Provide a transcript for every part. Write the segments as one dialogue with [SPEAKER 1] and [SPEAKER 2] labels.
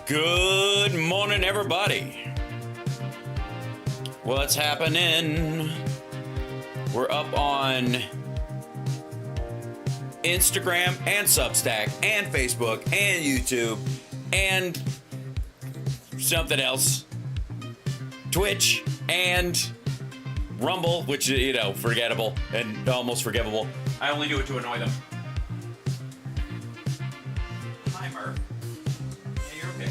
[SPEAKER 1] Good morning, everybody. What's happening? We're up on Instagram and Substack and Facebook and YouTube and something else. Twitch and Rumble, which, you know, forgettable and almost forgivable. I only do it to annoy them. Hi, Murph. Yeah, you're okay.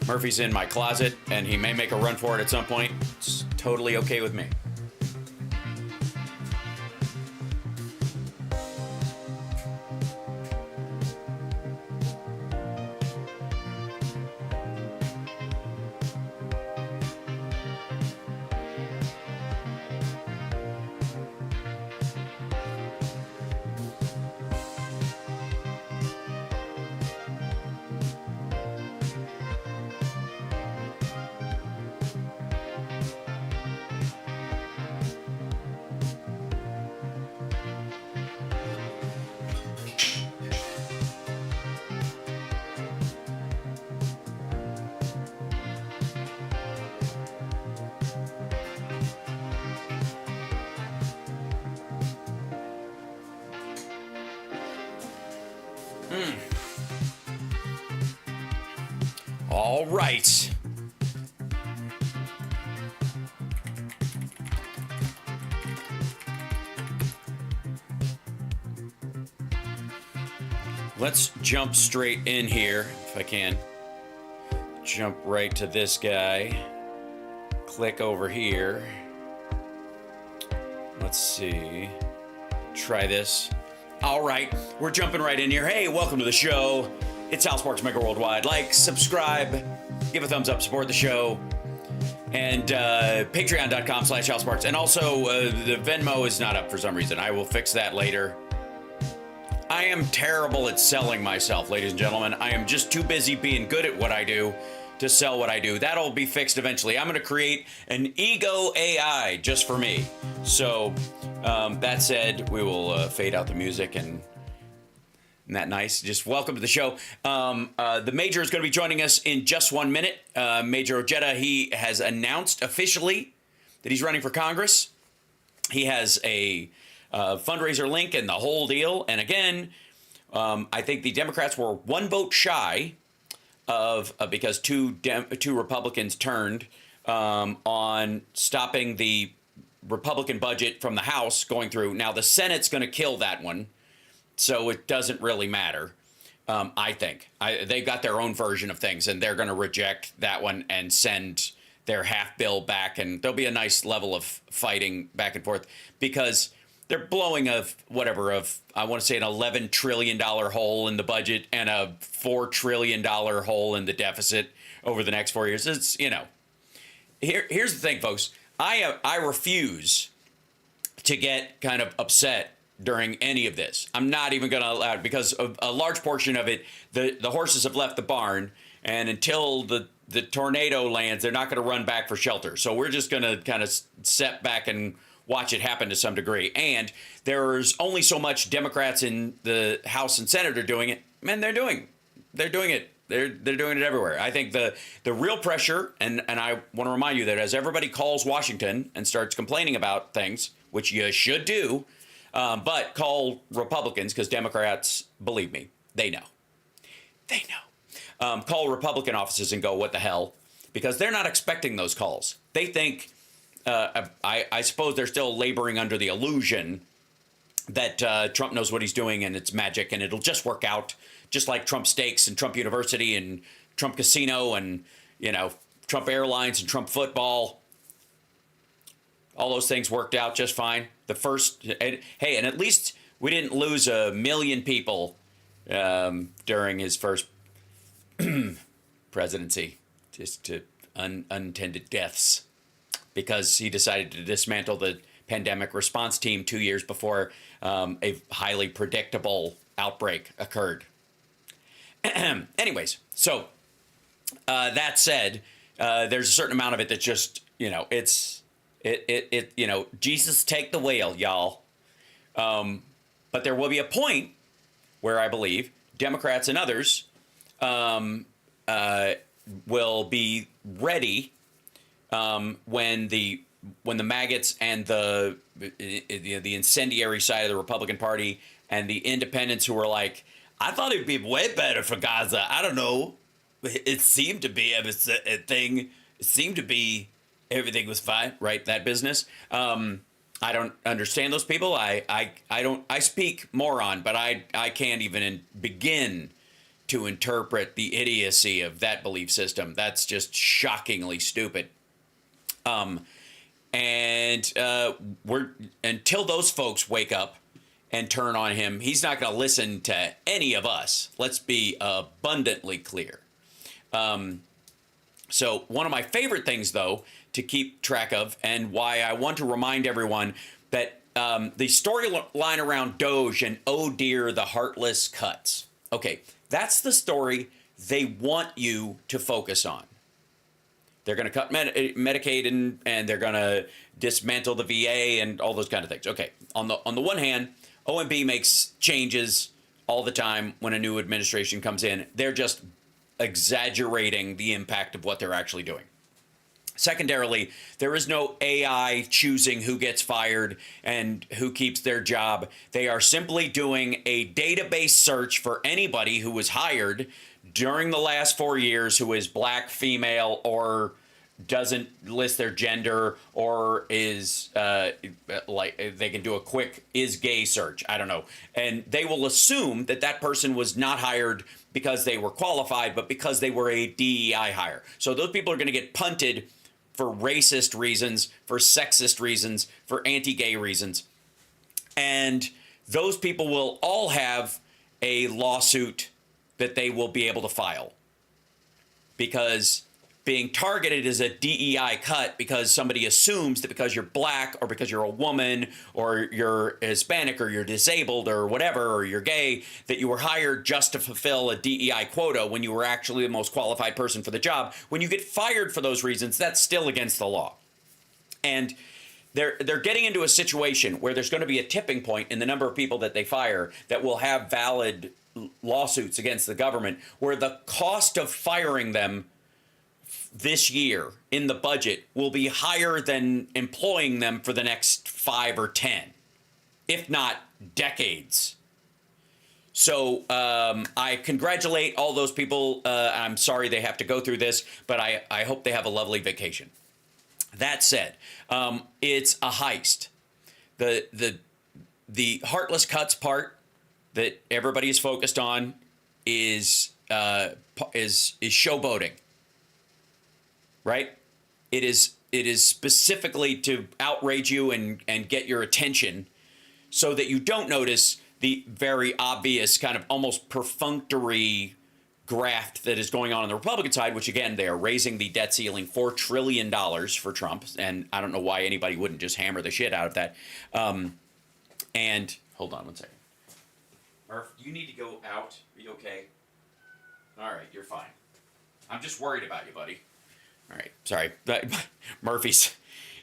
[SPEAKER 1] Murphy's in my closet, and he may make a run for it at some point. It's totally okay with me. All right. Let's jump straight in here, if I can. Jump right to this guy. Click over here. Let's see. Try this. All right, we're jumping right in here. Hey, welcome to the show. It's Hal Sparks Megaworldwide. Like, subscribe, give a thumbs up, support the show. And patreon.com/Hal Sparks. And also, the Venmo is not up for some reason. I will fix that later. I am terrible at selling myself, ladies and gentlemen. I am just too busy being good at what I do to sell what I do. That'll be fixed eventually. I'm going to create an ego AI just for me. So that said, we will fade out the music and isn't that nice? Just welcome to the show. The Major is going to be joining us in just 1 minute. Major Ojeda, he has announced officially that he's running for Congress. He has a fundraiser link and the whole deal. And again, I think the Democrats were one vote shy of because two Republicans turned on stopping the Republican budget from the House going through. Now the Senate's going to kill that one. So it doesn't really matter, I think. They've got their own version of things, and they're going to reject that one and send their half bill back. And there'll be a nice level of fighting back and forth because they're blowing I want to say an $11 trillion hole in the budget and a $4 trillion hole in the deficit over the next 4 years. It's, here's the thing, folks. I refuse to get kind of upset during any of this. I'm not even going to allow it because a large portion of it, the horses have left the barn, and until the tornado lands, they're not going to run back for shelter. So we're just going to kind of step back and watch it happen to some degree. And there's only so much Democrats in the House and Senate are doing it. Man, they're doing it. They're doing it everywhere. I think the real pressure, and I want to remind you that as everybody calls Washington and starts complaining about things, which you should do, but call Republicans, because Democrats, believe me, they know. Call Republican offices and go, what the hell? Because they're not expecting those calls. They think, I suppose they're still laboring under the illusion that Trump knows what he's doing and it's magic and it'll just work out, just like Trump Steaks and Trump University and Trump Casino and, Trump Airlines and Trump Football. All those things worked out just fine. And at least we didn't lose 1 million people during his first presidency, just to unintended deaths, because he decided to dismantle the pandemic response team 2 years before a highly predictable outbreak occurred. Anyways, so that said, there's a certain amount of it that just, Jesus take the wheel, y'all. But there will be a point where I believe Democrats and others will be ready when the maggots and the incendiary side of the Republican Party and the independents who were like, I thought it'd be way better for Gaza. I don't know. It seemed to be a thing. It seemed to be everything was fine, right? That business. I don't understand those people. I speak moron, but I can't even begin to interpret the idiocy of that belief system. That's just shockingly stupid. Until those folks wake up and turn on him, he's not going to listen to any of us. Let's be abundantly clear. So one of my favorite things, though, to keep track of, and why I want to remind everyone that the storyline around Doge and oh dear, the heartless cuts. Okay, that's the story they want you to focus on. They're going to cut Medicaid and they're going to dismantle the VA and all those kind of things. Okay, on the one hand, OMB makes changes all the time when a new administration comes in. They're just exaggerating the impact of what they're actually doing. Secondarily, there is no AI choosing who gets fired and who keeps their job. They are simply doing a database search for anybody who was hired during the last 4 years who is black, female, or doesn't list their gender, or is like they can do a quick is gay search. I don't know. And they will assume that that person was not hired because they were qualified, but because they were a DEI hire. So those people are going to get punted for racist reasons, for sexist reasons, for anti-gay reasons. And those people will all have a lawsuit that they will be able to file. Because being targeted as a DEI cut because somebody assumes that because you're black or because you're a woman or you're Hispanic or you're disabled or whatever, or you're gay, that you were hired just to fulfill a DEI quota when you were actually the most qualified person for the job. When you get fired for those reasons, that's still against the law. And they're getting into a situation where there's going to be a tipping point in the number of people that they fire that will have valid lawsuits against the government, where the cost of firing them this year in the budget will be higher than employing them for the next 5 or 10, if not decades. So I congratulate all those people. I'm sorry they have to go through this, but I hope they have a lovely vacation. That said, it's a heist. The heartless cuts part that everybody is focused on is showboating, right? It is specifically to outrage you and get your attention so that you don't notice the very obvious kind of almost perfunctory graft that is going on the Republican side, which again, they are raising the debt ceiling $4 trillion for Trump. And I don't know why anybody wouldn't just hammer the shit out of that. And hold on one second. Murph, you need to go out. Are you okay? All right, you're fine. I'm just worried about you, buddy. All right, sorry. Murphy's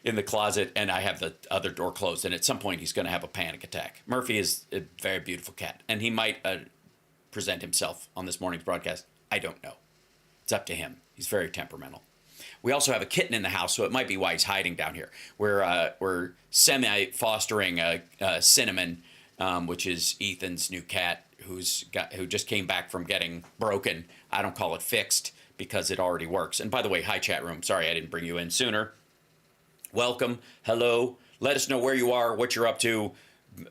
[SPEAKER 1] in the closet and I have the other door closed, and at some point he's going to have a panic attack. Murphy is a very beautiful cat, and he might present himself on this morning's broadcast. I don't know. It's up to him. He's very temperamental. We also have a kitten in the house, so it might be why he's hiding down here. We're semi-fostering Cinnamon, which is Ethan's new cat, who just came back from getting broken. I don't call it fixed because it already works. And by the way, hi chat room. Sorry I didn't bring you in sooner. Welcome. Hello. Let us know where you are, what you're up to,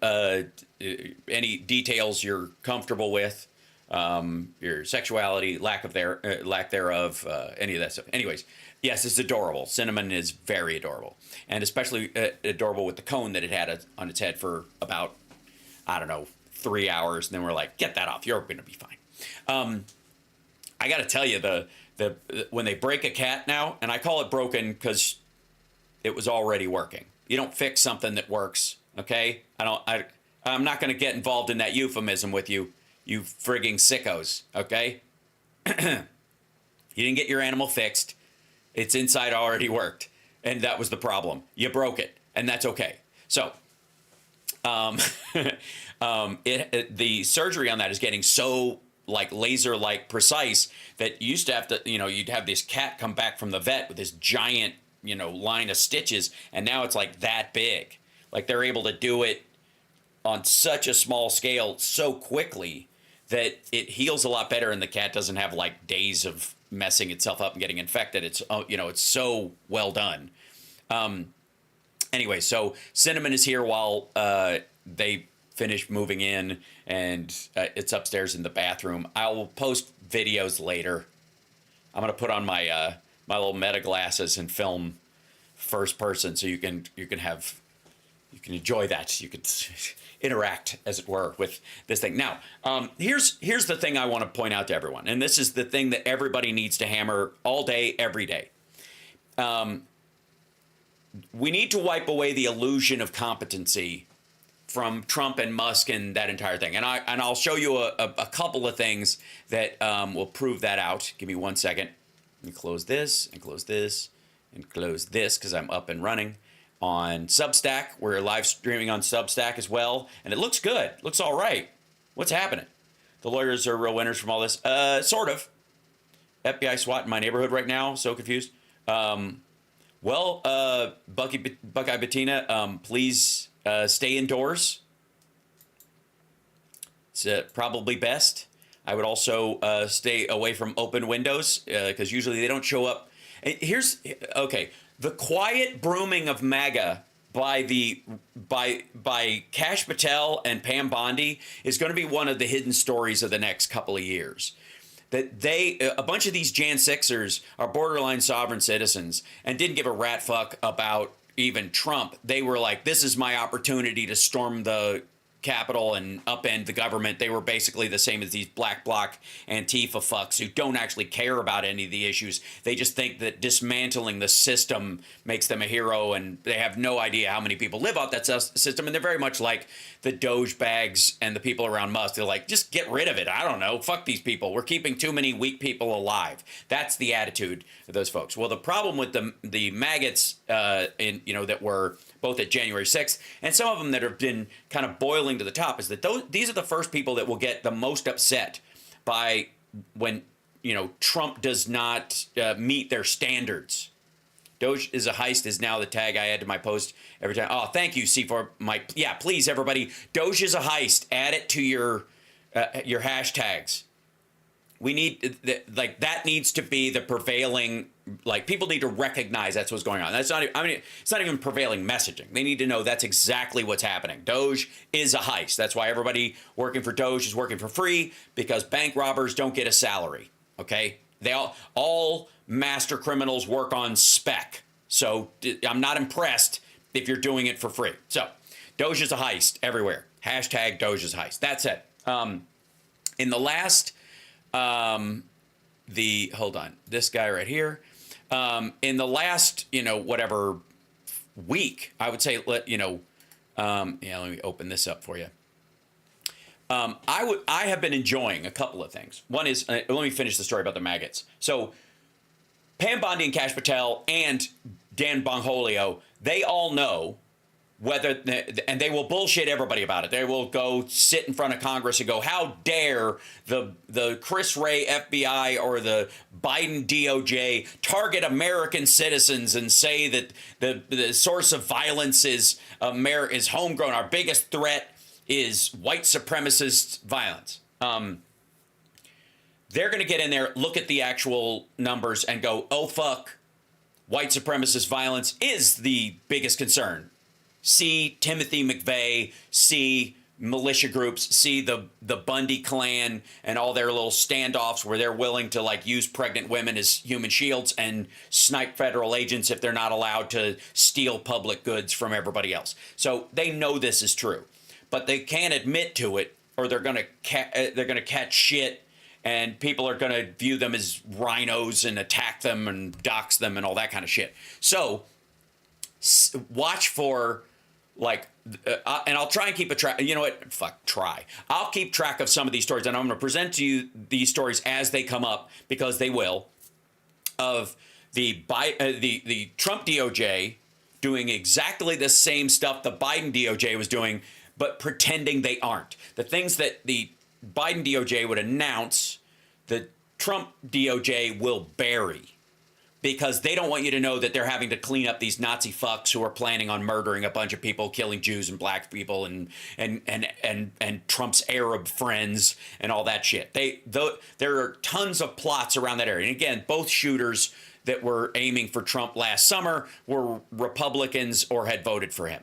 [SPEAKER 1] any details you're comfortable with. Your sexuality, lack thereof, any of that stuff. Anyways, yes, it's adorable. Cinnamon is very adorable, and especially adorable with the cone that it had on its head for about, I don't know, 3 hours. And then we're like, get that off. You're going to be fine. I got to tell you, when they break a cat now, and I call it broken because it was already working. You don't fix something that works. Okay. I'm not going to get involved in that euphemism with you. You frigging sickos, okay? You didn't get your animal fixed. Its inside already worked, and that was the problem. You broke it, and that's okay. So, the surgery on that is getting so like laser-like precise that you used to have to, you'd have this cat come back from the vet with this giant, line of stitches, and now it's like that big. Like they're able to do it on such a small scale so quickly that it heals a lot better, and the cat doesn't have like days of messing itself up and getting infected. It's it's so well done. Anyway, so Cinnamon is here while they finish moving in, and it's upstairs in the bathroom. I will post videos later. I'm gonna put on my my little meta glasses and film first person, so you can enjoy that. You could interact, as it were, with this thing. Now, here's the thing I want to point out to everyone, and this is the thing that everybody needs to hammer all day, every day. We need to wipe away the illusion of competency from Trump and Musk and that entire thing. And I'll show you a couple of things that will prove that out. Give me 1 second. Let me close this and close this and close this because I'm up and running on Substack. We're live streaming on Substack as well, and it looks good. It looks all right. What's happening? The lawyers are real winners from all this. Sort of. FBI SWAT in my neighborhood right now. So confused. Buckeye Bettina, please stay indoors. It's probably best. I would also stay away from open windows because usually they don't show up. Okay. The quiet brooming of MAGA by Kash Patel and Pam Bondi is going to be one of the hidden stories of the next couple of years. That a bunch of these Jan 6ers are borderline sovereign citizens and didn't give a rat fuck about even Trump. They were like, this is my opportunity to storm the Capitol and upend the government, they were basically the same as these black bloc Antifa fucks who don't actually care about any of the issues. They just think that dismantling the system makes them a hero, and they have no idea how many people live off that system. And they're very much like the Doge bags and the people around Musk. They're like, just get rid of it. I don't know. Fuck these people. We're keeping too many weak people alive. That's the attitude of those folks. Well, the problem with the maggots, that were both at January 6th, and some of them that have been kind of boiling to the top, is that these are the first people that will get the most upset by when, Trump does not meet their standards. Doge is a heist is now the tag I add to my post every time. Oh, thank you, C4 Mike. Yeah, please, everybody. Doge is a heist. Add it to your hashtags. We need that needs to be the prevailing. People need to recognize that's what's going on. That's not. It's not even prevailing messaging. They need to know that's exactly what's happening. Doge is a heist. That's why everybody working for Doge is working for free, because bank robbers don't get a salary. Okay, they all master criminals work on spec. So I'm not impressed if you're doing it for free. So Doge is a heist everywhere. Hashtag Doge is a heist. That's it. In the last. Hold on, this guy right here, in the last, whatever week, I would say, let me open this up for you. I have been enjoying a couple of things. One is, let me finish the story about the maggots. So Pam Bondi and Kash Patel and Dan Bongolio, they all know and they will bullshit everybody about it. They will go sit in front of Congress and go, how dare the Chris Wray FBI or the Biden DOJ target American citizens and say that the source of violence is homegrown. Our biggest threat is white supremacist violence. They're going to get in there, look at the actual numbers and go, oh, fuck, white supremacist violence is the biggest concern. See Timothy McVeigh, see militia groups, see the Bundy clan and all their little standoffs where they're willing to use pregnant women as human shields and snipe federal agents if they're not allowed to steal public goods from everybody else. So they know this is true, but they can't admit to it, or they're gonna catch shit, and people are gonna view them as rhinos and attack them and dox them and all that kind of shit. So watch for. And I'll try and keep a track. You know what? Fuck, try. I'll keep track of some of these stories, and I'm going to present to you these stories as they come up, because they will, of the Trump DOJ doing exactly the same stuff the Biden DOJ was doing, but pretending they aren't. The things that the Biden DOJ would announce, the Trump DOJ will bury, because they don't want you to know that they're having to clean up these Nazi fucks who are planning on murdering a bunch of people, killing Jews and black people and Trump's Arab friends and all that shit. There are tons of plots around that area. And again, both shooters that were aiming for Trump last summer were Republicans or had voted for him.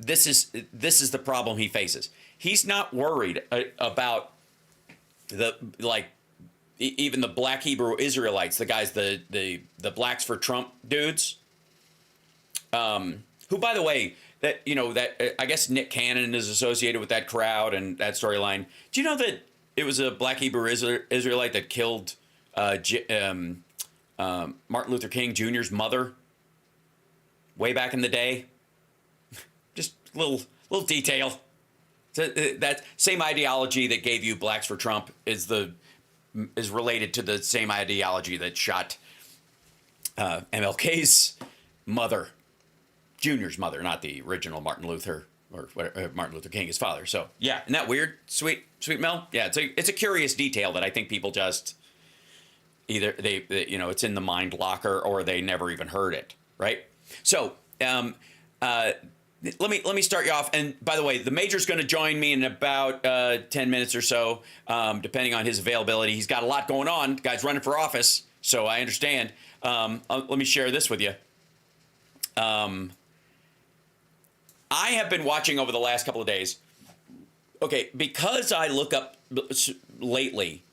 [SPEAKER 1] This is the problem he faces. He's not worried about even the black Hebrew Israelites, the guys, the Blacks for Trump dudes, who, by the way, I guess Nick Cannon is associated with that crowd and that storyline. Do you know that it was a black Hebrew Israelite that killed Martin Luther King Jr.'s mother way back in the day? Just little detail. So, that same ideology that gave you Blacks for Trump is related to the same ideology that shot MLK's mother, Junior's mother, not the original Martin Luther or Martin Luther King, his father. So yeah, isn't that weird? Sweet Mel. Yeah, it's a curious detail that I think people just either they it's in the mind locker or they never even heard it. Right. So let me start you off. And by the way, the major's going to join me in about 10 minutes or so, depending on his availability. He's got a lot going on. The guy's running for office, so I understand. Let me share this with you. I have been watching over the last couple of days. Okay, because I look up lately,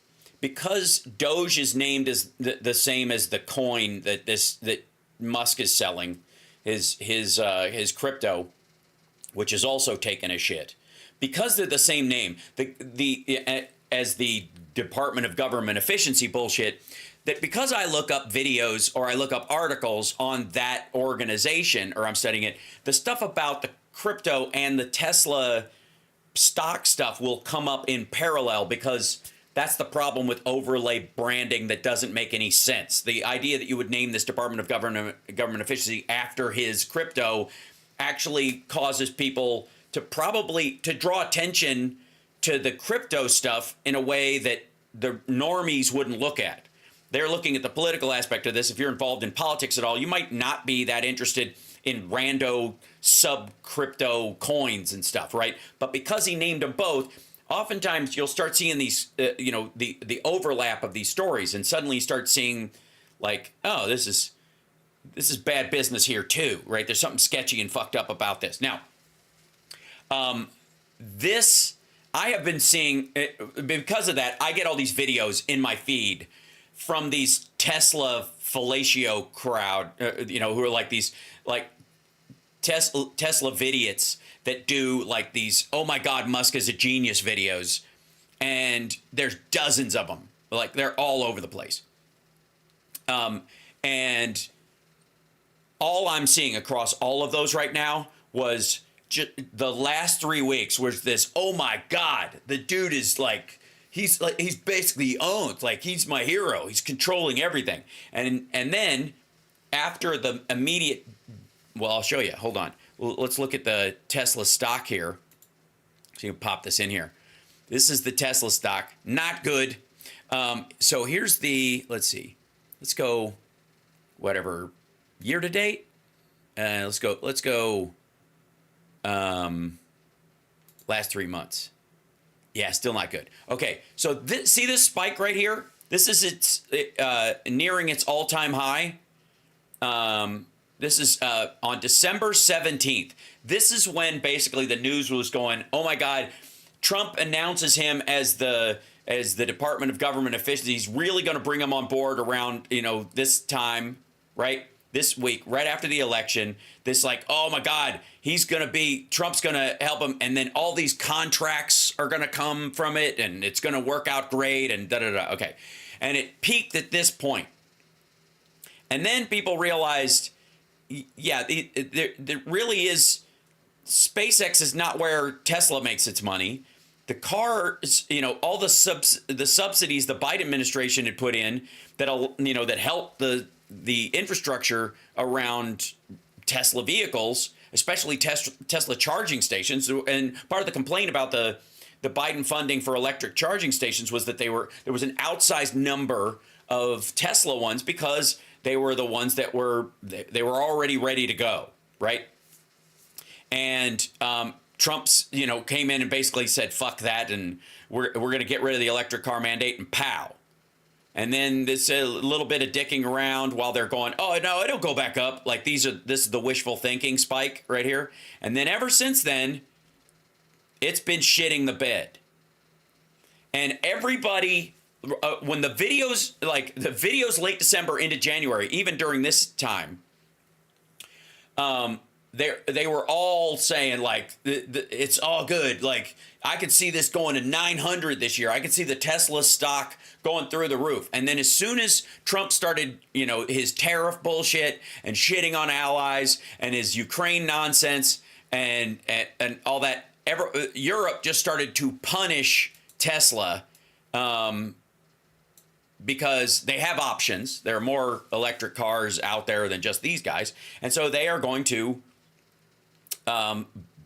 [SPEAKER 1] because Doge is named as the same as the coin that Musk is selling, his crypto, which is also taking a shit. because they're the same name, as the Department of Government Efficiency bullshit, that because I look up videos or I look up articles on that organization or I'm studying it, the stuff about the crypto and the Tesla stock stuff will come up in parallel, because that's the problem with overlay branding that doesn't make any sense. The idea that you would name this Department of Government Efficiency after his crypto actually causes people to draw attention to the crypto stuff in a way that the normies wouldn't look at. They're looking at the political aspect of this. If you're involved in politics at all, you might not be that interested in rando sub-crypto coins and stuff, right? But because he named them both, oftentimes you'll start seeing these, the overlap of these stories, and suddenly you start seeing like, oh, this is bad business here too, right? There's something sketchy and fucked up about this. Now, this, I have been seeing, because of that, I get all these videos in my feed from these Tesla fellatio crowd, who are like these, like Tesla vidiots that do like these, oh my God, Musk is a genius videos. And there's dozens of them. Like they're all over the place. And all I'm seeing across all of those right now was the last 3 weeks was this, oh my God, the dude is like, he's basically owned, like he's my hero. He's controlling everything. And then after the immediate, well, I'll show you. Hold on. Let's look at the Tesla stock here. So you can pop this in here. This is the Tesla stock. Not good. So here's the, let's see. Let's go, whatever, year to date. Let's go last 3 months. Yeah, still not good. Okay, so see this spike right here? This is nearing its all-time high. This is on December 17th. This is when basically the news was going, oh my God, Trump announces him as the Department of Government Efficiency. He's really going to bring him on board around, this time, right? This week, right after the election. This like, oh my God, Trump's going to help him. And then all these contracts are going to come from it and it's going to work out great and da-da-da. Okay. And it peaked at this point. And then people realized, yeah, there really is, SpaceX is not where Tesla makes its money. The cars, all the subsidies the Biden administration had put in that helped the infrastructure around Tesla vehicles, especially Tesla charging stations. And part of the complaint about the Biden funding for electric charging stations was that there was an outsized number of Tesla ones because they were the ones that were already ready to go, right? And Trump's, came in and basically said, fuck that, and we're going to get rid of the electric car mandate, and pow. And then this a little bit of dicking around while they're going, oh, no, it'll go back up. Like this is the wishful thinking spike right here. And then ever since then, it's been shitting the bed. And everybody, when the videos late December into January, even during this time, they were all saying like it's all good. Like I could see this going to 900 this year. I could see the Tesla stock going through the roof. And then as soon as Trump started, his tariff bullshit and shitting on allies and his Ukraine nonsense and all that, Europe just started to punish Tesla because they have options. There are more electric cars out there than just these guys. And so they are going to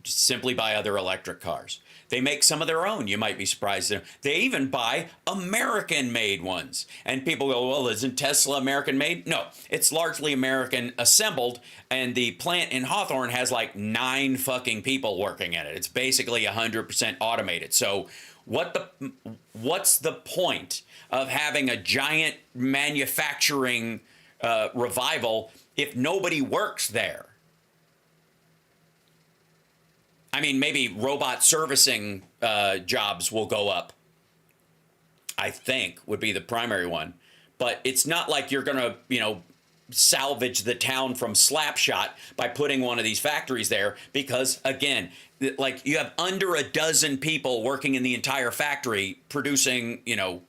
[SPEAKER 1] simply buy other electric cars. They make some of their own. You might be surprised. They even buy American-made ones. And people go, well, isn't Tesla American-made? No, it's largely American assembled. And the plant in Hawthorne has like 9 fucking people working at it. It's basically 100% automated. So what's the point of having a giant manufacturing revival if nobody works there? I mean, maybe robot servicing jobs will go up, I think, would be the primary one. But it's not like you're going to, salvage the town from Slapshot by putting one of these factories there, because again, like, you have under a dozen people working in the entire factory producing, you know,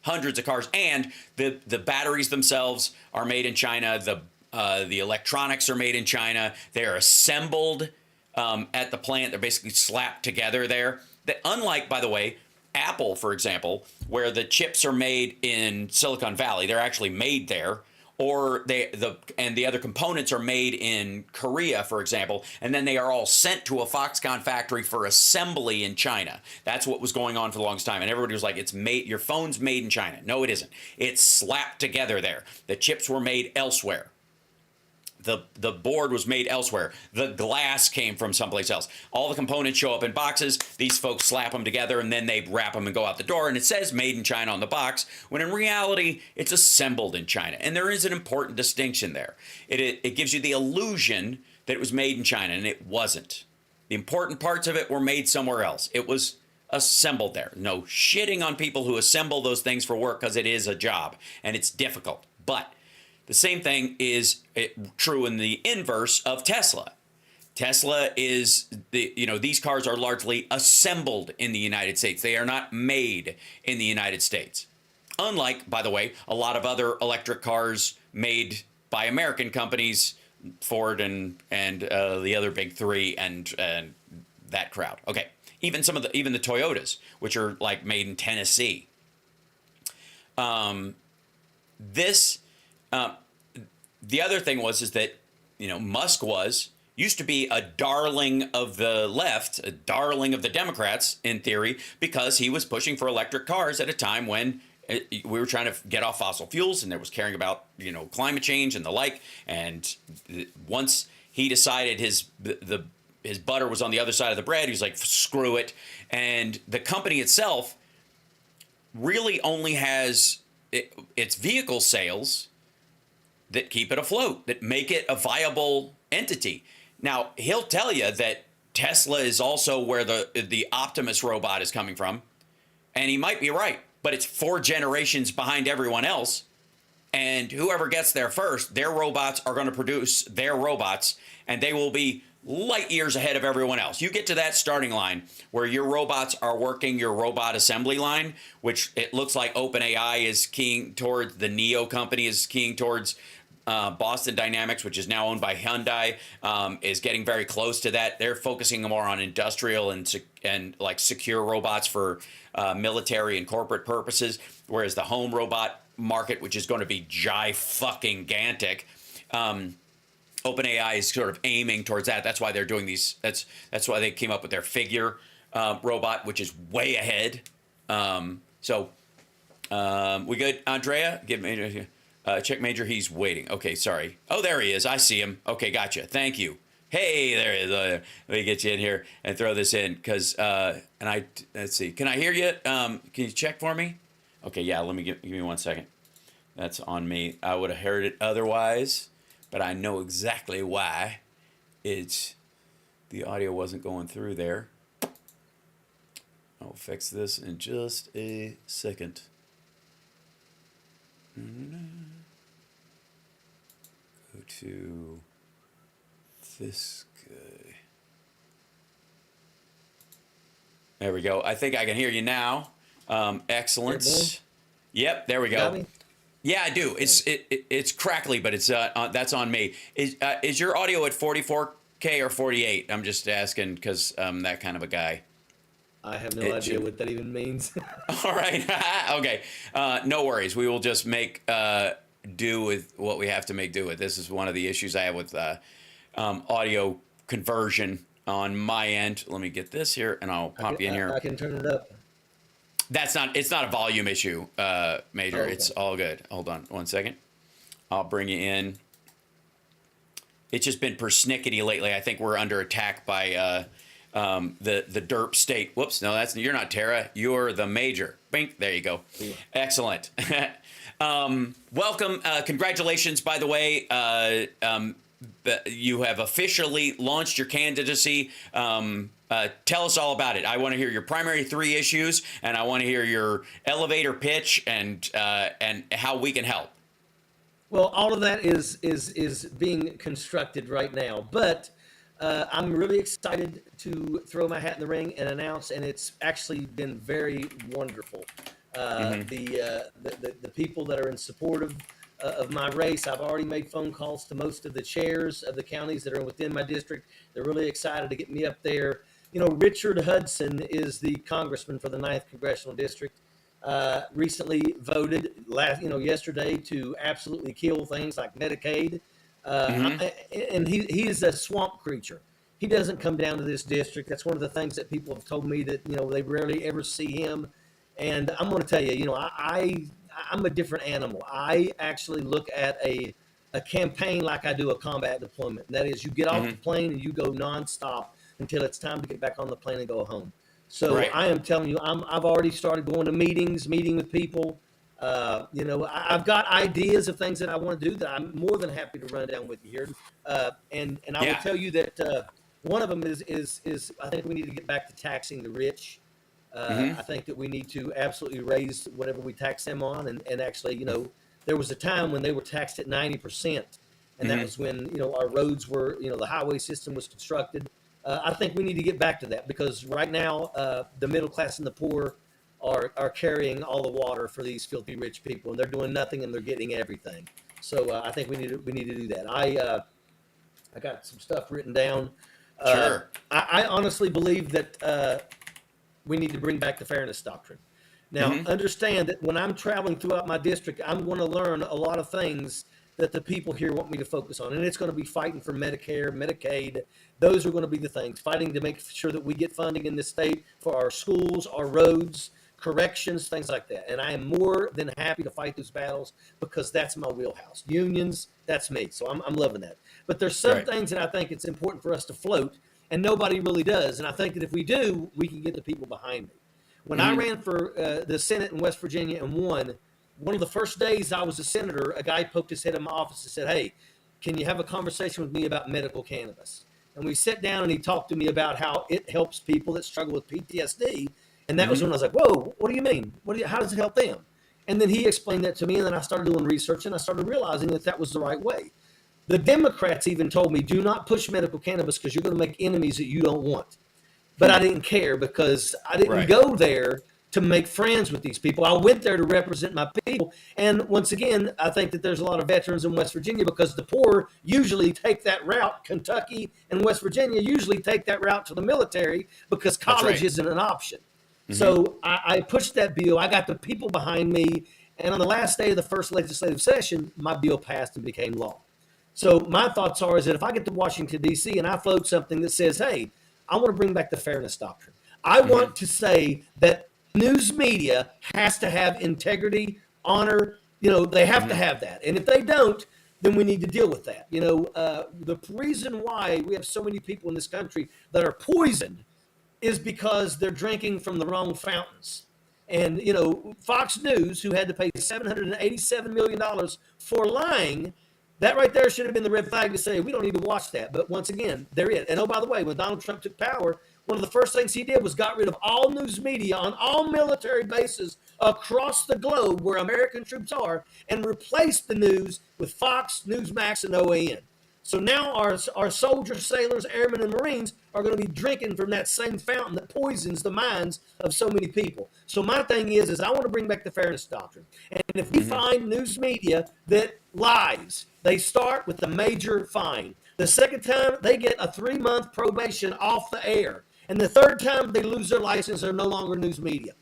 [SPEAKER 1] hundreds of cars, and the batteries themselves are made in China. The electronics are made in China. They are assembled at the plant. They're basically slapped together there. Unlike, by the way, Apple, for example, where the chips are made in Silicon Valley, they're actually made there, or the other components are made in Korea, for example, and then they are all sent to a Foxconn factory for assembly in China. That's what was going on for the longest time, and everybody was like, "It's made. Your phone's made in China." No, it isn't. It's slapped together there. The chips were made elsewhere. The board was made elsewhere. The glass came from someplace else. All the components show up in boxes. These folks slap them together, and then they wrap them and go out the door, and it says made in China on the box, when in reality, it's assembled in China. And there is an important distinction there. It gives you the illusion that it was made in China, and it wasn't. The important parts of it were made somewhere else. It was assembled there. No shitting on people who assemble those things for work, because it is a job, and it's difficult. But the same thing is true in the inverse of Tesla. Tesla is, these cars are largely assembled in the United States. They are not made in the United States. Unlike, by the way, a lot of other electric cars made by American companies, Ford and the other big three and that crowd. Okay, even the Toyotas, which are like made in Tennessee. The other thing is that, Musk used to be a darling of the left, a darling of the Democrats, in theory, because he was pushing for electric cars at a time when we were trying to get off fossil fuels, and there was caring about, climate change and the like. And once he decided his butter was on the other side of the bread, he was like, screw it. And the company itself really only has its vehicle sales that keep it afloat, that make it a viable entity. Now, he'll tell you that Tesla is also where the Optimus robot is coming from, and he might be right, but it's 4 generations behind everyone else, and whoever gets there first, their robots are going to produce their robots, and they will be light years ahead of everyone else. You get to that starting line where your robots are working your robot assembly line, which it looks like OpenAI is keying towards, the NEO company is keying towards. Boston Dynamics, which is now owned by Hyundai, is getting very close to that. They're focusing more on industrial and like secure robots for military and corporate purposes, whereas the home robot market, which is going to be gigantic, OpenAI is sort of aiming towards that. That's why they're doing these. That's why they came up with their figure robot, which is way ahead. We good, Andrea? Give me. Check Major, he's waiting. Okay, sorry. Oh, there he is. I see him. Okay, gotcha. Thank you. Hey, there he is. Let me get you in here and throw this in, because, let's see. Can I hear you? Can you check for me? Okay, yeah, give me 1 second. That's on me. I would have heard it otherwise, but I know exactly why. The audio wasn't going through there. I'll fix this in just a second. Go to this guy. There we go. I think I can hear you now. Excellent. Yep, there we go. Yeah, I do. It's crackly, but it's that's on me. Is your audio at 44K or 48? I'm just asking because I'm that kind of a guy.
[SPEAKER 2] I have no idea what that even means.
[SPEAKER 1] All right. Okay. No worries. We will just make do with what we have to make do with. This is one of the issues I have with audio conversion on my end. Let me get this here, and I'll pop you in here.
[SPEAKER 2] I can turn it up.
[SPEAKER 1] It's not a volume issue, Major.
[SPEAKER 2] Okay.
[SPEAKER 1] It's all good. Hold on 1 second. I'll bring you in. It's just been persnickety lately. I think we're under attack by the derp state. Whoops, no, you're not Tara. You're the Major. Bink, there you go. Yeah. Excellent. Welcome. Congratulations, by the way. You have officially launched your candidacy. Tell us all about it. I want to hear your primary 3 issues, and I want to hear your elevator pitch and how we can help.
[SPEAKER 2] Well, all of that is being constructed right now, but I'm really excited to throw my hat in the ring and announce, and it's actually been very wonderful. The people that are in support of my race, I've already made phone calls to most of the chairs of the counties that are within my district. They're really excited to get me up there. You know, Richard Hudson is the congressman for the 9th Congressional District. Recently voted yesterday to absolutely kill things like Medicaid. And he is a swamp creature. He doesn't come down to this district. That's one of the things that people have told me that, they rarely ever see him. And I'm going to tell you, I'm a different animal. I actually look at a campaign like I do a combat deployment. And that is, you get off the plane and you go nonstop until it's time to get back on the plane and go home. So
[SPEAKER 1] Right.
[SPEAKER 2] I am telling you, I've already started going to meeting with people. I've got ideas of things that I want to do that I'm more than happy to run down with you here. And I will tell you that one of them is I think we need to get back to taxing the rich. I think that we need to absolutely raise whatever we tax them on. And actually, there was a time when they were taxed at 90%. And that was when, our roads were, the highway system was constructed. I think we need to get back to that because right now the middle class and the poor are carrying all the water for these filthy rich people, and they're doing nothing and they're getting everything. So I think we need to do that. I got some stuff written down.
[SPEAKER 1] Sure.
[SPEAKER 2] I honestly believe that we need to bring back the fairness doctrine. Now, understand that when I'm traveling throughout my district, I'm going to learn a lot of things that the people here want me to focus on. And it's going to be fighting for Medicare, Medicaid. Those are going to be the things. Fighting to make sure that we get funding in this state for our schools, our roads, corrections, things like that. And I am more than happy to fight those battles because that's my wheelhouse. Unions, that's me. So I'm loving that. But there's some things that I think it's important for us to float, and nobody really does. And I think that if we do, we can get the people behind me. When I ran for the Senate in West Virginia and won, one of the first days I was a senator, a guy poked his head in my office and said, "Hey, can you have a conversation with me about medical cannabis?" And we sat down and he talked to me about how it helps people that struggle with PTSD. And that was when I was like, whoa, what do you mean? How does it help them? And then he explained that to me, and then I started doing research, and I started realizing that that was the right way. The Democrats even told me, do not push medical cannabis because you're going to make enemies that you don't want. But I didn't care because I didn't go there to make friends with these people. I went there to represent my people. And once again, I think that there's a lot of veterans in West Virginia because the poor usually take that route. Kentucky and West Virginia usually take that route to the military because college isn't an option. So I pushed that bill. I got the people behind me. And on the last day of the first legislative session, my bill passed and became law. So my thoughts are is that if I get to Washington, D.C., and I float something that says, hey, I want to bring back the fairness doctrine. I want to say that news media has to have integrity, honor. They have to have that. And if they don't, then we need to deal with that. The reason why we have so many people in this country that are poisoned is because they're drinking from the wrong fountains. And, Fox News, who had to pay $787 million for lying, that right there should have been the red flag to say, we don't need to watch that. But once again, they're it. And oh, by the way, when Donald Trump took power, one of the first things he did was got rid of all news media on all military bases across the globe where American troops are and replaced the news with Fox, Newsmax, and OAN. So now our soldiers, sailors, airmen, and Marines are going to be drinking from that same fountain that poisons the minds of so many people. So my thing is I want to bring back the fairness doctrine. And if we find news media that lies, they start with the major fine. The second time, they get a 3-month probation off the air. And the third time, they lose their license. They're no longer news media.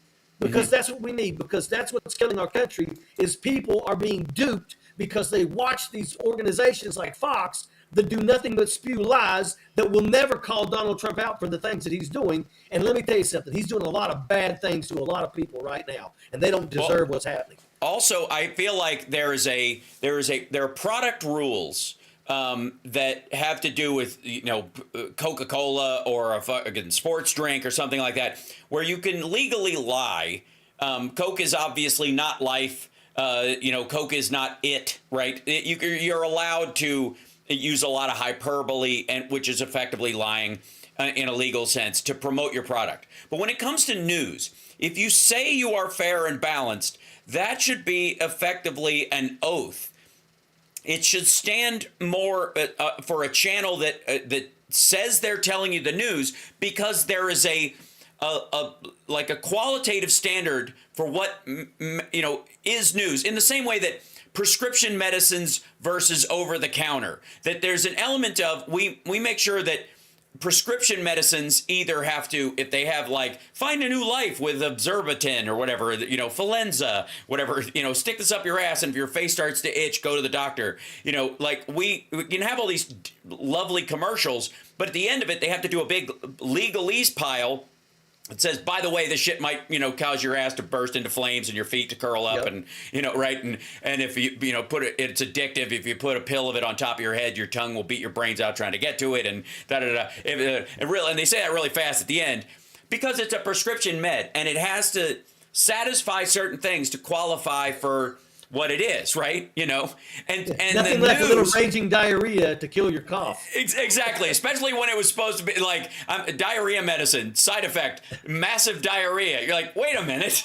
[SPEAKER 2] Because that's what we need. Because that's what's killing our country is people are being duped because they watch these organizations like Fox that do nothing but spew lies that will never call Donald Trump out for the things that he's doing. And let me tell you something. He's doing a lot of bad things to a lot of people right now. And they don't deserve what's happening. Also,
[SPEAKER 1] I feel like there are product rules that have to do with Coca-Cola or a fucking sports drink or something like that, where you can legally lie. Coke is obviously not life. Coke is not it, right? You're allowed to use a lot of hyperbole, and which is effectively lying in a legal sense to promote your product. But when it comes to news, if you say you are fair and balanced, that should be effectively an oath it should stand more for a channel that says they're telling you the news, because there is a qualitative standard for what is news, in the same way that prescription medicines versus over the counter, that there's an element of we make sure that prescription medicines either have to, if they have like find a new life with Observatin or whatever, Falenza, whatever, stick this up your ass, and if your face starts to itch, go to the doctor. We can have all these lovely commercials, but at the end of it, they have to do a big legalese pile. It says, by the way, this shit might, cause your ass to burst into flames and your feet to curl up, and, right. And if you, put it, it's addictive. If you put a pill of it on top of your head, your tongue will beat your brains out trying to get to it, and and they say that really fast at the end, because it's a prescription med and it has to satisfy certain things to qualify for what it is, right? And
[SPEAKER 2] nothing like a little raging diarrhea to kill your cough.
[SPEAKER 1] Exactly, especially when it was supposed to be like diarrhea medicine, side effect, massive diarrhea. You're like, wait a minute.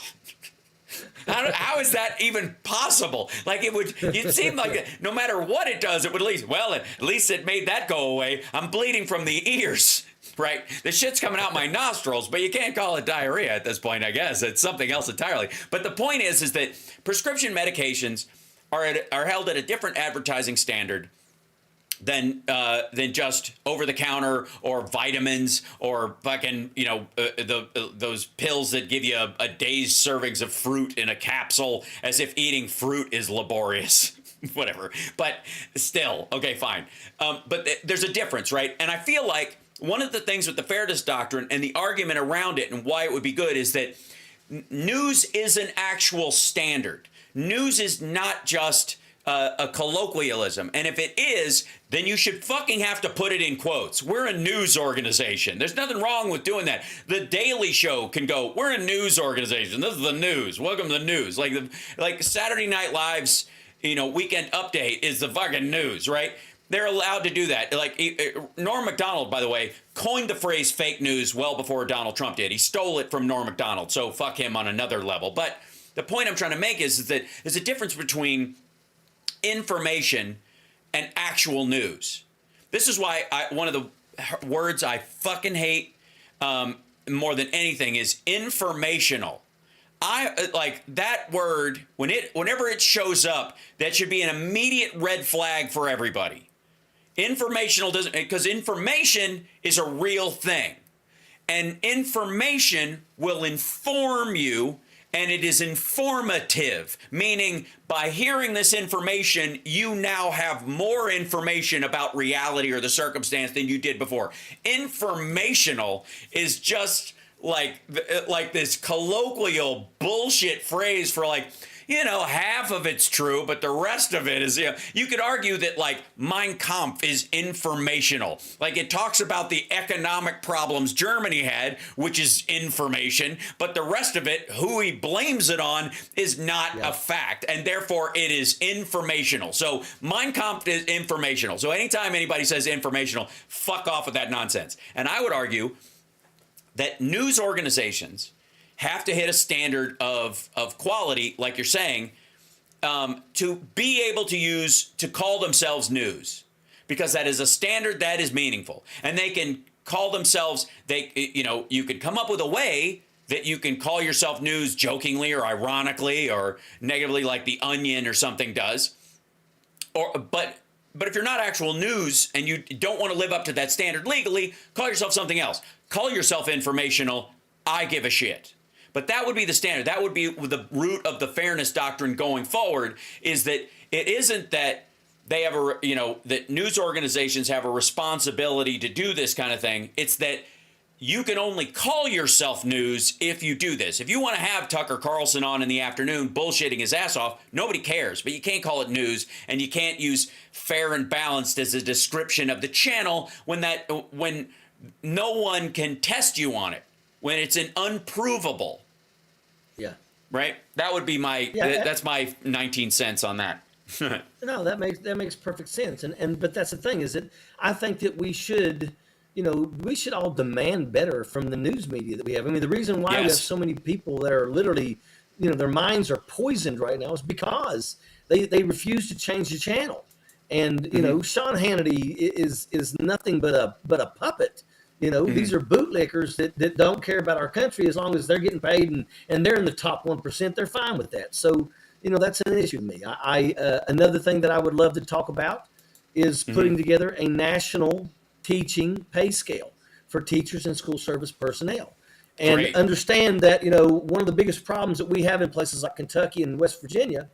[SPEAKER 1] How is that even possible? Like it seemed like no matter what it does, it would at least it made that go away. I'm bleeding from the ears. Right, the shit's coming out my nostrils, but you can't call it diarrhea at this point. I guess it's something else entirely. But the point is that prescription medications are held at a different advertising standard than just over the counter or vitamins or fucking those pills that give you a day's servings of fruit in a capsule, as if eating fruit is laborious. Whatever, but still, okay, fine. But there's a difference, right? And I feel like one of the things with the fairness doctrine and the argument around it and why it would be good is that news is an actual standard. News is not just a colloquialism. And if it is, then you should fucking have to put it in quotes. We're a news organization. There's nothing wrong with doing that. The Daily Show can go, we're a news organization. This is the news. Welcome to the news. Like Saturday Night Live's, Weekend Update is the fucking news, right? They're allowed to do that. Like Norm Macdonald, by the way, coined the phrase fake news well before Donald Trump did. He stole it from Norm Macdonald, so fuck him on another level. But the point I'm trying to make is that there's a difference between information and actual news. This is why one of the words I fucking hate more than anything is informational. I like that word whenever it shows up. That should be an immediate red flag for everybody. Informational doesn't, because information is a real thing, and information will inform you, and it is informative, meaning by hearing this information, you now have more information about reality or the circumstance than you did before. Informational is just like this colloquial bullshit phrase for half of it's true, but the rest of it is, you could argue that Mein Kampf is informational. Like it talks about the economic problems Germany had, which is information, but the rest of it, who he blames it on, is not a fact, and therefore it is informational. So Mein Kampf is informational. So anytime anybody says informational, fuck off with that nonsense. And I would argue that news organizations have to hit a standard of quality, like you're saying, to be able to call themselves news, because that is a standard that is meaningful. And they can call themselves, you could come up with a way that you can call yourself news jokingly or ironically or negatively, like The Onion or something does. But if you're not actual news and you don't want to live up to that standard legally, call yourself something else. Call yourself informational. I give a shit. But that would be the standard. That would be the root of the fairness doctrine going forward, is that it isn't that they have that news organizations have a responsibility to do this kind of thing. It's that you can only call yourself news if you do this. If you want to have Tucker Carlson on in the afternoon bullshitting his ass off, nobody cares, but you can't call it news, and you can't use fair and balanced as a description of the channel when no one can test you on it, when it's an unprovable.
[SPEAKER 2] Yeah.
[SPEAKER 1] Right? That would be that's my 19 cents on that.
[SPEAKER 2] No, that makes perfect sense. But that's the thing, is that I think that we should all demand better from the news media that we have. I mean, the reason why we have so many people that are literally, their minds are poisoned right now is because they refuse to change the channel. And you know, Sean Hannity is nothing but a puppet. You know, these are bootlickers that don't care about our country as long as they're getting paid and they're in the top 1%. They're fine with that. So, you know, that's an issue to me. Another thing that I would love to talk about is putting together a national teaching pay scale for teachers and school service personnel. And
[SPEAKER 1] Great.
[SPEAKER 2] understand that, you know, one of the biggest problems that we have in places like Kentucky and West Virginia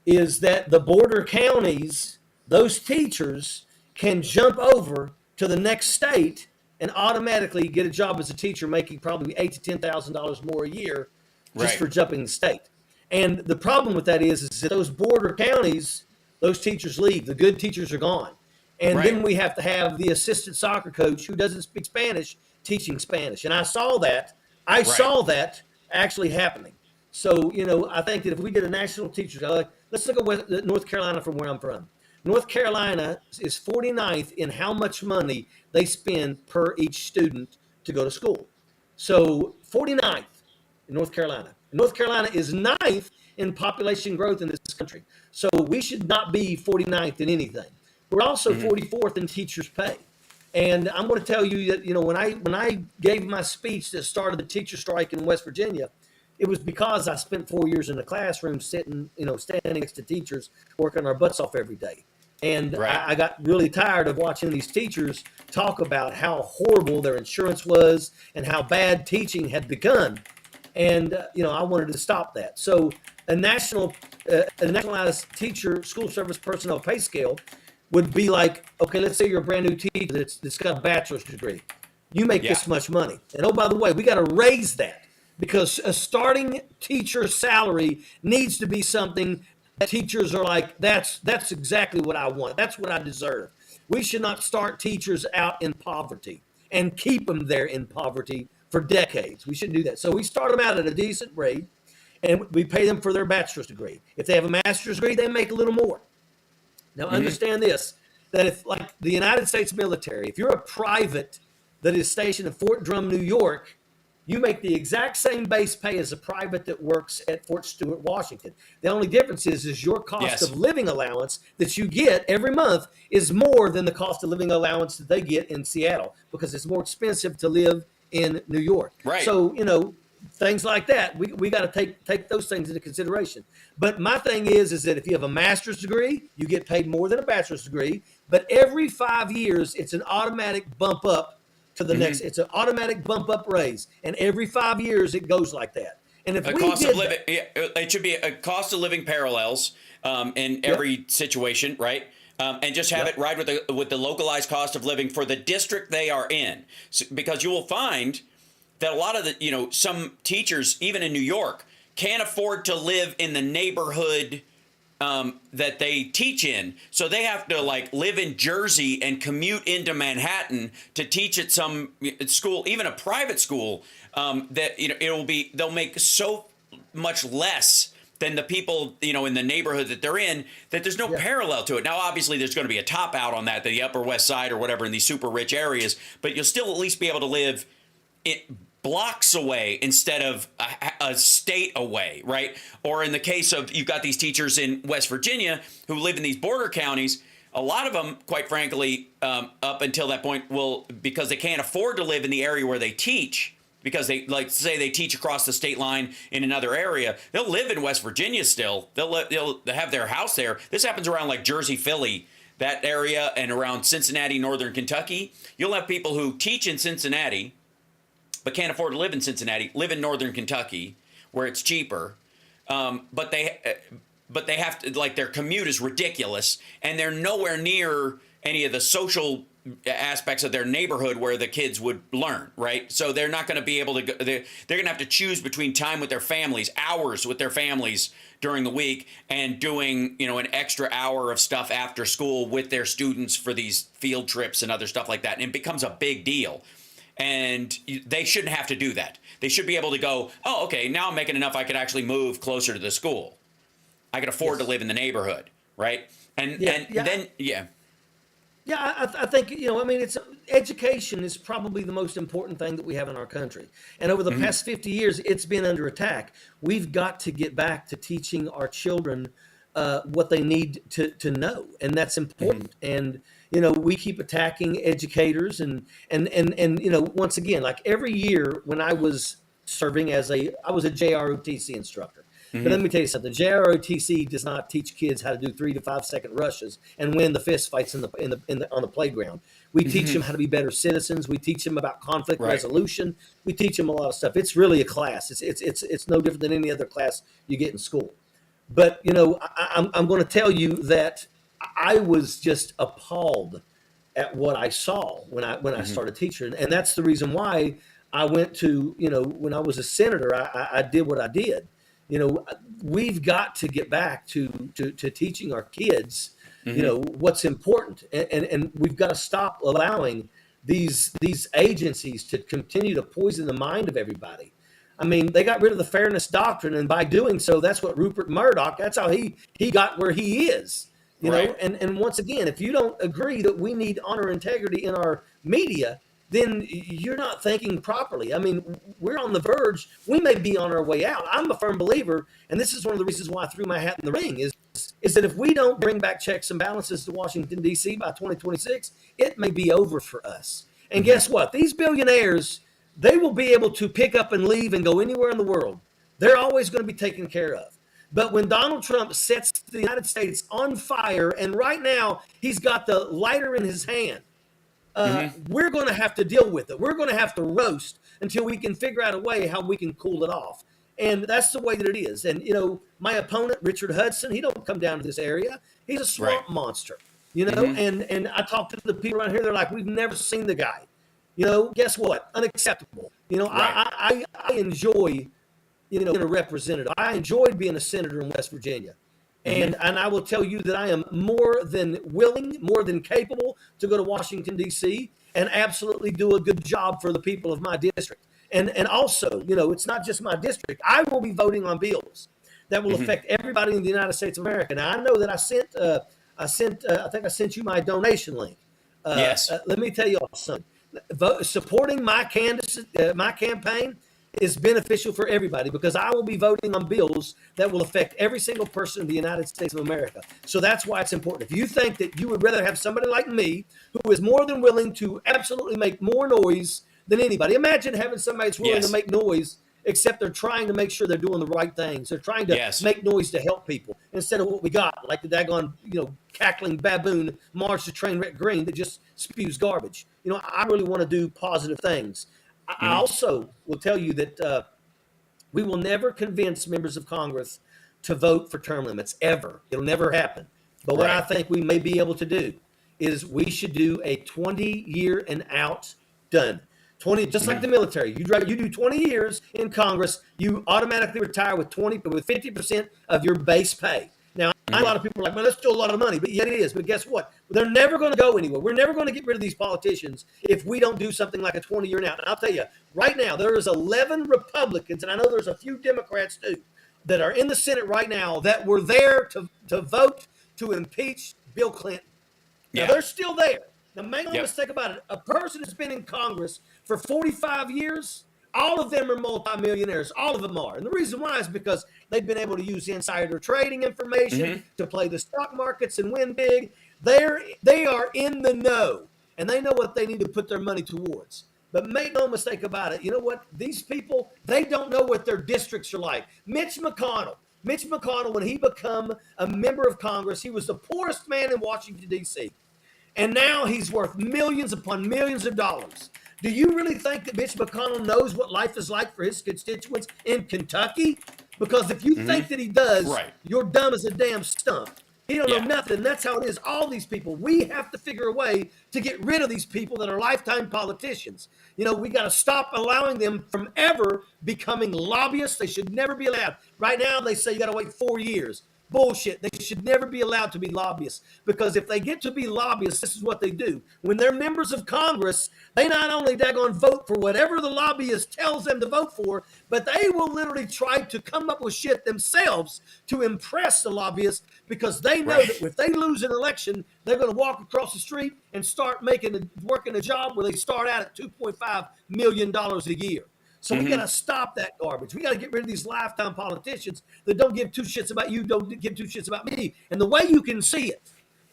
[SPEAKER 2] is that the border counties, those teachers can jump over to the next state and automatically get a job as a teacher, making probably $8,000 to $10,000 more a year just
[SPEAKER 1] Right.
[SPEAKER 2] for jumping the state. And the problem with that is that those border counties, those teachers leave. The good teachers are gone. And then we have to have the assistant soccer coach who doesn't speak Spanish teaching Spanish. And I saw that. I saw that actually happening. So, you know, I think that if we did a national teachers, let's look at North Carolina from where I'm from. North Carolina is 49th in how much money they spend per each student to go to school. So 49th in North Carolina. North Carolina is 9th in population growth in this country. So we should not be 49th in anything. We're also 44th in teachers' pay. And I'm going to tell you that, you know, when I gave my speech that started the teacher strike in West Virginia, it was because I spent 4 years in the classroom sitting, you know, standing next to teachers, working our butts off every day. And I got really tired of watching these teachers talk about how horrible their insurance was and how bad teaching had begun. And, you know, I wanted to stop that. So a nationalized teacher school service personnel pay scale would be like, okay, let's say you're a brand new teacher that's got a bachelor's degree. You make this much money. And oh, by the way, we got to raise that because a starting teacher salary needs to be something that teachers are like, that's exactly what I want. That's what I deserve. We should not start teachers out in poverty and keep them there in poverty for decades. We shouldn't do that. So we start them out at a decent rate and we pay them for their bachelor's degree. If they have a master's degree, they make a little more. Now, understand this, that if, like the United States military, if you're a private that is stationed in Fort Drum, New York, you make the exact same base pay as a private that works at Fort Stewart, Washington. The only difference is your cost of living allowance that you get every month is more than the cost of living allowance that they get in Seattle because it's more expensive to live in New York.
[SPEAKER 1] Right.
[SPEAKER 2] So, you know, things like that, we got to take those things into consideration. But my thing is that if you have a master's degree, you get paid more than a bachelor's degree. But every 5 years, it's an automatic bump up to the next. It's an automatic bump up raise, and every 5 years it goes like that. And if
[SPEAKER 1] it should be a cost of living parallels in every situation, right? And just have it ride with the localized cost of living for the district they are in, because you will find that a lot of some teachers, even in New York, can't afford to live in the neighborhood that they teach in. So they have to live in Jersey and commute into Manhattan to teach at some school, even a private school, they'll make so much less than the people, in the neighborhood that they're in, that there's no parallel to it. Now, obviously, there's going to be a top out on that, the Upper West Side or whatever in these super rich areas, but you'll still at least be able to live blocks away instead of a state away, right? Or in the case of, you've got these teachers in West Virginia who live in these border counties, a lot of them, quite frankly, up until that point because they can't afford to live in the area where they teach, because they, say they teach across the state line in another area, they'll live in West Virginia still. They'll have their house there. This happens around Jersey, Philly, that area, and around Cincinnati, northern Kentucky. You'll have people who teach in Cincinnati but can't afford to live in Cincinnati, live in northern Kentucky where it's cheaper, but they have to, their commute is ridiculous, and they're nowhere near any of the social aspects of their neighborhood where the kids would learn, right? So they're not going to be able to go, they're going to have to choose between time with their families, hours with their families during the week, and doing, an extra hour of stuff after school with their students for these field trips and other stuff like that. And it becomes a big deal. And they shouldn't have to do that. They should be able to go, oh, okay, now I'm making enough I could actually move closer to the school. I can afford to live in the neighborhood, right? And then.
[SPEAKER 2] Yeah, I think, education is probably the most important thing that we have in our country. And over the past 50 years, it's been under attack. We've got to get back to teaching our children what they need to know, and that's important. And we keep attacking educators, and once again, like every year when I was serving I was a JROTC instructor. But let me tell you something. JROTC does not teach kids how to do 3 to 5 second rushes and win the fist fights on the playground. We teach them how to be better citizens. We teach them about conflict resolution. We teach them a lot of stuff. It's really a class. It's no different than any other class you get in school. But I'm going to tell you that I was just appalled at what I saw when I started teaching, and that's the reason why I went to when I was a senator, I did what I did. We've got to get back to teaching our kids, what's important, and we've got to stop allowing these agencies to continue to poison the mind of everybody. I mean, they got rid of the fairness doctrine, and by doing so, that's what Rupert Murdoch, that's how he got where he is, you know? And once again, if you don't agree that we need honor and integrity in our media, then you're not thinking properly. I mean, we're on the verge. We may be on our way out. I'm a firm believer, and this is one of the reasons why I threw my hat in the ring, is that if we don't bring back checks and balances to Washington, D.C. by 2026, it may be over for us. And guess what? These billionaires, they will be able to pick up and leave and go anywhere in the world. They're always going to be taken care of. But when Donald Trump sets the United States on fire, and right now he's got the lighter in his hand, we're going to have to deal with it. We're going to have to roast until we can figure out a way how we can cool it off. And that's the way that it is. And, my opponent, Richard Hudson, he don't come down to this area. He's a swamp monster, and I talk to the people around here. They're like, we've never seen the guy. Guess what? Unacceptable. I enjoy, being a representative. I enjoyed being a senator in West Virginia. And I will tell you that I am more than willing, more than capable to go to Washington, D.C. and absolutely do a good job for the people of my district. And also, it's not just my district. I will be voting on bills that will affect everybody in the United States of America. Now, I know that I think I sent you my donation link.
[SPEAKER 1] Yes.
[SPEAKER 2] Let me tell you all something. Supporting my campaign is beneficial for everybody, because I will be voting on bills that will affect every single person in the United States of America. So that's why it's important. If you think that you would rather have somebody like me, who is more than willing to absolutely make more noise than anybody. Imagine having somebody that's willing to make noise, except they're trying to make sure they're doing the right things. They're trying to make noise to help people, instead of what we got, like the daggone, cackling baboon March to Trainwreck Green that just spews garbage. I really want to do positive things. I also will tell you that we will never convince members of Congress to vote for term limits, ever. It'll never happen. But what I think we may be able to do is we should do a 20-year and out, done. 20, just like the military. You do 20 years in Congress, you automatically retire with 50% of your base pay. Now, a lot of people are like, well, that's still a lot of money, but yet it is. But guess what? They're never going to go anywhere. We're never going to get rid of these politicians if we don't do something like a 20-year and out. And I'll tell you, right now, there is 11 Republicans, and I know there's a few Democrats too, that are in the Senate right now that were there to vote to impeach Bill Clinton. Now, they're still there. Now, make no mistake about it. A person that's been in Congress for 45 years, all of them are multimillionaires. All of them are. And the reason why is because they've been able to use insider trading information to play the stock markets and win big. They are in the know, and they know what they need to put their money towards. But make no mistake about it. You know what? These people, they don't know what their districts are like. Mitch McConnell, when he became a member of Congress, he was the poorest man in Washington, D.C. And now he's worth millions upon millions of dollars. Do you really think that Mitch McConnell knows what life is like for his constituents in Kentucky? Because if you think that he does, you're dumb as a damn stump. He don't know nothing. That's how it is. All these people, we have to figure a way to get rid of these people that are lifetime politicians. We got to stop allowing them from ever becoming lobbyists. They should never be allowed. Right now, they say you got to wait 4 years. Bullshit. They should never be allowed to be lobbyists, because if they get to be lobbyists, this is what they do. When they're members of Congress, they not only daggone vote for whatever the lobbyist tells them to vote for, but they will literally try to come up with shit themselves to impress the lobbyists, because they know that if they lose an election, they're going to walk across the street and start working a job where they start out at $2.5 million a year. So we got to stop that garbage. We got to get rid of these lifetime politicians that don't give two shits about you, don't give two shits about me. And the way you can see it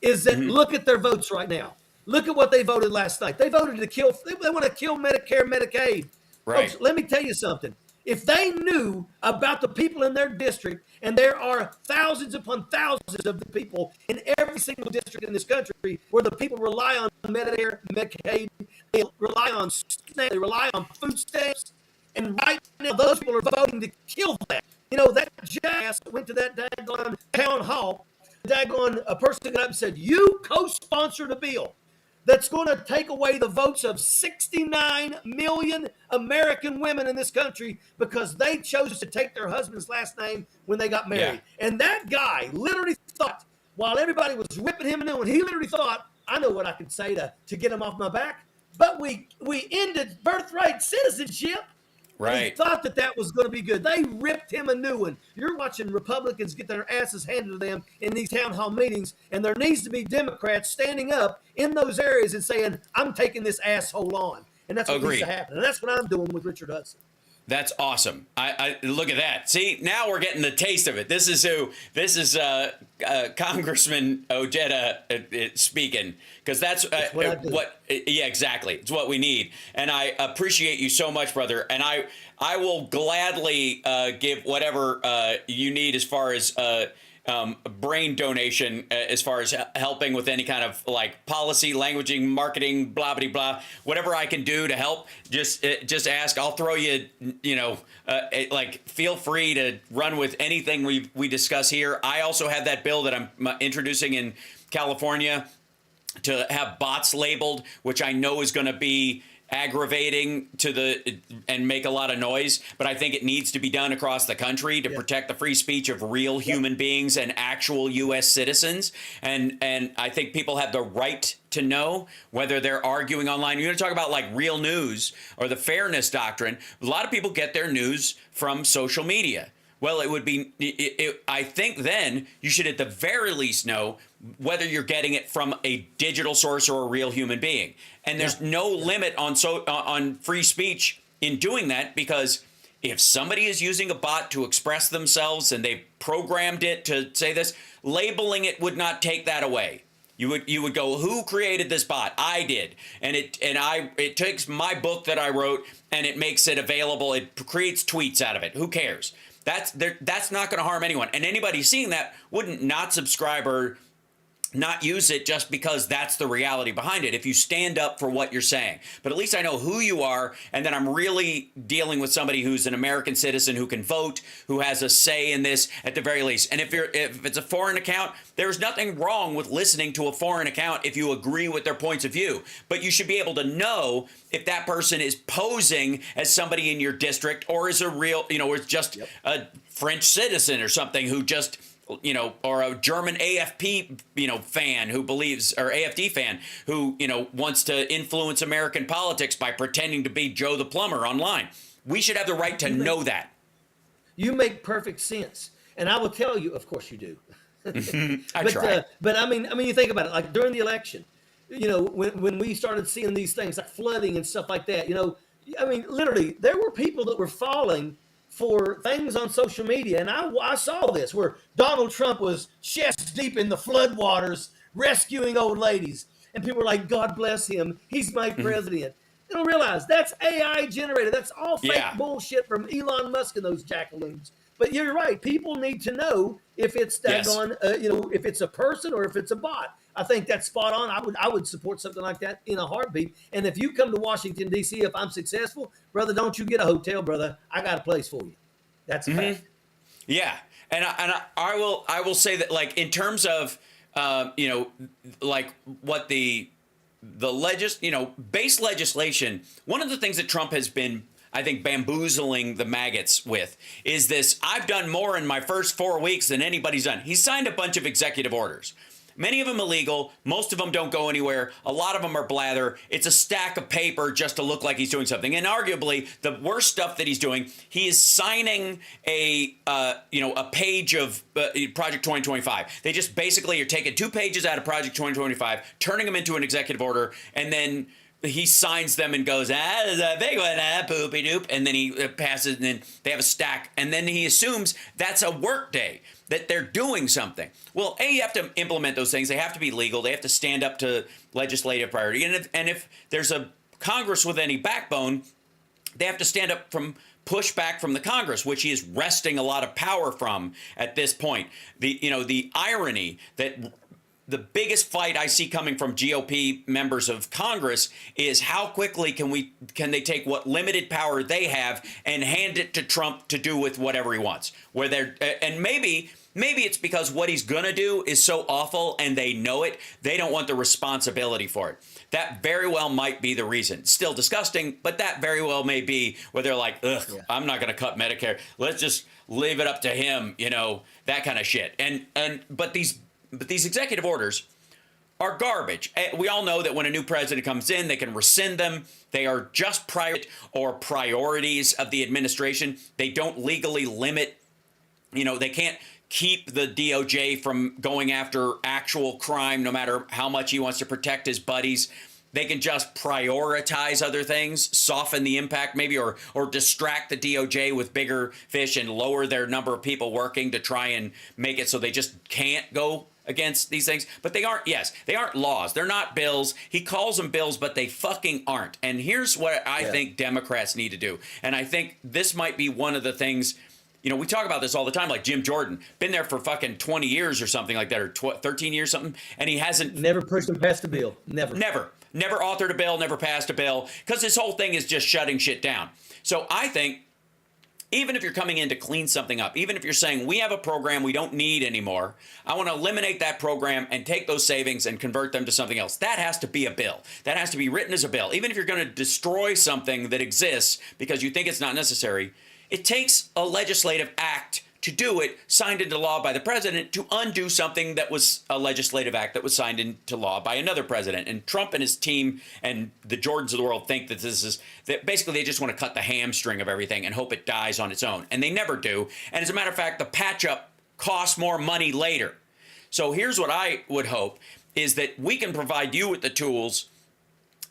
[SPEAKER 2] is that look at their votes right now. Look at what they voted last night. They voted to kill, they want to kill Medicare, Medicaid.
[SPEAKER 1] Right.
[SPEAKER 2] Folks, let me tell you something. If they knew about the people in their district, and there are thousands upon thousands of the people in every single district in this country where the people rely on Medicare, Medicaid, they rely on SNAP, they rely on food stamps, and right now those people are voting to kill that. You know, that jackass that went to that daggone town hall, a person got up and said, you co-sponsored a bill that's going to take away the votes of 69 million American women in this country because they chose to take their husband's last name when they got married. Yeah. And that guy literally thought, while everybody was ripping him a new one, he literally thought, I know what I can say to get him off my back. But we ended birthright citizenship.
[SPEAKER 1] Right.
[SPEAKER 2] He thought that was going to be good. They ripped him a new one. You're watching Republicans get their asses handed to them in these town hall meetings, and there needs to be Democrats standing up in those areas and saying, I'm taking this asshole on. And that's what needs to happen. And that's what I'm doing with Richard Hudson.
[SPEAKER 1] That's awesome. I look at that. See, now we're getting the taste of it. This is Congressman Ojeda speaking, because that's what yeah, exactly. It's what we need. And I appreciate you so much, brother. And I will gladly give whatever you need as far as brain donation, as far as helping with any kind of like policy, languaging, marketing, blah, blah, blah, whatever I can do to help, just ask. I'll throw you, like, feel free to run with anything we discuss here. I also have that bill that I'm introducing in California to have bots labeled, which I know is going to be aggravating and make a lot of noise, but I think it needs to be done across the country to protect the free speech of real human beings and actual U.S. citizens. And I think people have the right to know whether they're arguing online. You're going to talk about like real news or the fairness doctrine. A lot of people get their news from social media. Well, it would be, I think then you should at the very least know whether you're getting it from a digital source or a real human being. And there's no limit on free speech in doing that, because if somebody is using a bot to express themselves and they programmed it to say this, labeling it would not take that away. You would go, who created this bot? I did. And it takes my book that I wrote and it makes it available. It creates tweets out of it. Who cares? That's not going to harm anyone. And anybody seeing that wouldn't not subscribe or not use it just because that's the reality behind it, if you stand up for what you're saying. But at least I know who you are, and then I'm really dealing with somebody who's an American citizen who can vote, who has a say in this at the very least. And if it's a foreign account, there's nothing wrong with listening to a foreign account if you agree with their points of view. But you should be able to know if that person is posing as somebody in your district or is a real, or is just a French citizen or something who just, or a German AFP, fan who believes, or AFD fan who, wants to influence American politics by pretending to be Joe the plumber online. We should have the right to know that.
[SPEAKER 2] You make perfect sense. And I will tell you, of course you do.
[SPEAKER 1] I try.
[SPEAKER 2] But I mean, you think about it, like during the election, when we started seeing these things like flooding and stuff like that, literally there were people that were falling for things on social media. And I saw this where Donald Trump was chest deep in the floodwaters rescuing old ladies. And people were like, God bless him. He's my president. They don't realize that's AI generated. That's all fake bullshit from Elon Musk and those jackaloons. But you're right. People need to know if it's if it's a person or if it's a bot. I think that's spot on. I would support something like that in a heartbeat. And if you come to Washington, D.C., if I'm successful, brother, don't you get a hotel, brother. I got a place for you. That's a fact.
[SPEAKER 1] Yeah. And I will say that, like, in terms of, like what the base legislation, one of the things that Trump has been, I think, bamboozling the maggots with is this: I've done more in my first 4 weeks than anybody's done. He signed a bunch of executive orders. Many of them illegal. Most of them don't go anywhere. A lot of them are blather. It's a stack of paper just to look like he's doing something. And arguably, the worst stuff that he's doing, he is signing a page of Project 2025. They just basically are taking 2 pages out of Project 2025, turning them into an executive order, and then he signs them and goes, there's a big one, poopy doop, and then he passes, and then they have a stack, and then he assumes that's a work day, that they're doing something. Well, you have to implement those things. They have to be legal. They have to stand up to legislative priority. And if there's a Congress with any backbone, they have to stand up from pushback from the Congress, which he is wresting a lot of power from at this point. The irony that the biggest fight I see coming from GOP members of Congress is how quickly can they take what limited power they have and hand it to Trump to do with whatever he wants. And maybe it's because what he's gonna do is so awful and they know it. They don't want the responsibility for it. That very well might be the reason. Still disgusting, but that very well may be where they're like, ugh, yeah, I'm not gonna cut Medicare. Let's just leave it up to him, that kind of shit. But these executive orders are garbage. We all know that when a new president comes in, they can rescind them. They are just priorities of the administration. They don't legally limit, they can't keep the DOJ from going after actual crime, no matter how much he wants to protect his buddies. They can just prioritize other things, soften the impact maybe, or distract the DOJ with bigger fish and lower their number of people working to try and make it so they just can't go against these things. But they aren't laws. They're not bills. He calls them bills, but they fucking aren't. And here's what I think Democrats need to do. And I think this might be one of the things, we talk about this all the time, like Jim Jordan, been there for fucking 20 years or something like that, or 13 years, something. And he hasn't
[SPEAKER 2] never pushed and passed a bill. Never
[SPEAKER 1] authored a bill, never passed a bill, because this whole thing is just shutting shit down. So I think even if you're coming in to clean something up, even if you're saying we have a program we don't need anymore, I want to eliminate that program and take those savings and convert them to something else. That has to be a bill. That has to be written as a bill. Even if you're going to destroy something that exists because you think it's not necessary, it takes a legislative act to do it, signed into law by the president, to undo something that was a legislative act that was signed into law by another president. And Trump and his team and the Jordans of the world think that that basically they just want to cut the hamstring of everything and hope it dies on its own. And they never do. And as a matter of fact, the patch up costs more money later. So here's what I would hope is that we can provide you with the tools,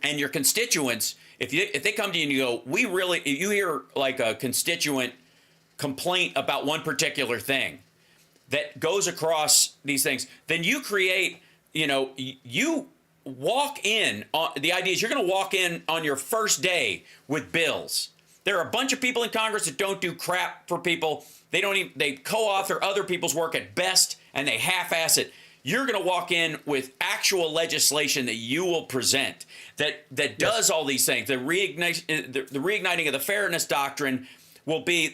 [SPEAKER 1] and your constituents, if they come to you and you go, you hear like a constituent complaint about one particular thing that goes across these things, then you create, you walk in on the idea is you're going to walk in on your first day with bills. There are a bunch of people in Congress that don't do crap for people. They co-author other people's work at best, and they half-ass it. You're going to walk in with actual legislation that you will present that does all these things. The reigniting of the fairness doctrine will be,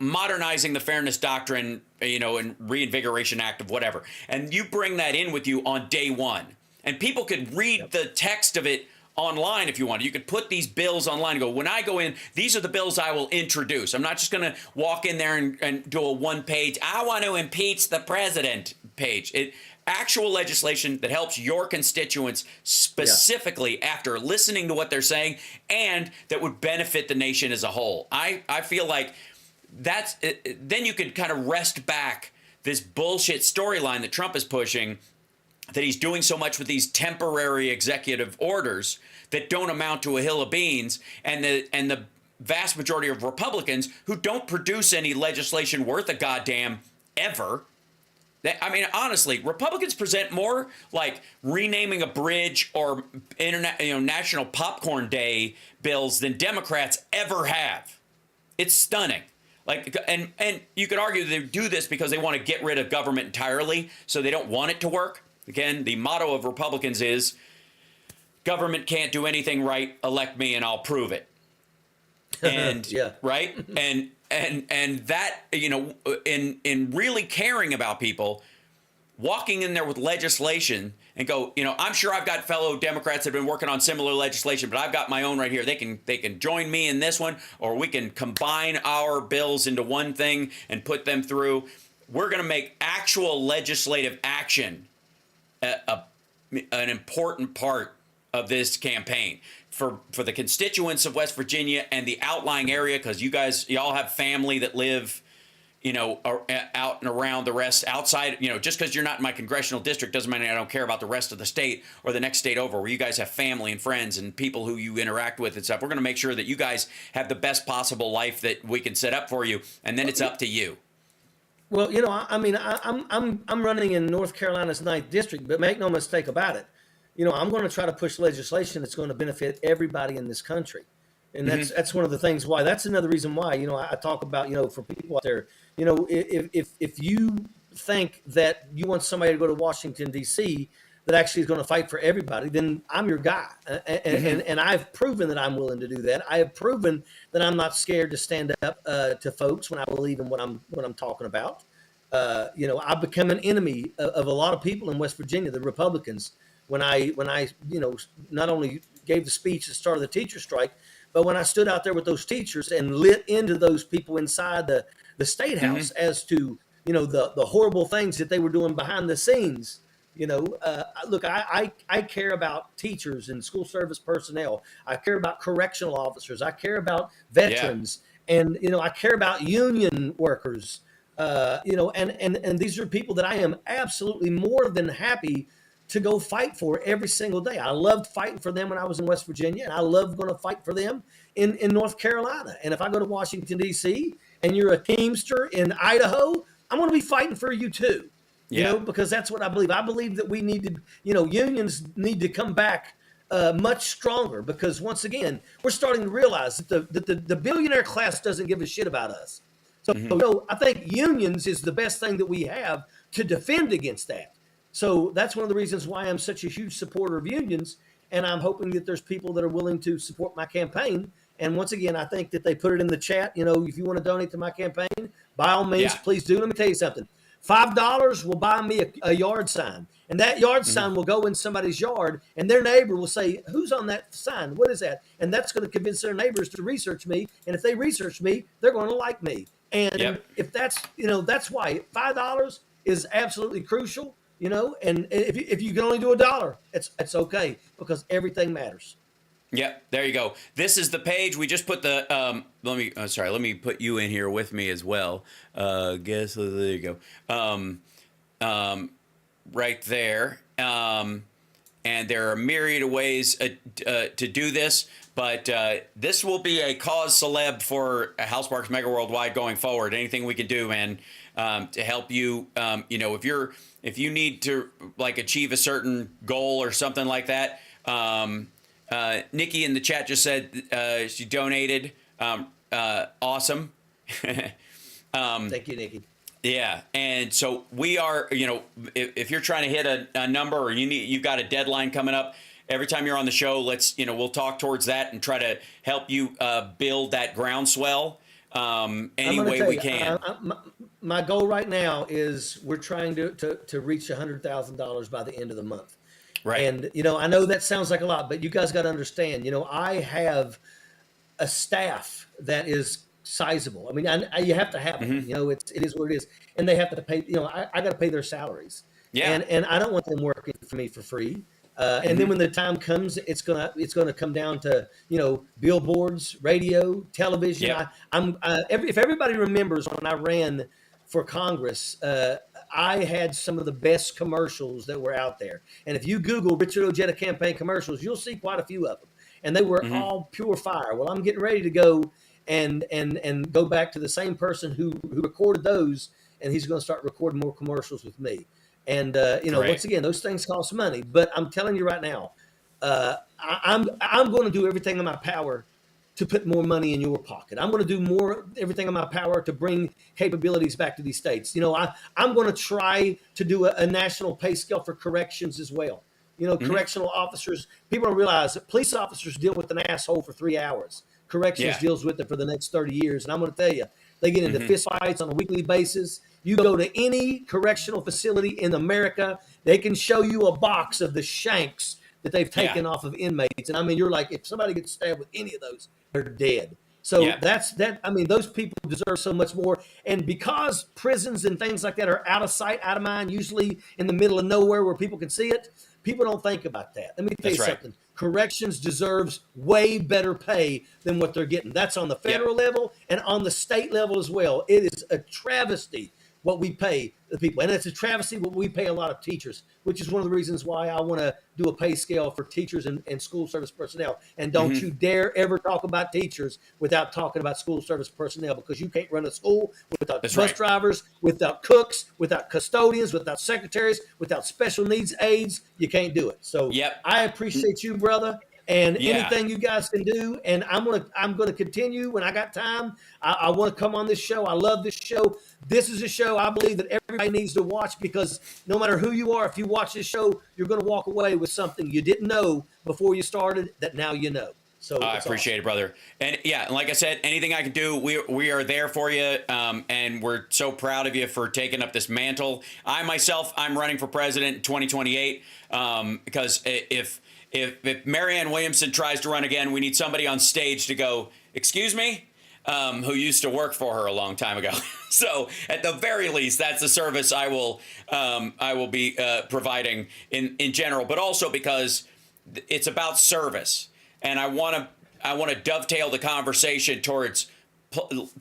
[SPEAKER 1] modernizing the Fairness Doctrine, and Reinvigoration Act of whatever. And you bring that in with you on day one. And people could read the text of it online if you want. You could put these bills online and go, when I go in, these are the bills I will introduce. I'm not just going to walk in there and do a one-page, I want to impeach the president page. Actual legislation that helps your constituents specifically after listening to what they're saying, and that would benefit the nation as a whole. I feel like that's then you could kind of wrest back this bullshit storyline that Trump is pushing, that he's doing so much with these temporary executive orders that don't amount to a hill of beans, and the vast majority of Republicans who don't produce any legislation worth a goddamn ever. I mean, honestly, Republicans present more like renaming a bridge or National Popcorn Day bills than Democrats ever have. It's stunning. And you could argue they do this because they want to get rid of government entirely, so they don't want it to work. Again, the motto of Republicans is, government can't do anything right, elect me and I'll prove it. And right? And that, in really caring about people, walking in there with legislation and go, I'm sure I've got fellow Democrats that have been working on similar legislation, but I've got my own right here. They can join me in this one, or we can combine our bills into one thing and put them through. We're going to make actual legislative action an important part of this campaign for the constituents of West Virginia and the outlying area, because y'all have family that live out and around the rest outside, just because you're not in my congressional district doesn't mean I don't care about the rest of the state or the next state over, where you guys have family and friends and people who you interact with and stuff. We're going to make sure that you guys have the best possible life that we can set up for you, and then it's up to you.
[SPEAKER 2] Well, I'm running in North Carolina's 9th district, but make no mistake about it. I'm going to try to push legislation that's going to benefit everybody in this country. And that's one of the things why. That's another reason why, I talk about, for people out there, if you think that you want somebody to go to Washington, D.C., that actually is going to fight for everybody, then I'm your guy. And I've proven that I'm willing to do that. I have proven that I'm not scared to stand up to folks when I believe in what I'm talking about. I've become an enemy of a lot of people in West Virginia, the Republicans, when I not only gave the speech at the start of the teacher strike, but when I stood out there with those teachers and lit into those people inside the state house as to, the horrible things that they were doing behind the scenes. Look, I care about teachers and school service personnel. I care about correctional officers. I care about veterans. Yeah. And, I care about union workers, and these are people that I am absolutely more than happy to go fight for every single day. I loved fighting for them when I was in West Virginia, and I love going to fight for them in North Carolina. And if I go to Washington, D.C., and you're a Teamster in Idaho, I'm going to be fighting for you too. Because that's what I believe. I believe that we need to, unions need to come back much stronger, because once again, we're starting to realize that the billionaire class doesn't give a shit about us. So, I think unions is the best thing that we have to defend against that. So that's one of the reasons why I'm such a huge supporter of unions, and I'm hoping that there's people that are willing to support my campaign. And once again, I think that they put it in the chat. If you want to donate to my campaign, by all means, please do. Let me tell you something. $5 will buy me a yard sign, and that yard sign will go in somebody's yard, and their neighbor will say, "Who's on that sign? What is that?" And that's going to convince their neighbors to research me. And if they research me, they're going to like me. And if that's, that's why $5 is absolutely crucial. And if you can only do $1, it's okay, because everything matters.
[SPEAKER 1] Yep, there you go. This is the page. We just put the let me put you in here with me as well. There you go. Right there. And there are a myriad of ways to do this, but this will be a cause celeb for House Sparks Mega Worldwide going forward. Anything we can do, man, to help you, if you need to achieve a certain goal or something like that. Nikki in the chat just said she donated. Awesome.
[SPEAKER 2] Thank you, Nikki.
[SPEAKER 1] Yeah, and so we are, if you're trying to hit a number, or you've got a deadline coming up, every time you're on the show, we'll talk towards that and try to help you build that groundswell any way we can.
[SPEAKER 2] My goal right now is we're trying to reach $100,000 by the end of the month.
[SPEAKER 1] Right.
[SPEAKER 2] And, I know that sounds like a lot, but you guys got to understand, I have a staff that is sizable. I mean, you have to have it. It is what it is, and they have to pay. I got to pay their salaries.
[SPEAKER 1] Yeah.
[SPEAKER 2] And I don't want them working for me for free. And then when the time comes, it's gonna come down to billboards, radio, television.
[SPEAKER 1] Yeah.
[SPEAKER 2] If everybody remembers when I ran for Congress, I had some of the best commercials that were out there. And if you Google Richard Ojeda campaign commercials, you'll see quite a few of them, and they were all pure fire. Well, I'm getting ready to go and go back to the same person who recorded those, and he's going to start recording more commercials with me. And once again, those things cost money, but I'm telling you right now, I'm going to do everything in my power to put more money in your pocket. I'm going to do everything in my power to bring capabilities back to these states. I'm going to try to do a national pay scale for corrections as well. Correctional officers, people don't realize that police officers deal with an asshole for 3 hours. Corrections deals with it for the next 30 years. And I'm going to tell you, they get into fist fights on a weekly basis. You go to any correctional facility in America, they can show you a box of the shanks that they've taken off of inmates. And I mean, you're like, if somebody gets stabbed with any of those, they're dead. So that's that. I mean, those people deserve so much more. And because prisons and things like that are out of sight, out of mind, usually in the middle of nowhere where people can see it, People don't think about that. Let me tell
[SPEAKER 1] That's
[SPEAKER 2] you
[SPEAKER 1] right.
[SPEAKER 2] something. Corrections deserves way better pay than what they're getting. That's on the federal level and on the state level as well. It is a travesty what we pay the people. And it's a travesty what we pay a lot of teachers, which is one of the reasons why I want to do a pay scale for teachers and school service personnel. And don't you dare ever talk about teachers without talking about school service personnel, because you can't run a school without bus drivers, without cooks, without custodians, without secretaries, without special needs aides. You can't do it. So I appreciate you, brother. And anything you guys can do, and I'm gonna continue when I got time. I want to come on this show. I love this show. This is a show I believe that everybody needs to watch, because no matter who you are, if you watch this show, you're going to walk away with something you didn't know before you started that now you know. So
[SPEAKER 1] I appreciate it, brother. And like I said, anything I can do, we are there for you, and we're so proud of you for taking up this mantle. I'm running for president in 2028, because if Marianne Williamson tries to run again, we need somebody on stage to go, excuse me, who used to work for her a long time ago. So at the very least, that's the service I will be providing in general, but also because it's about service. And I want to dovetail the conversation towards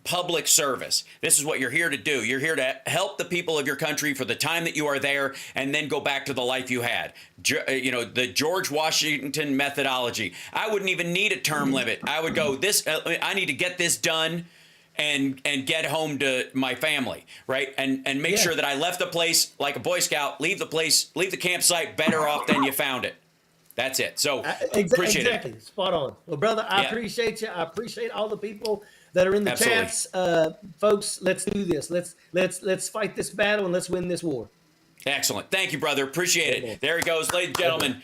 [SPEAKER 1] public service. This is what you're here to do. You're here to help the people of your country for the time that you are there, and then go back to the life you had. The George Washington methodology. I wouldn't even need a term limit. I would go, I need to get this done and get home to my family, right? And make sure that I left the place like a Boy Scout. Leave the campsite better off than you found it. That's it. So appreciate it.
[SPEAKER 2] Exactly. Spot on. Well, brother, I appreciate you. I appreciate all the people that are in the chats. Folks, let's do this. Let's fight this battle, and let's win this war.
[SPEAKER 1] Excellent. Thank you, brother. Appreciate it. There he goes, ladies and gentlemen.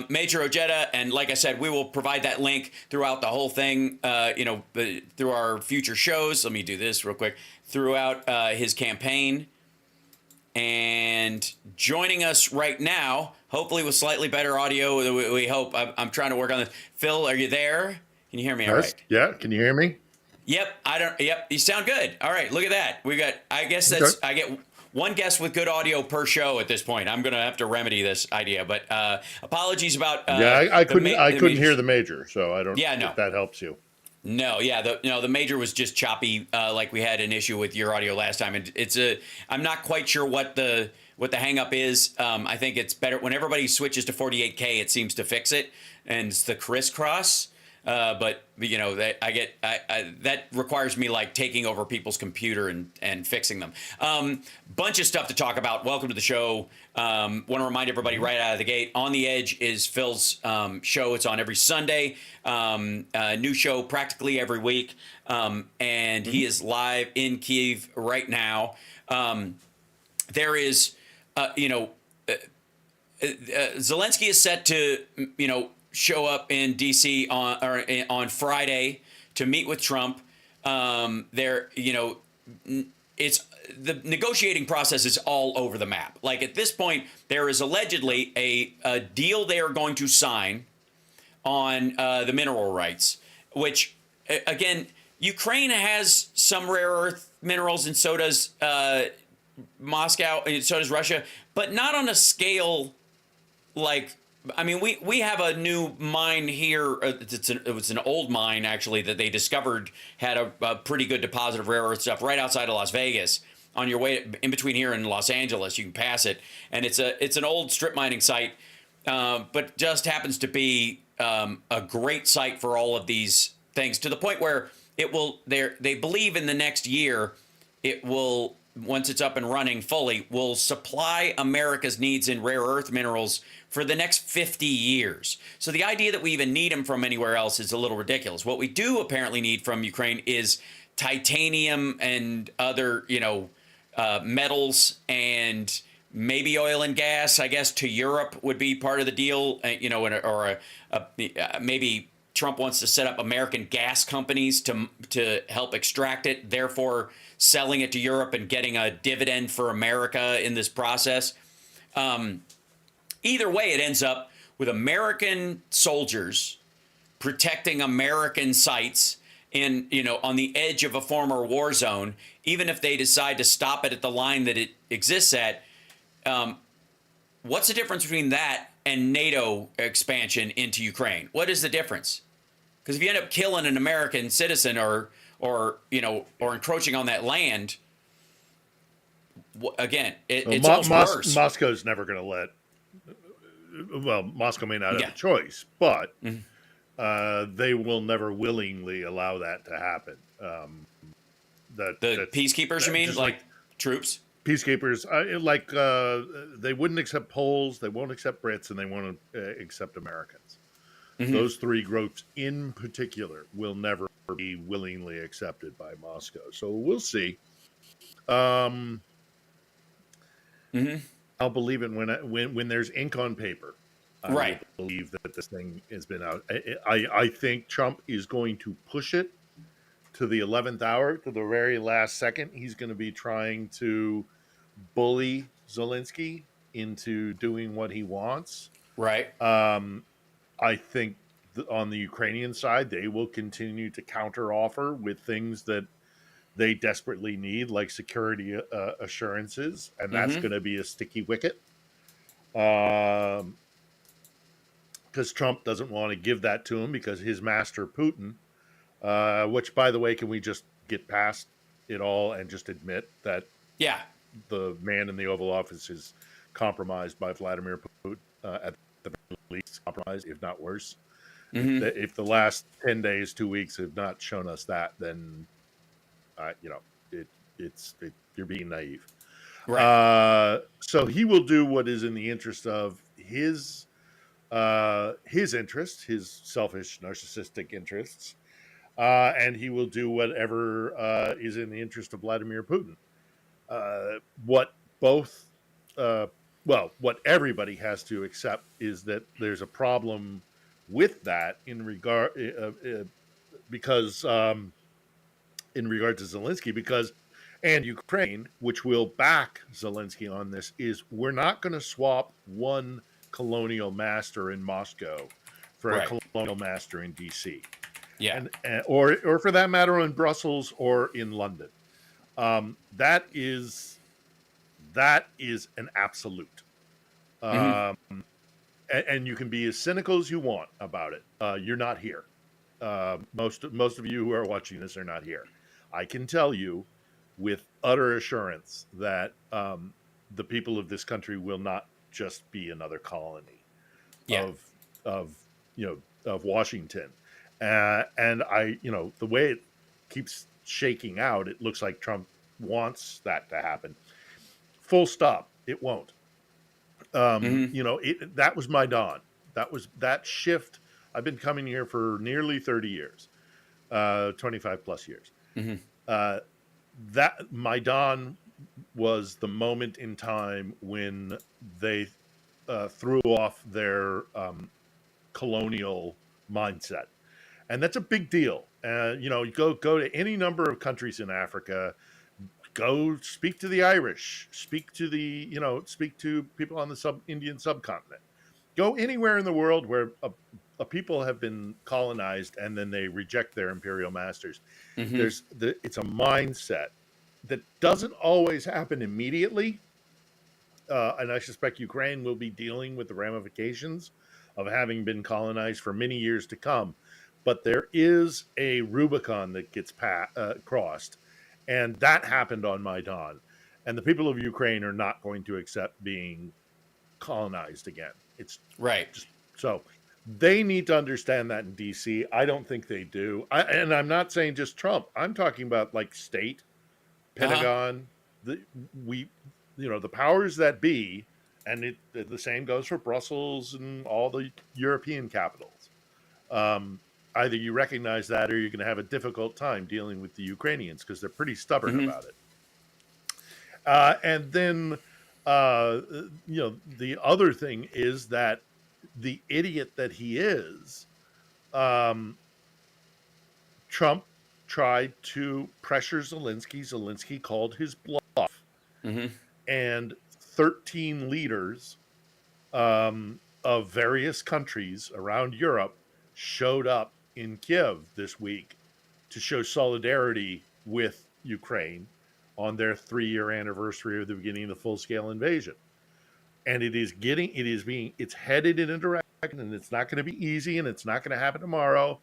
[SPEAKER 1] Major Ojeda, and like I said, we will provide that link throughout the whole thing, through our future shows. Let me do this real quick. Throughout his campaign. And joining us right now, hopefully with slightly better audio, we hope. I'm trying to work on this. Phil, are you there? Can you hear me all right?
[SPEAKER 3] Yeah, can you hear me?
[SPEAKER 1] Yep, you sound good. All right, look at that. I get one guest with good audio per show at this point. I'm going to have to remedy this idea, but apologies about
[SPEAKER 3] I couldn't hear the major, so I don't know if that helps you.
[SPEAKER 1] No, the major was just choppy, like we had an issue with your audio last time, and I'm not quite sure what the hang up is. I think it's better when everybody switches to 48K, it seems to fix it, and it's the crisscross. But that requires me like taking over people's computer and fixing them. Bunch of stuff to talk about. Welcome to the show. Want to remind everybody right out of the gate, On the Edge is Phil's show. It's on every Sunday. New show practically every week. And he is live in Kyiv right now. There is, Zelensky is set to, show up in D.C. on Friday to meet with Trump. It's the negotiating process is all over the map. Like at this point, there is allegedly a deal they are going to sign on the mineral rights, which again, Ukraine has some rare earth minerals, and so does Moscow, and so does Russia, but not on a scale like. I mean, we have a new mine here. It was an old mine, actually, that they discovered had a pretty good deposit of rare earth stuff right outside of Las Vegas. On your way in between here and Los Angeles, you can pass it. And it's an old strip mining site, but just happens to be a great site for all of these things, to the point where they believe in the next year it will, once it's up and running fully, will supply America's needs in rare earth minerals for the next 50 years. So the idea that we even need them from anywhere else is a little ridiculous. What we do apparently need from Ukraine is titanium and other, metals, and maybe oil and gas, I guess, to Europe would be part of the deal, maybe Trump wants to set up American gas companies to help extract it, therefore selling it to Europe and getting a dividend for America in this process. Either way, it ends up with American soldiers protecting American sites on the edge of a former war zone. Even if they decide to stop it at the line that it exists at, what's the difference between that and NATO expansion into Ukraine? What is the difference? Because if you end up killing an American citizen or encroaching on that land, again, it's almost worse.
[SPEAKER 3] Moscow's never going to let. Well, Moscow may not have a choice, but they will never willingly allow that to happen.
[SPEAKER 1] The peacekeepers, you mean, like troops?
[SPEAKER 3] Peacekeepers, they wouldn't accept Poles, they won't accept Brits, and they won't accept Americans. Those three groups in particular will never be willingly accepted by Moscow. So we'll see. I'll believe it when there's ink on paper. I believe that this thing has been out. I think Trump is going to push it to the 11th hour, to the very last second. He's going to be trying to bully Zelensky into doing what he wants.
[SPEAKER 1] Right.
[SPEAKER 3] I think on the Ukrainian side, they will continue to counteroffer with things that they desperately need, like security assurances, and that's going to be a sticky wicket. Because Trump doesn't want to give that to him because his master Putin, which, by the way, can we just get past it all and just admit that the man in the Oval Office is compromised by Vladimir Putin, at the very least compromised, if not worse. If the last 10 days, 2 weeks have not shown us that, then you're being naive. Right. So he will do what is in the interest of his interests, his selfish, narcissistic interests, and he will do whatever is in the interest of Vladimir Putin. What everybody has to accept is that there's a problem with that in regard to Zelensky, and Ukraine, which will back Zelensky on this, is we're not going to swap one colonial master in Moscow for a colonial master in DC. Yeah. Or for that matter, in Brussels or in London. That is an absolute. And you can be as cynical as you want about it. You're not here. Most of you who are watching this are not here. I can tell you with utter assurance that the people of this country will not just be another colony of Washington. And the way it keeps shaking out, it looks like Trump wants that to happen. Full stop. It won't. That was my dawn. That shift. I've been coming here for nearly 30 years, 25 plus years. That Maidan was the moment in time when they threw off their colonial mindset, and that's a big deal. You go to any number of countries in Africa. Go speak to the Irish. Speak to people on the Indian subcontinent. Go anywhere in the world where a people have been colonized and then they reject their imperial masters. It's a mindset that doesn't always happen immediately, and I suspect Ukraine will be dealing with the ramifications of having been colonized for many years to come. But there is a Rubicon that gets crossed, and that happened on Maidan. And the people of Ukraine are not going to accept being colonized again. It's so they need to understand that in DC. I don't think they do. And I'm not saying just Trump. I'm talking about like state, Pentagon, the powers that be, and the same goes for Brussels and all the European capitals. Either you recognize that, or you're going to have a difficult time dealing with the Ukrainians because they're pretty stubborn about it. And then, the other thing is that the idiot that he is, Trump tried to pressure Zelensky. Zelensky called his bluff. And 13 leaders of various countries around Europe showed up in Kiev this week to show solidarity with Ukraine on their 3-year anniversary of the beginning of the full-scale invasion. and it's headed in a direction, and it's not going to be easy, and it's not going to happen tomorrow,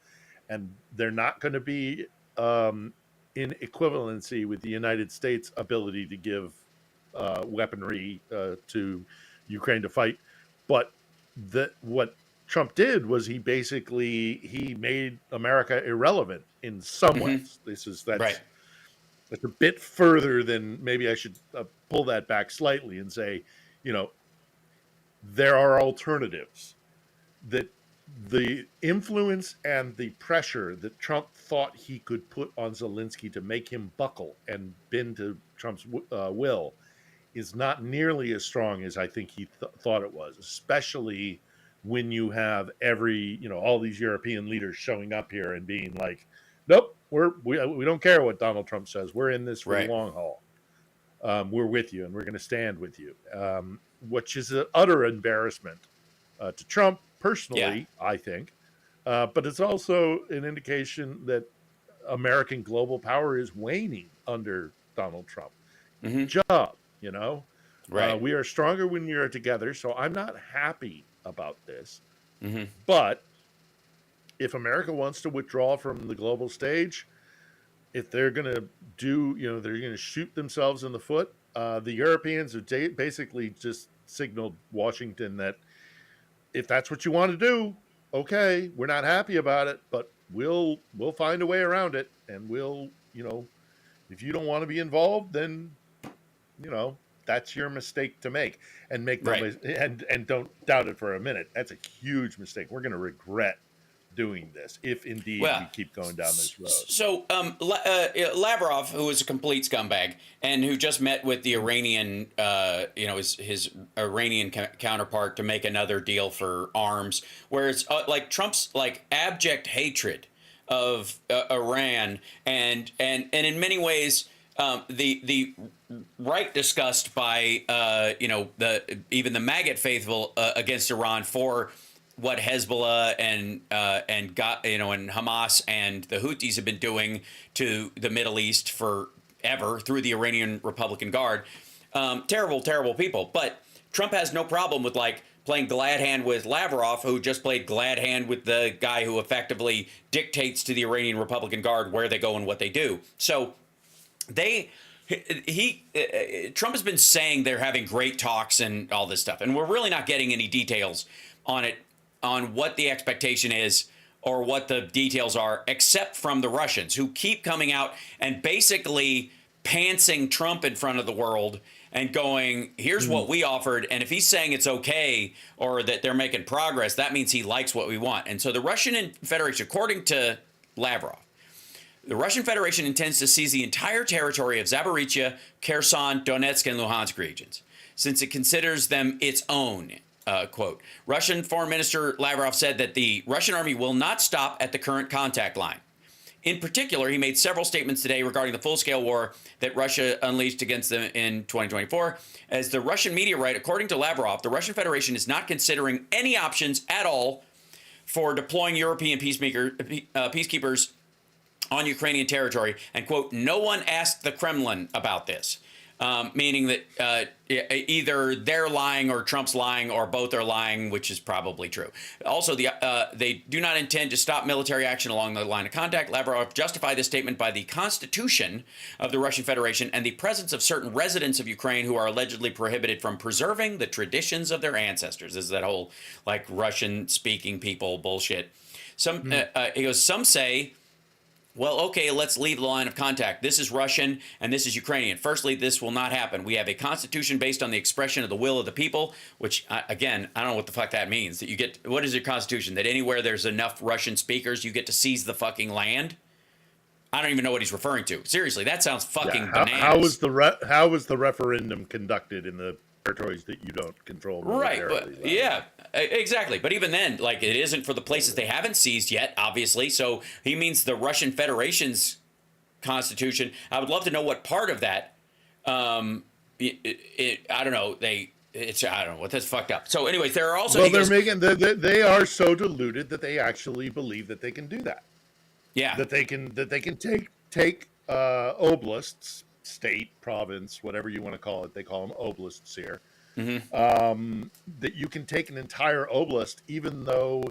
[SPEAKER 3] and they're not going to be in equivalency with the United States' ability to give weaponry to Ukraine to fight. But what Trump did was he made America irrelevant in some ways.
[SPEAKER 1] Right.
[SPEAKER 3] That's a bit further than maybe I should pull that back slightly and say, you know, there are alternatives. That the influence and the pressure that Trump thought he could put on Zelensky to make him buckle and bend to Trump's will is not nearly as strong as I think he thought it was, especially when you have all these European leaders showing up here and being like, nope, we don't care what Donald Trump says. We're in this for the long haul. We're with you, and we're going to stand with you, which is an utter embarrassment to Trump personally, I think. But it's also an indication that American global power is waning under Donald Trump. Job, right? We are stronger when we are together. So I'm not happy about this. But if America wants to withdraw from the global stage, if they're going to they're going to shoot themselves in the foot. The Europeans have basically just signaled Washington that if that's what you want to do, okay, we're not happy about it, but we'll find a way around it, and if you don't want to be involved, then that's your mistake to make, and and don't doubt it for a minute. That's a huge mistake. We're going to regret doing this if indeed we keep going down this road.
[SPEAKER 1] So Lavrov, who is a complete scumbag and who just met with the Iranian his Iranian counterpart to make another deal for arms, whereas Trump's abject hatred of Iran and in many ways the right disgust by even the maggot faithful against Iran for what Hezbollah and Hamas and the Houthis have been doing to the Middle East forever through the Iranian Republican Guard. Terrible, terrible people. But Trump has no problem with playing glad hand with Lavrov, who just played glad hand with the guy who effectively dictates to the Iranian Republican Guard where they go and what they do. So Trump has been saying they're having great talks and all this stuff, and we're really not getting any details on what the expectation is or what the details are, except from the Russians, who keep coming out and basically pantsing Trump in front of the world and going, here's what we offered, and if he's saying it's okay or that they're making progress, that means he likes what we want. And so the Russian Federation, according to Lavrov, the Russian Federation intends to seize the entire territory of Zaporizhia, Kherson, Donetsk, and Luhansk regions, since it considers them its own. Quote, Russian Foreign Minister Lavrov said that the Russian army will not stop at the current contact line. In particular, he made several statements today regarding the full-scale war that Russia unleashed against them in 2024. As the Russian media write, according to Lavrov, the Russian Federation is not considering any options at all for deploying European peacekeepers on Ukrainian territory, and, quote, no one asked the Kremlin about this. Meaning that either they're lying or Trump's lying or both are lying, which is probably true. Also, they do not intend to stop military action along the line of contact. Lavrov justified this statement by the Constitution of the Russian Federation and the presence of certain residents of Ukraine who are allegedly prohibited from preserving the traditions of their ancestors. This is that whole Russian-speaking people bullshit. He goes, some say, well, okay, let's leave the line of contact. This is Russian and this is Ukrainian. Firstly, this will not happen. We have a constitution based on the expression of the will of the people, which, again, I don't know what the fuck that means. What is your constitution? That anywhere there's enough Russian speakers, you get to seize the fucking land? I don't even know what he's referring to. Seriously, that sounds fucking bananas.
[SPEAKER 3] How was the referendum conducted in the territories that you don't control militarily?
[SPEAKER 1] Right, but, yeah, exactly. But even then, it isn't for the places they haven't seized yet, obviously. So he means the Russian Federation's constitution. I would love to know what part of that. I don't know. I don't know what that's fucked up. So, anyways, there are also.
[SPEAKER 3] Well, they are so deluded that they actually believe that they can do that.
[SPEAKER 1] Yeah.
[SPEAKER 3] That they can take oblasts, state, province, whatever you want to call it. They call them oblasts here. that you can take an entire oblast, even though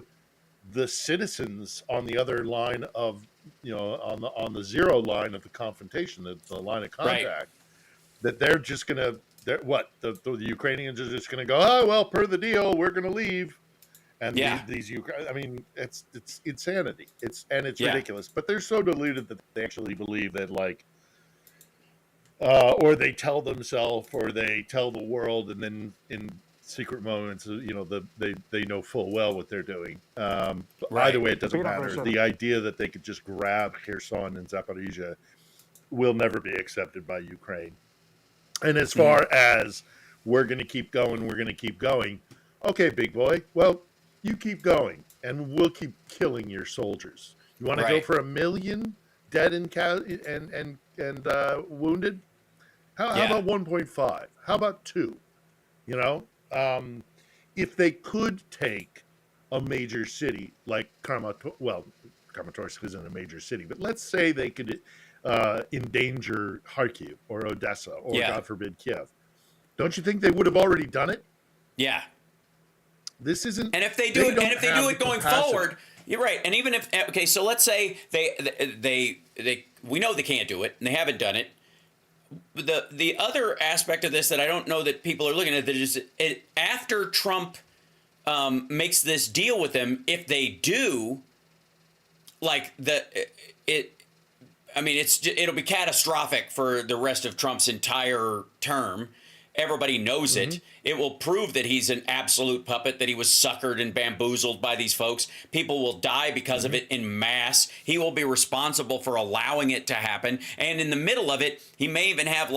[SPEAKER 3] the citizens on the other line of, on the zero line of the confrontation, the line of
[SPEAKER 1] Right.
[SPEAKER 3] contact, that they're just gonna, the Ukrainians are just gonna go, oh well, per the deal, we're gonna leave, and
[SPEAKER 1] Yeah.
[SPEAKER 3] I mean, it's insanity. It's
[SPEAKER 1] Yeah.
[SPEAKER 3] ridiculous, but they're so deluded that they actually believe that, like, or they tell themselves, or they tell the world, and then in secret moments, they know full well what they're doing. But
[SPEAKER 1] Right.
[SPEAKER 3] either way, it doesn't matter. The idea that they could just grab Kherson and Zaporizhia will never be accepted by Ukraine. And as far as we're going to keep going, okay, big boy, well, you keep going, and we'll keep killing your soldiers. You want to go for 1 million dead and wounded? How about 1.5? How about 2? If they could take a major city like Kramatorsk isn't a major city, but let's say they could endanger Kharkiv or Odessa or, God forbid, Kiev. Don't you think they would have already done it?
[SPEAKER 1] Yeah.
[SPEAKER 3] This isn't.
[SPEAKER 1] And if they do it going forward, you're right. And even if, okay, so let's say we know they can't do it, and they haven't done it. The other aspect of this that I don't know that people are looking at that is after Trump makes this deal with them, if they do, like it'll be catastrophic for the rest of Trump's entire term. Everybody knows it. It will prove that he's an absolute puppet, that he was suckered and bamboozled by these folks. People will die because of it in mass. He will be responsible for allowing it to happen. And in the middle of it, he may even have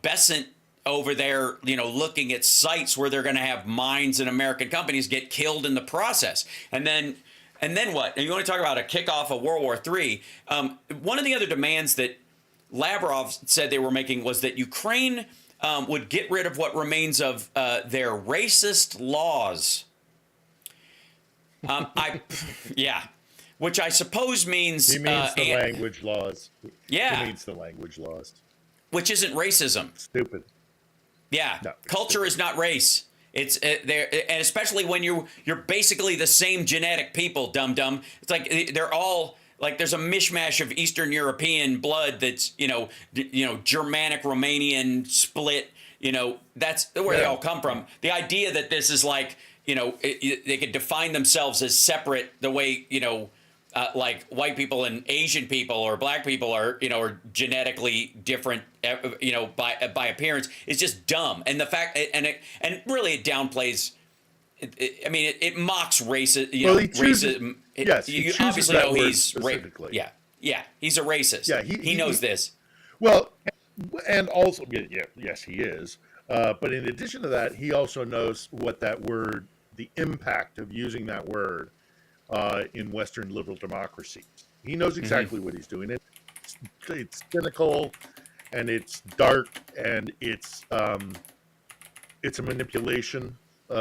[SPEAKER 1] Besant over there, looking at sites where they're going to have mines and American companies get killed in the process. And then what? And you want to talk about a kickoff of World War III. One of the other demands that Lavrov said they were making was that Ukraine would get rid of what remains of their racist laws. Which I suppose means...
[SPEAKER 3] He means the language laws.
[SPEAKER 1] Yeah.
[SPEAKER 3] He means the language laws.
[SPEAKER 1] Which isn't racism.
[SPEAKER 3] Stupid.
[SPEAKER 1] Yeah.
[SPEAKER 3] No,
[SPEAKER 1] Culture is not race. It's there, and especially when you're basically the same genetic people, dum-dum. It's like they're all... Like there's a mishmash of Eastern European blood that's, Germanic, Romanian split, that's where they all come from. The idea that this is like, they could define themselves as separate the way, like white people and Asian people or black people are, are genetically different, by appearance is just dumb. And the fact, and really it downplays, it mocks racism. Racism.
[SPEAKER 3] Yes,
[SPEAKER 1] you obviously know he's
[SPEAKER 3] specifically.
[SPEAKER 1] Yeah, he's a racist. Yeah, he knows this.
[SPEAKER 3] Well, and also, yes, he is. But in addition to that, he also knows what that word, the impact of using that word in Western liberal democracies. He knows exactly what he's doing. It's cynical, and it's dark, and it's a manipulation. He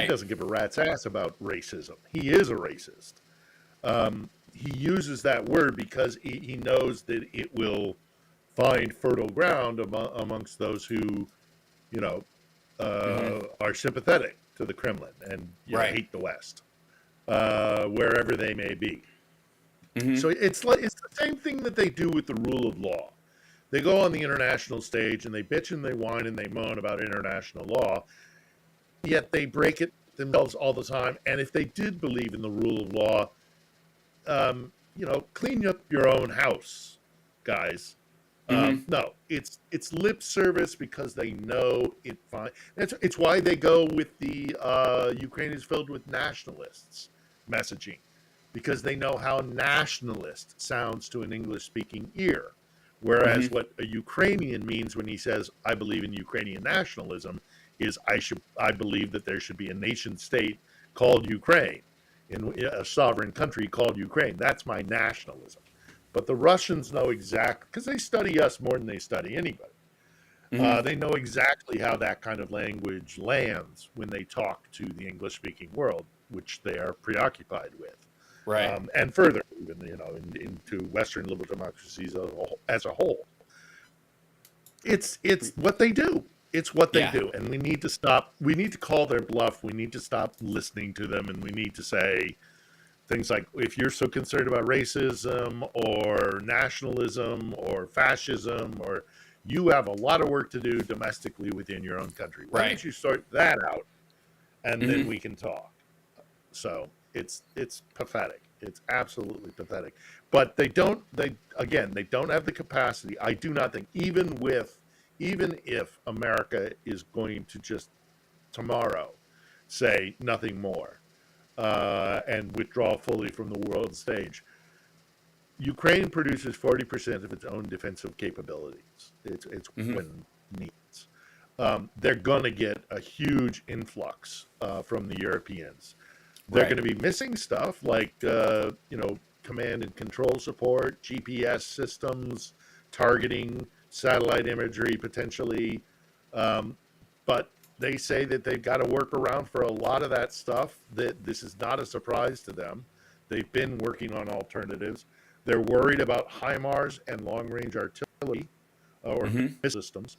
[SPEAKER 3] doesn't give a rat's ass about racism. He is a racist. He uses that word because he knows that it will find fertile ground amongst those who, are sympathetic to the Kremlin and hate the West, wherever they may be. So it's the same thing that they do with the rule of law. They go on the international stage and they bitch and they whine and they moan about international law. Yet they break it themselves all the time. And if they did believe in the rule of law, clean up your own house, guys. No, it's lip service because they know it fine. It's why they go with the Ukraine is filled with nationalists messaging, because they know how nationalist sounds to an English-speaking ear. Whereas what a Ukrainian means when he says, I believe in Ukrainian nationalism, is I believe that there should be a nation state called Ukraine, in a sovereign country called Ukraine. That's my nationalism. But the Russians know exactly, because they study us more than they study anybody. They know exactly how that kind of language lands when they talk to the English-speaking world, which they are preoccupied with.
[SPEAKER 1] Right.
[SPEAKER 3] And further, even into Western liberal democracies as a whole. It's what they do. It's what they
[SPEAKER 1] Yeah.
[SPEAKER 3] do, and we need to stop. We need to call their bluff. We need to stop listening to them, and we need to say things like, if you're so concerned about racism or nationalism or fascism, or you have a lot of work to do domestically within your own country. Why
[SPEAKER 1] Right.
[SPEAKER 3] don't you sort that out, and then
[SPEAKER 1] Mhm.
[SPEAKER 3] we can talk. So it's pathetic. It's absolutely pathetic. But they don't have the capacity. I do not think, even if America is going to just tomorrow say nothing more and withdraw fully from the world stage, Ukraine produces 40% of its own defensive capabilities. It's when needs. They're going to get a huge influx from the Europeans. They're
[SPEAKER 1] Right.
[SPEAKER 3] going to be missing stuff like command and control support, GPS systems, targeting, satellite imagery potentially. But they say that they've got to work around for a lot of that stuff. That this is not a surprise to them. They've been working on alternatives. They're worried about HIMARS and long-range artillery or missile systems,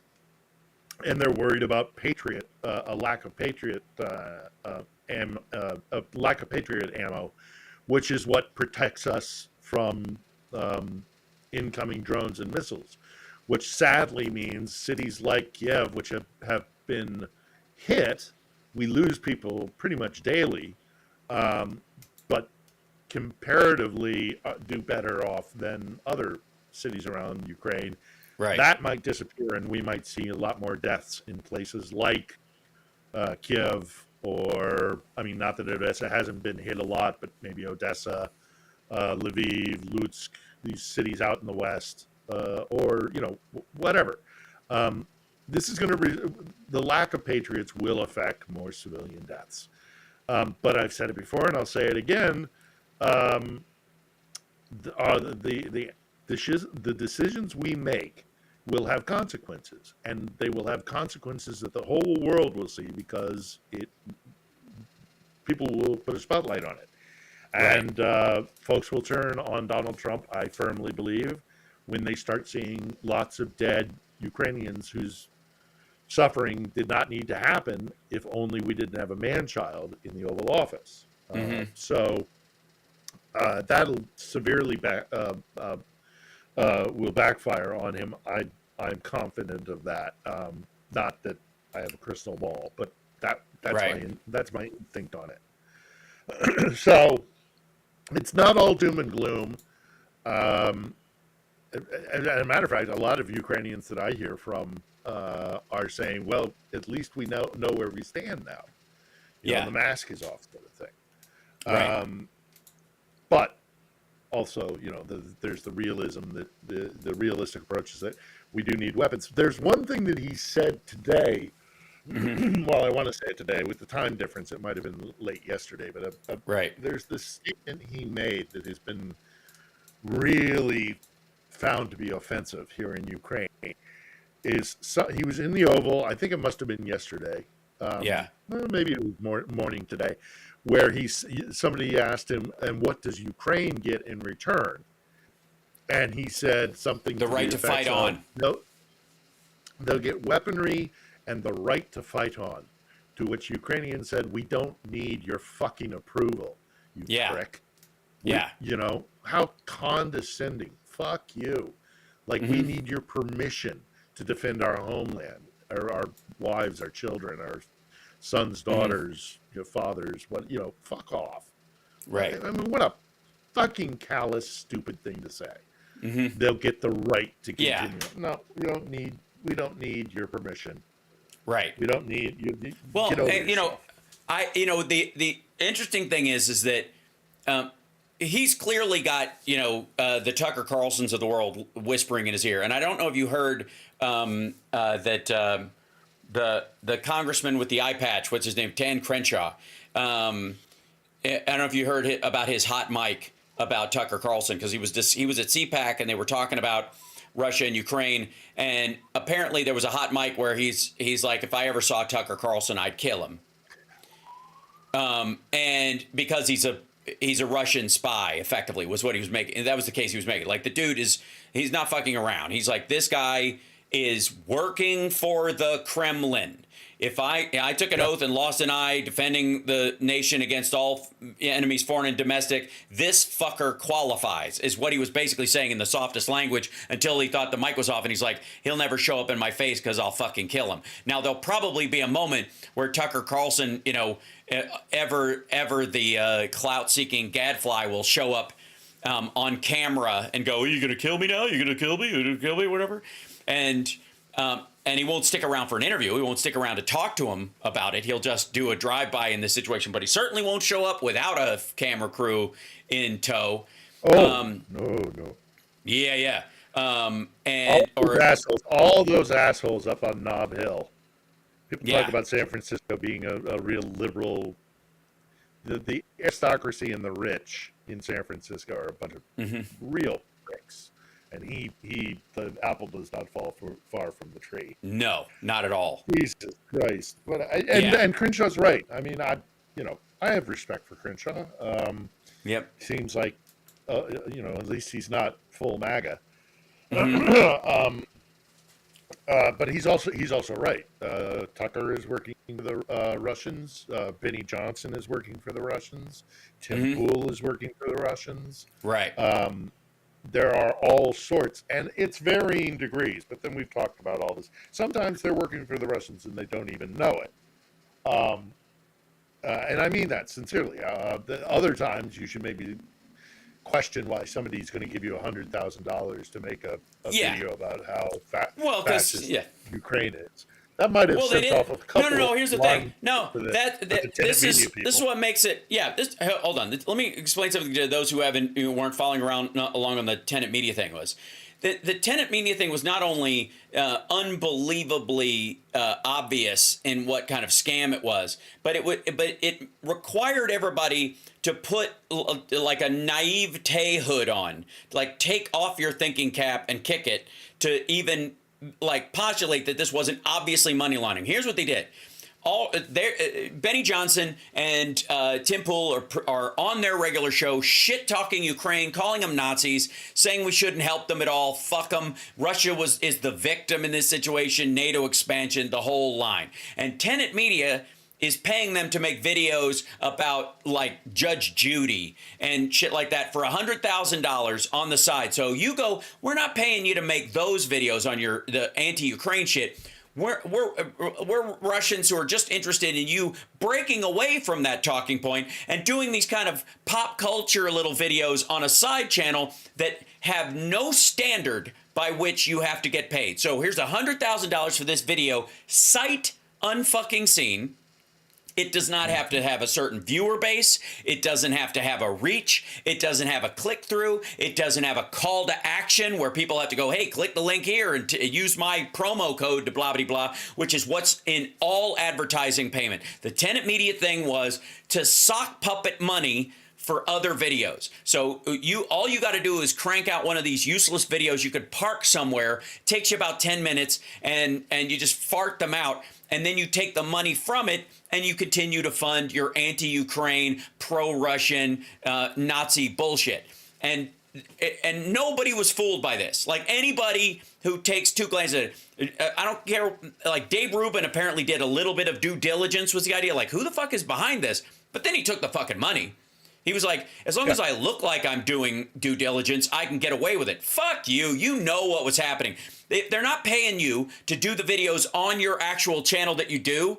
[SPEAKER 3] and they're worried about Patriot, a lack of Patriot ammo, which is what protects us from incoming drones and missiles, which sadly means cities like Kiev, which have been hit, we lose people pretty much daily, but comparatively do better off than other cities around Ukraine.
[SPEAKER 1] Right.
[SPEAKER 3] That might disappear, and we might see a lot more deaths in places like Kiev, or, I mean, not that Odessa hasn't been hit a lot, but maybe Odessa, Lviv, Lutsk, these cities out in the west, or, whatever. This is going to, the lack of patriots will affect more civilian deaths. But I've said it before, and I'll say it again. The decisions we make will have consequences, and they will have consequences that the whole world will see, because people will put a spotlight on it.
[SPEAKER 1] Right.
[SPEAKER 3] And folks will turn on Donald Trump, I firmly believe, when they start seeing lots of dead Ukrainians whose suffering did not need to happen if only we didn't have a man-child in the Oval Office. So that'll severely will backfire on him. I'm confident of that. Not that I have a crystal ball, but that's my instinct on it. So it's not all doom and gloom. As a matter of fact, a lot of Ukrainians that I hear from are saying, "Well, at least we know where we stand now. The mask is off," sort of thing.
[SPEAKER 1] Right.
[SPEAKER 3] But also, there's the realism, that the realistic approach is that we do need weapons. There's one thing that he said today. Well, I want to say it today. With the time difference, it might have been late yesterday, but
[SPEAKER 1] Right.
[SPEAKER 3] there's this statement he made that has been really found to be offensive here in Ukraine. He was in the Oval, I think it must have been yesterday. Well, maybe it was morning today, where somebody asked him, "And what does Ukraine get in return?" And he said something.
[SPEAKER 1] The right to fight on.
[SPEAKER 3] No, they'll get weaponry and the right to fight on. To which Ukrainians said, "We don't need your fucking approval, you prick." How condescending. Fuck you. Like, we need your permission to defend our homeland, our wives, our children, our sons, daughters, your fathers, fuck off.
[SPEAKER 1] Right.
[SPEAKER 3] I mean, what a fucking callous, stupid thing to say. They'll get the right to continue.
[SPEAKER 1] Yeah.
[SPEAKER 3] No, we don't need your permission.
[SPEAKER 1] Right.
[SPEAKER 3] We don't need you.
[SPEAKER 1] Well,
[SPEAKER 3] get over
[SPEAKER 1] and,
[SPEAKER 3] yourself.
[SPEAKER 1] the interesting thing is that he's clearly got the Tucker Carlsons of the world whispering in his ear, and I don't know if you heard that the congressman with the eye patch, what's his name, Dan Crenshaw. I don't know if you heard about his hot mic about Tucker Carlson, because he was at CPAC and they were talking about Russia and Ukraine, and apparently there was a hot mic where he's like, if I ever saw Tucker Carlson, I'd kill him. And because he's a Russian spy, effectively, was what he was making. And that was the case he was making. Like, the dude he's not fucking around. He's like, this guy is working for the Kremlin. If I took an oath and lost an eye defending the nation against all enemies, foreign and domestic, this fucker qualifies, is what he was basically saying in the softest language, until he thought the mic was off, and he's like, he'll never show up in my face because I'll fucking kill him. Now, there'll probably be a moment where Tucker Carlson, ever the clout-seeking gadfly, will show up on camera and go, are you going to kill me now? You're going to kill me? You're going to kill me? Whatever. And he won't stick around for an interview. He won't stick around to talk to him about it. He'll just do a drive-by in this situation. But he certainly won't show up without a camera crew in tow.
[SPEAKER 3] Oh, no.
[SPEAKER 1] Yeah.
[SPEAKER 3] All those assholes up on Nob Hill. People
[SPEAKER 1] Yeah.
[SPEAKER 3] talk about San Francisco being a real liberal. The aristocracy and the rich in San Francisco are a bunch of real pricks. And the apple does not fall far from the tree.
[SPEAKER 1] No, not at all.
[SPEAKER 3] Jesus Christ! And Crenshaw's right. I mean, I have respect for Crenshaw.
[SPEAKER 1] Yep.
[SPEAKER 3] Seems like, at least he's not full MAGA. But he's also right. Tucker is working for the Russians. Benny Johnson is working for the Russians. Tim Pool is working for the Russians.
[SPEAKER 1] Right.
[SPEAKER 3] There are all sorts, and it's varying degrees. But then we've talked about all this. Sometimes they're working for the Russians and they don't even know it. And I mean that sincerely. The other times you should maybe question why somebody's going to give you $100,000 to make a video about how fascist Ukraine is. That might have sent off a couple.
[SPEAKER 1] No. Here's the thing. No, this is
[SPEAKER 3] people.
[SPEAKER 1] what makes it. Yeah. Hold on. Let me explain something to those who weren't following along on the tenant media thing. The tenant media thing was not only unbelievably obvious in what kind of scam it was, but it required everybody to put like a naivete hood on, like take off your thinking cap and kick it, to even like postulate that this wasn't obviously money laundering. Here's what they did. Benny Johnson and Tim Pool are on their regular show shit-talking Ukraine, calling them Nazis, saying we shouldn't help them at all, fuck them, Russia is the victim in this situation, NATO expansion, the whole line. And tenant media is paying them to make videos about like Judge Judy and shit like that for $100,000 on the side. So you go, we're not paying you to make those videos on the anti-Ukraine shit. We're Russians who are just interested in you breaking away from that talking point and doing these kind of pop culture little videos on a side channel that have no standard by which you have to get paid. So here's $100,000 for this video, sight unfucking seen. It does not have to have a certain viewer base. It doesn't have to have a reach. It doesn't have a click through. It doesn't have a call to action where people have to go, hey, click the link here and use my promo code to blah, blah, blah, which is what's in all advertising payment. The tenant media thing was to sock puppet money for other videos. So all you got to do is crank out one of these useless videos you could park somewhere. It takes you about 10 minutes and you just fart them out. And then you take the money from it and you continue to fund your anti-Ukraine, pro-Russian, Nazi bullshit. And nobody was fooled by this. Like anybody who takes two glances at it, I don't care. Like Dave Rubin apparently did a little bit of due diligence was the idea. Like who the fuck is behind this? But then he took the fucking money. He was like, as long as I look like I'm doing due diligence, I can get away with it. Fuck you. You know what was happening. They're not paying you to do the videos on your actual channel that you do.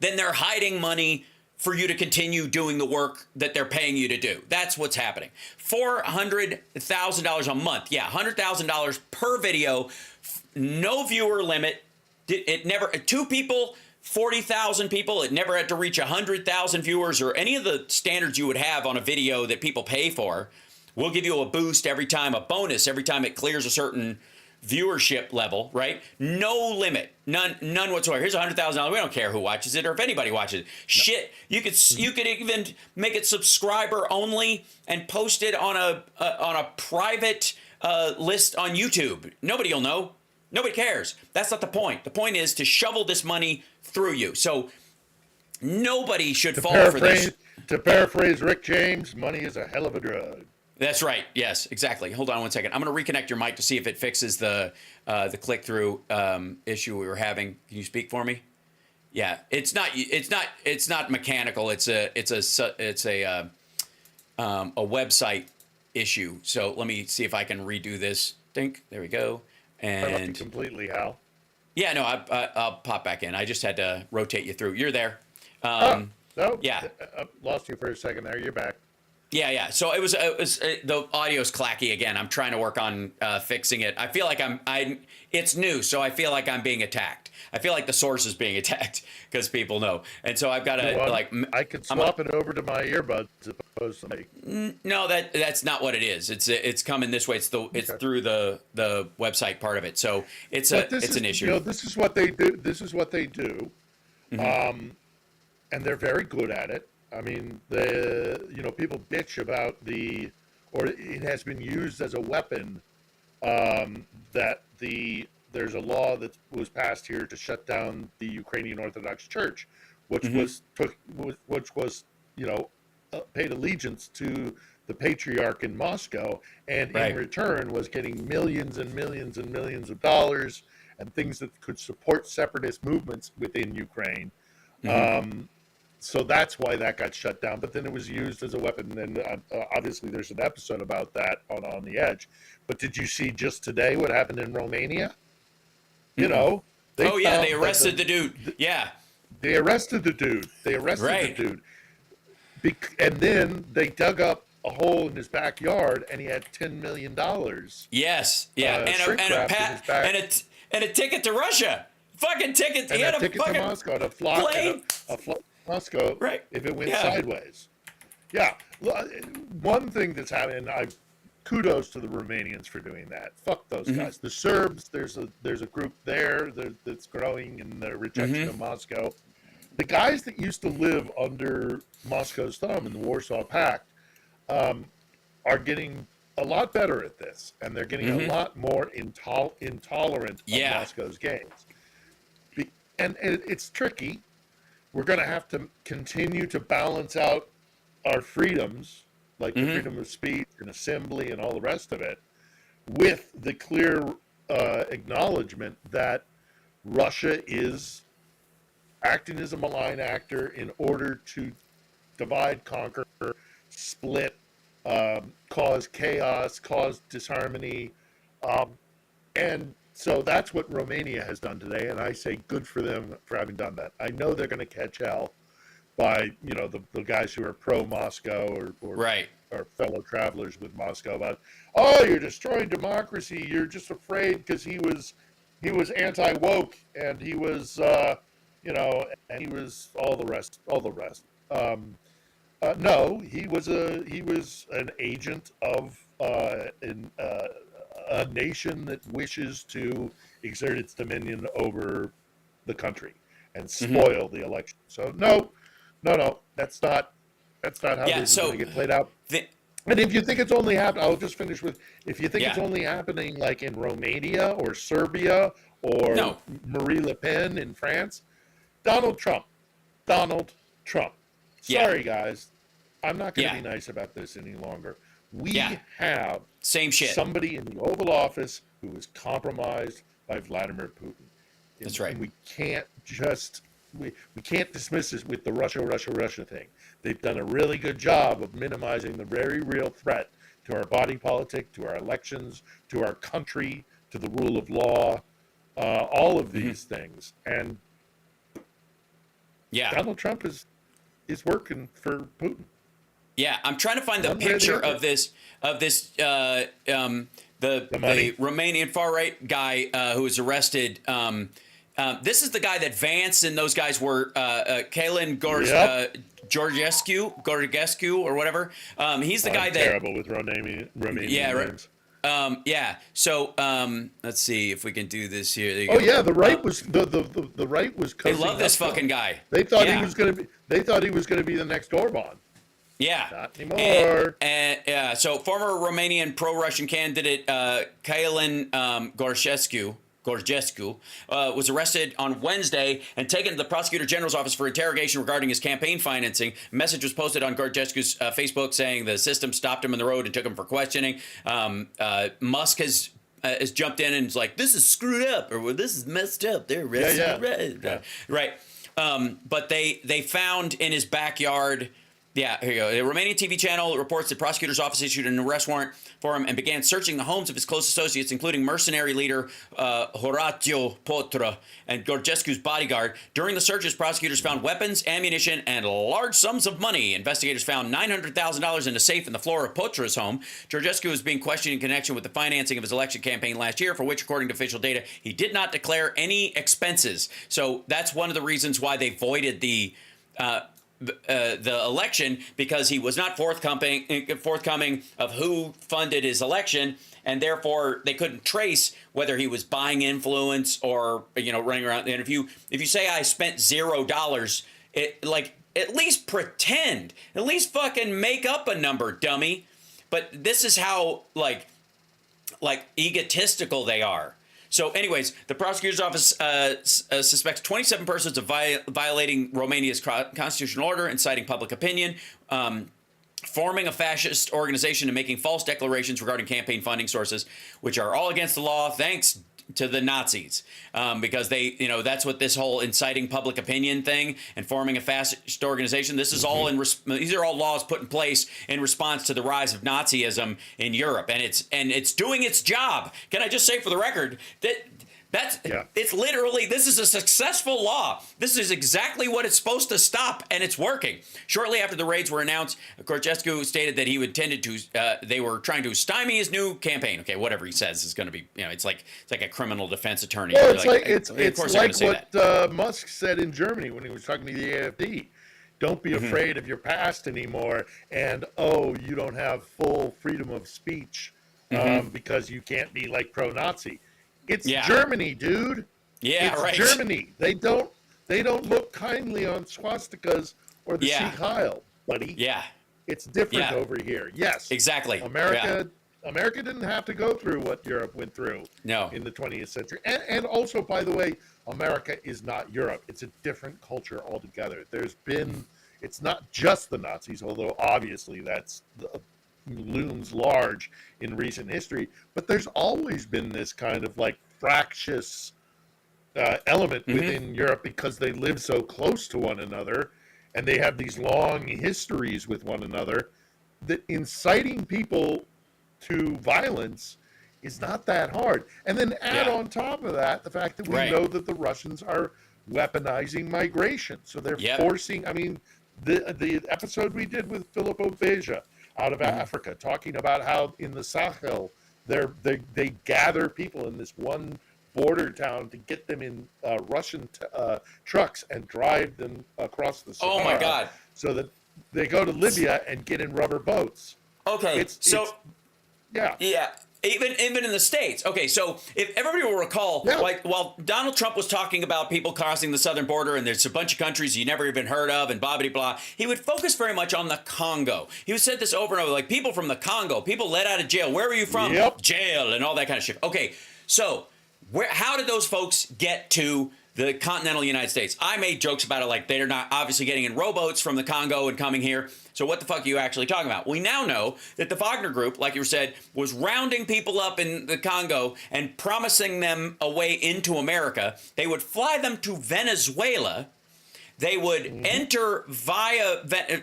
[SPEAKER 1] Then they're hiding money for you to continue doing the work that they're paying you to do. That's what's happening. $400,000 a month. Yeah, $100,000 per video. No viewer limit. It never, two people, 40,000 people. It never had to reach 100,000 viewers or any of the standards you would have on a video that people pay for. We'll give you a boost every time, a bonus every time it clears a certain viewership level, right? No limit, none whatsoever. Here's $100,000. We don't care who watches it or if anybody watches it. Shit, you could even make it subscriber only and post it on a private list on YouTube. Nobody will know. Nobody cares. That's not the point. The point is to shovel this money through you. So nobody should fall for this.
[SPEAKER 3] To paraphrase Rick James, money is a hell of a drug.
[SPEAKER 1] That's right. Yes, exactly. Hold on one second. I'm going to reconnect your mic to see if it fixes the click-through issue we were having. Can you speak for me? Yeah, it's not mechanical. It's a website issue. So let me see if I can redo this. Think. There we go. And
[SPEAKER 3] completely, Hal.
[SPEAKER 1] yeah, no, I'll pop back in. I just had to rotate you through. You're there.
[SPEAKER 3] No,
[SPEAKER 1] Yeah.
[SPEAKER 3] I lost you for a second there. You're back.
[SPEAKER 1] Yeah. So it was the audio's clacky again. I'm trying to work on fixing it. I feel like it's new, so I feel like I'm being attacked. I feel like the source is being attacked because people know, and so I've got to
[SPEAKER 3] I could swap it over to my earbuds as opposed to me.
[SPEAKER 1] No, that's not what it is. It's coming this way. It's through the website part of it. So it's an issue.
[SPEAKER 3] You know, this is what they do.
[SPEAKER 1] Mm-hmm.
[SPEAKER 3] And they're very good at it. I mean, people bitch about or it has been used as a weapon. There's a law that was passed here to shut down the Ukrainian Orthodox Church, which was paid allegiance to the patriarch in Moscow, and in return was getting millions and millions and millions of dollars and things that could support separatist movements within Ukraine. So that's why that got shut down. But then it was used as a weapon. And obviously there's an episode about that on The Edge. But did you see just today what happened in Romania? You know.
[SPEAKER 1] They arrested the dude. Yeah.
[SPEAKER 3] They arrested the dude. And then they dug up a hole in his backyard, and he had $10 million.
[SPEAKER 1] Yes. Yeah. And a ticket to Russia. Fucking ticket.
[SPEAKER 3] And
[SPEAKER 1] he had
[SPEAKER 3] a ticket to Moscow to fly. Moscow,
[SPEAKER 1] right?
[SPEAKER 3] If it went sideways. Yeah. One thing that's happened, and kudos to the Romanians for doing that. Fuck those guys. The Serbs, there's a group there that's growing in their rejection of Moscow. The guys that used to live under Moscow's thumb in the Warsaw Pact are getting a lot better at this, and they're getting a lot more intolerant of Moscow's games. And it's tricky. We're going to have to continue to balance out our freedoms, like the freedom of speech and assembly and all the rest of it, with the clear acknowledgement that Russia is acting as a malign actor in order to divide, conquer, split, cause chaos, cause disharmony. And so that's what Romania has done today, and I say good for them for having done that. I know they're going to catch hell by the guys who are pro-Moscow or fellow travelers with Moscow about, you're destroying democracy. You're just afraid because he was anti-woke and he was and he was all the rest. No, he was an agent of a nation that wishes to exert its dominion over the country and spoil the election. So no, that's not how this is going to get played out. And if you think it's only happening, I'll just finish with, if you think it's only happening like in Romania or Serbia or Marie Le Pen in France, Donald Trump. Sorry, guys. I'm not going to be nice about this any longer. We have
[SPEAKER 1] same shit.
[SPEAKER 3] Somebody in the Oval Office who was compromised by Vladimir Putin.
[SPEAKER 1] That's right.
[SPEAKER 3] And we can't dismiss this with the Russia thing. They've done a really good job of minimizing the very real threat to our body politic, to our elections, to our country, to the rule of law, all of these things. And Donald Trump is working for Putin.
[SPEAKER 1] Yeah, I'm trying to find the picture of this the Romanian far right guy who was arrested. This is the guy that Vance and those guys were Kalin Georgescu or whatever. He's the guy that
[SPEAKER 3] terrible with Romanian names.
[SPEAKER 1] So let's see if we can do this here.
[SPEAKER 3] The right was the right was.
[SPEAKER 1] They love this fucking guy.
[SPEAKER 3] They thought he was going to be. They thought he was going to be the next Orban.
[SPEAKER 1] Yeah.
[SPEAKER 3] Not anymore.
[SPEAKER 1] So former Romanian pro-Russian candidate Kalin Georgescu, Gorgescu, was arrested on Wednesday and taken to the Prosecutor General's office for interrogation regarding his campaign financing. A message was posted on Gorgescu's Facebook saying the system stopped him in the road and took him for questioning. Musk has jumped in and is like, this is screwed up, or well, this is messed up. They're arrested. Right. But they found in his backyard. Yeah, here you go. The Romanian TV channel reports the prosecutor's office issued an arrest warrant for him and began searching the homes of his close associates, including mercenary leader Horatio Potra and Gorgescu's bodyguard. During the searches, prosecutors found weapons, ammunition, and large sums of money. Investigators found $900,000 in a safe in the floor of Potra's home. Gorgescu was being questioned in connection with the financing of his election campaign last year, for which, according to official data, he did not declare any expenses. So that's one of the reasons why they voided the election, because he was not forthcoming of who funded his election, and therefore they couldn't trace whether he was buying influence or running around. And if you say I spent $0, at least pretend, at least fucking make up a number, dummy. But this is how like egotistical they are. So anyways, the prosecutor's office suspects 27 persons of violating Romania's constitutional order, inciting public opinion, forming a fascist organization, and making false declarations regarding campaign funding sources, which are all against the law, thanks to the Nazis, because they, that's what this whole inciting public opinion thing and forming a fascist organization. This is all these are all laws put in place in response to the rise of Nazism in Europe, and it's doing its job. Can I just say for the record that it's literally, this is a successful law. This is exactly what it's supposed to stop, and it's working. Shortly after the raids were announced, Gorgescu stated that he intended to, they were trying to stymie his new campaign. Okay, whatever he says is going to be, it's like a criminal defense attorney.
[SPEAKER 3] Well, it's like what Musk said in Germany when he was talking to the AfD. Don't be afraid of your past anymore, and you don't have full freedom of speech because you can't be like pro-Nazi. It's Germany, dude.
[SPEAKER 1] Yeah,
[SPEAKER 3] it's
[SPEAKER 1] right.
[SPEAKER 3] Germany. They don't look kindly on swastikas or the Sieg Heil, buddy.
[SPEAKER 1] Yeah.
[SPEAKER 3] It's different over here. Yes.
[SPEAKER 1] Exactly.
[SPEAKER 3] America didn't have to go through what Europe went through in the 20th century. And also, by the way, America is not Europe. It's a different culture altogether. It's not just the Nazis, although obviously that's looms large in recent history, but there's always been this kind of like fractious element within Europe, because they live so close to one another and they have these long histories with one another, that inciting people to violence is not that hard. And then add on top of that the fact that we know that the Russians are weaponizing migration. So they're forcing, the episode we did with Philip Obeja out of Africa, talking about how in the Sahel they gather people in this one border town to get them in Russian trucks and drive them across the Sahara.
[SPEAKER 1] Oh my God!
[SPEAKER 3] So that they go to Libya and get in rubber boats.
[SPEAKER 1] Okay, yeah. Even in the States. Okay, so if everybody will recall, while Donald Trump was talking about people crossing the southern border and there's a bunch of countries you never even heard of and blah, blah, blah, he would focus very much on the Congo. He would said this over and over, like people from the Congo, people let out of jail. Where were you from? Jail and all that kind of shit. Okay, so how did those folks get to the continental United States? I made jokes about it, like they're not obviously getting in rowboats from the Congo and coming here. So what the fuck are you actually talking about? We now know that the Wagner Group, like you said, was rounding people up in the Congo and promising them a way into America. They would fly them to Venezuela. They would enter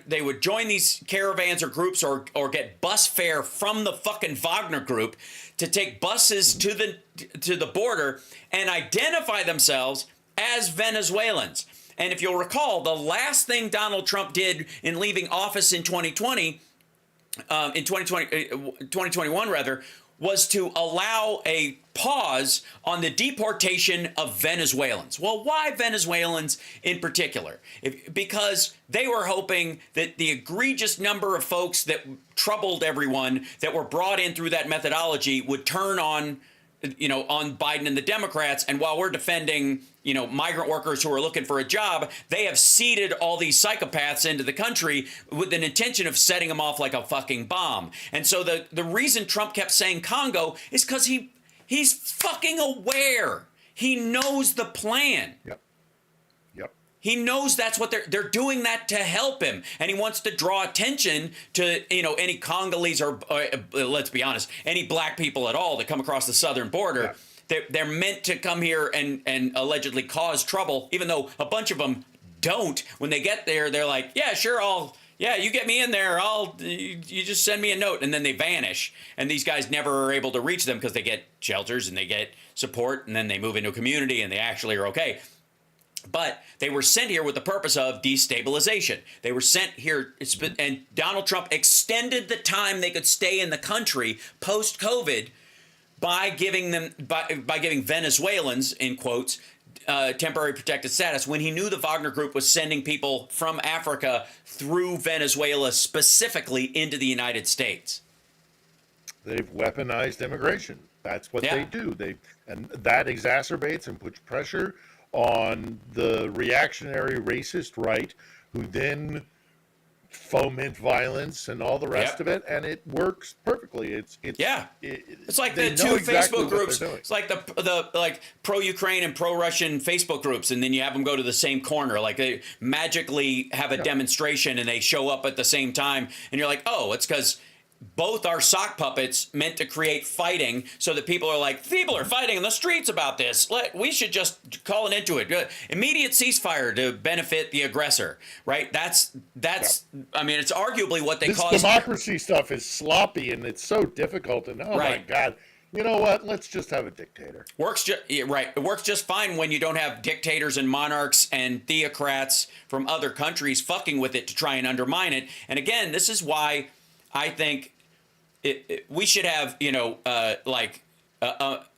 [SPEAKER 1] they would join these caravans or groups or get bus fare from the fucking Wagner Group to take buses to the border and identify themselves as Venezuelans. And if you'll recall, the last thing Donald Trump did in leaving office in 2021 rather, was to allow a pause on the deportation of Venezuelans. Well, why Venezuelans in particular? Because they were hoping that the egregious number of folks that troubled everyone that were brought in through that methodology would turn on Biden and the Democrats. And while we're defending, migrant workers who are looking for a job, they have seeded all these psychopaths into the country with an intention of setting them off like a fucking bomb. And so the reason Trump kept saying Congo is because he's fucking aware. He knows the plan.
[SPEAKER 3] Yep. Yep.
[SPEAKER 1] He knows that's what they're doing that to help him, and he wants to draw attention to any Congolese or let's be honest, any black people at all that come across the southern border. Yeah. They're meant to come here and allegedly cause trouble, even though a bunch of them don't. When they get there, they're like, yeah, sure, you get me in there. You just send me a note, and then they vanish. And these guys never are able to reach them because they get shelters and they get support, and then they move into a community and they actually are okay. But they were sent here with the purpose of destabilization. They were sent here, and Donald Trump extended the time they could stay in the country post-COVID by giving Venezuelans, in quotes, temporary protected status, when he knew the Wagner Group was sending people from Africa through Venezuela specifically into the United States.
[SPEAKER 3] They've weaponized immigration. That's what they do. And that exacerbates and puts pressure on the reactionary racist right, who then foment violence and all the rest of it, and it works perfectly. It's
[SPEAKER 1] like the two Facebook groups. It's like the like pro-Ukraine and pro-Russian Facebook groups, and then you have them go to the same corner. Like they magically have a demonstration and they show up at the same time, and you're like, oh, it's because both are sock puppets meant to create fighting, so that people are fighting in the streets about this. We should just call an end to it. Immediate ceasefire to benefit the aggressor, right? That's. I mean, it's arguably what they call
[SPEAKER 3] democracy stuff is sloppy, and it's so difficult. And my God, you know what? Let's just have a dictator.
[SPEAKER 1] It works just fine when you don't have dictators and monarchs and theocrats from other countries fucking with it to try and undermine it. And again, this is why I think we should have, an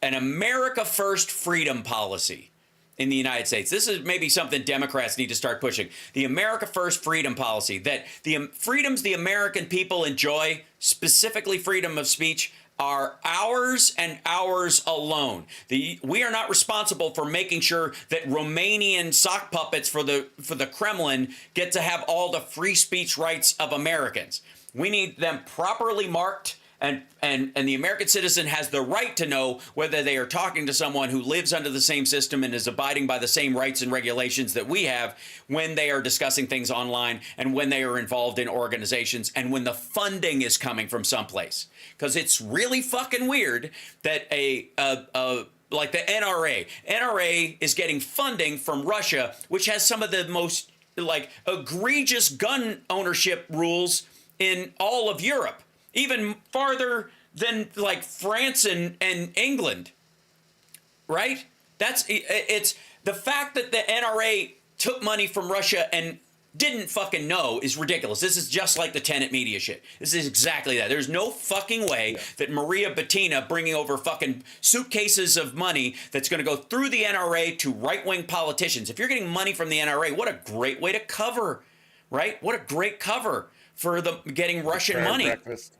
[SPEAKER 1] America First freedom policy in the United States. This is maybe something Democrats need to start pushing. The America First freedom policy, that the freedoms the American people enjoy, specifically freedom of speech, are ours and ours alone. We are not responsible for making sure that Romanian sock puppets for the Kremlin get to have all the free speech rights of Americans. We need them properly marked, and the American citizen has the right to know whether they are talking to someone who lives under the same system and is abiding by the same rights and regulations that we have when they are discussing things online and when they are involved in organizations and when the funding is coming from someplace. Because it's really fucking weird that like the NRA is getting funding from Russia, which has some of the most egregious gun ownership rules in all of Europe, even farther than France and England, right? It's the fact that the NRA took money from Russia and didn't fucking know is ridiculous. This is just like the tenant media shit. This is exactly that. There's no fucking way that Maria Butina bringing over fucking suitcases of money that's going to go through the NRA to right-wing politicians. If you're getting money from the NRA, what a great way to cover, right? What a great cover for getting Russian money.
[SPEAKER 3] Breakfast.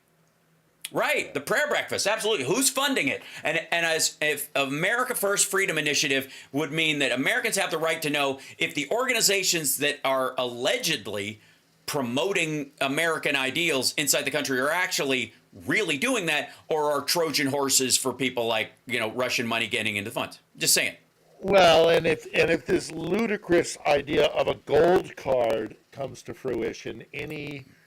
[SPEAKER 1] Right, the prayer breakfast, absolutely. Who's funding it? And if America First Freedom Initiative would mean that Americans have the right to know if the organizations that are allegedly promoting American ideals inside the country are actually really doing that, or are Trojan horses for people like Russian money getting into funds. Just saying.
[SPEAKER 3] Well, and if this ludicrous idea of a gold card comes to fruition,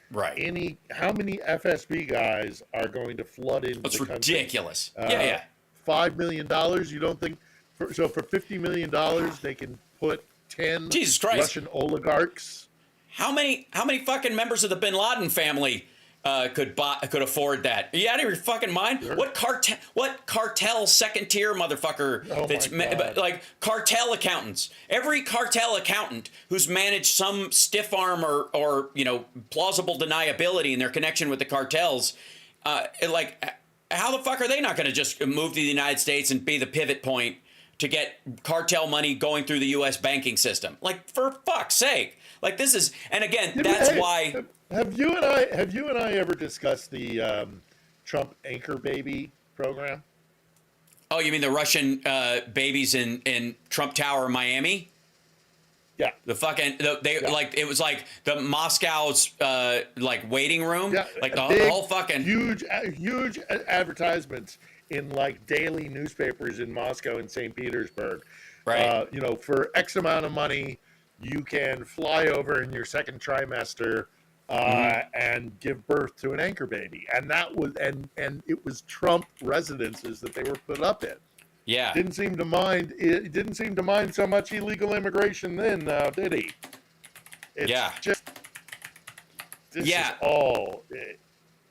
[SPEAKER 3] how many FSB guys are going to flood into the country? It's
[SPEAKER 1] ridiculous.
[SPEAKER 3] $5 million. You don't think? So for $50 million, they can put 10
[SPEAKER 1] Jesus Christ.
[SPEAKER 3] Russian oligarchs.
[SPEAKER 1] How many fucking members of the Bin Laden family could afford that? Are you out of your fucking mind?
[SPEAKER 3] Sure.
[SPEAKER 1] What cartel second tier motherfucker like cartel accountants? Every cartel accountant who's managed some stiff arm or plausible deniability in their connection with the cartels, how the fuck are they not going to just move to the United States and be the pivot point to get cartel money going through the U.S. banking system? Like, for fuck's sake. Like, this is, and again, that's why.
[SPEAKER 3] Have you and I ever discussed the Trump anchor baby program?
[SPEAKER 1] Oh, you mean the Russian babies in Trump Tower, Miami?
[SPEAKER 3] Yeah.
[SPEAKER 1] The fucking it was like the Moscow's waiting room.
[SPEAKER 3] Yeah.
[SPEAKER 1] Like the whole fucking
[SPEAKER 3] huge advertisements in like daily newspapers in Moscow and St. Petersburg.
[SPEAKER 1] Right.
[SPEAKER 3] You know, for X amount of money, you can fly over in your second trimester and give birth to an anchor baby. And that was and it was Trump residences that they were put up in.
[SPEAKER 1] Yeah.
[SPEAKER 3] Didn't seem to mind. It didn't seem to mind so much illegal immigration then, did he? It's just this is all.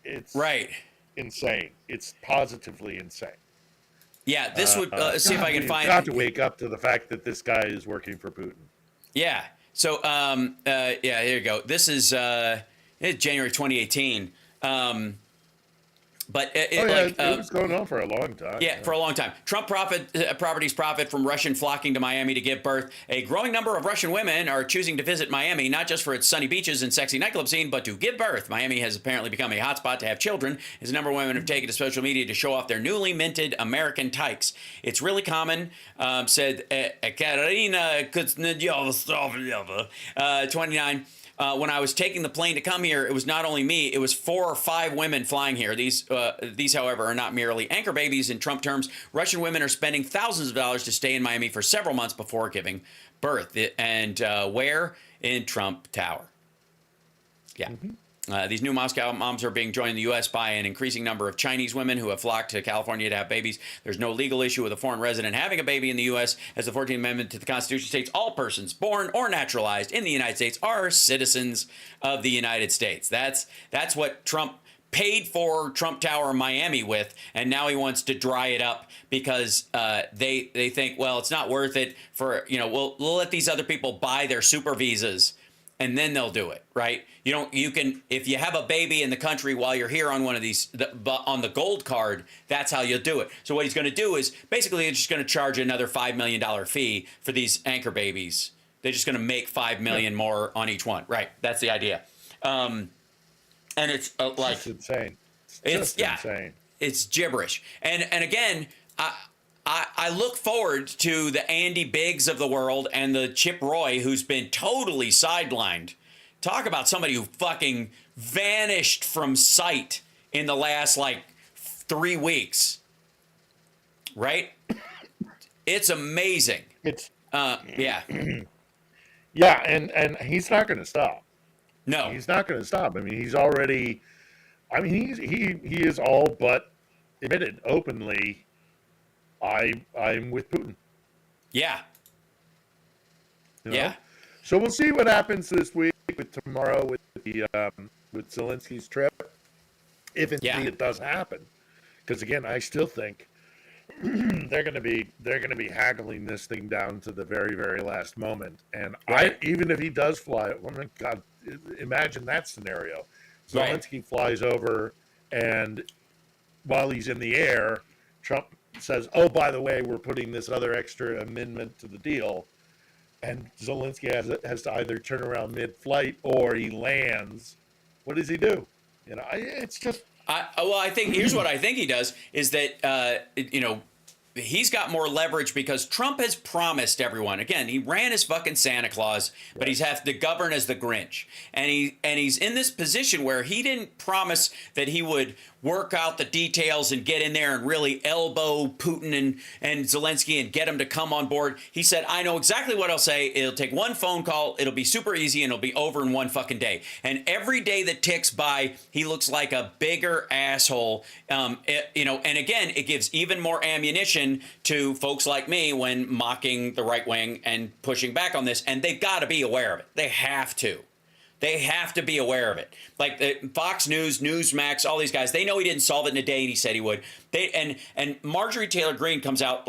[SPEAKER 3] It's
[SPEAKER 1] right.
[SPEAKER 3] Insane. It's positively insane.
[SPEAKER 1] Yeah, this would see if I can find.
[SPEAKER 3] Got to wake up to the fact that this guy is working for Putin.
[SPEAKER 1] Yeah. So yeah, here you go. This is it's January 2018. But
[SPEAKER 3] it was going on for a long time.
[SPEAKER 1] Yeah, for a long time. Trump properties profit from Russian flocking to Miami to give birth. A growing number of Russian women are choosing to visit Miami, not just for its sunny beaches and sexy nightclub scene, but to give birth. Miami has apparently become a hotspot to have children, as a number of women have taken to social media to show off their newly minted American tykes. It's really common, said Katerina Kuznetsova, 29. When I was taking the plane to come here, it was not only me, it was 4 or 5 women flying here. These, however, are not merely anchor babies in Trump terms. Russian women are spending thousands of dollars to stay in Miami for several months before giving birth. And where? In Trump Tower. Yeah. These new Moscow moms are being joined in the U.S. by an increasing number of Chinese women who have flocked to California to have babies. There's no legal issue with a foreign resident having a baby in the U.S. As the 14th Amendment to the Constitution states, all persons born or naturalized in the United States are citizens of the United States. That's what Trump paid for Trump Tower Miami with, and now he wants to dry it up because they think, well, it's not worth it for, we'll let these other people buy their super visas and then they'll do it, right? You can, if you have a baby in the country while you're here on one of these, on the gold card, that's how you'll do it. So what he's going to do is basically he's just going to charge another $5 million fee for these anchor babies. They're just going to make $5 million more on each one, right? That's the idea. And it's like
[SPEAKER 3] it's insane.
[SPEAKER 1] It's
[SPEAKER 3] insane.
[SPEAKER 1] It's gibberish. And again, I look forward to the Andy Biggs of the world and the Chip Roy, who's been totally sidelined. Talk about somebody who fucking vanished from sight in the last, 3 weeks. Right? It's amazing.
[SPEAKER 3] It's
[SPEAKER 1] yeah.
[SPEAKER 3] Yeah, and he's not going to stop.
[SPEAKER 1] No.
[SPEAKER 3] He's not going to stop. I mean, he's already... I mean, he is all but admitted openly, I'm with Putin.
[SPEAKER 1] Yeah. Yeah.
[SPEAKER 3] So we'll see what happens this week with tomorrow with the with Zelensky's trip, if indeed it does happen. Because again, I still think they're going to be haggling this thing down to the very, very last moment. And even if he does fly, oh my God, imagine that scenario. Zelensky flies over, and while he's in the air, Trump says, "Oh, by the way, we're putting this other extra amendment to the deal," and Zelensky has to either turn around mid-flight or he lands. What does he do? It's just.
[SPEAKER 1] I think here's what I think he does is that he's got more leverage because Trump has promised everyone. Again, he ran as fucking Santa Claus, but he's have to govern as the Grinch. And he's in this position where he didn't promise that he would work out the details and get in there and really elbow Putin and Zelensky and get him to come on board. He said, I know exactly what I'll say. It'll take one phone call. It'll be super easy and it'll be over in one fucking day. And every day that ticks by, he looks like a bigger asshole. And again, it gives even more ammunition to folks like me when mocking the right wing and pushing back on this. And they've got to be aware of it. They have to. They have to be aware of it. Like Fox News, Newsmax, all these guys, they know he didn't solve it in a day, and he said he would. And Marjorie Taylor Greene comes out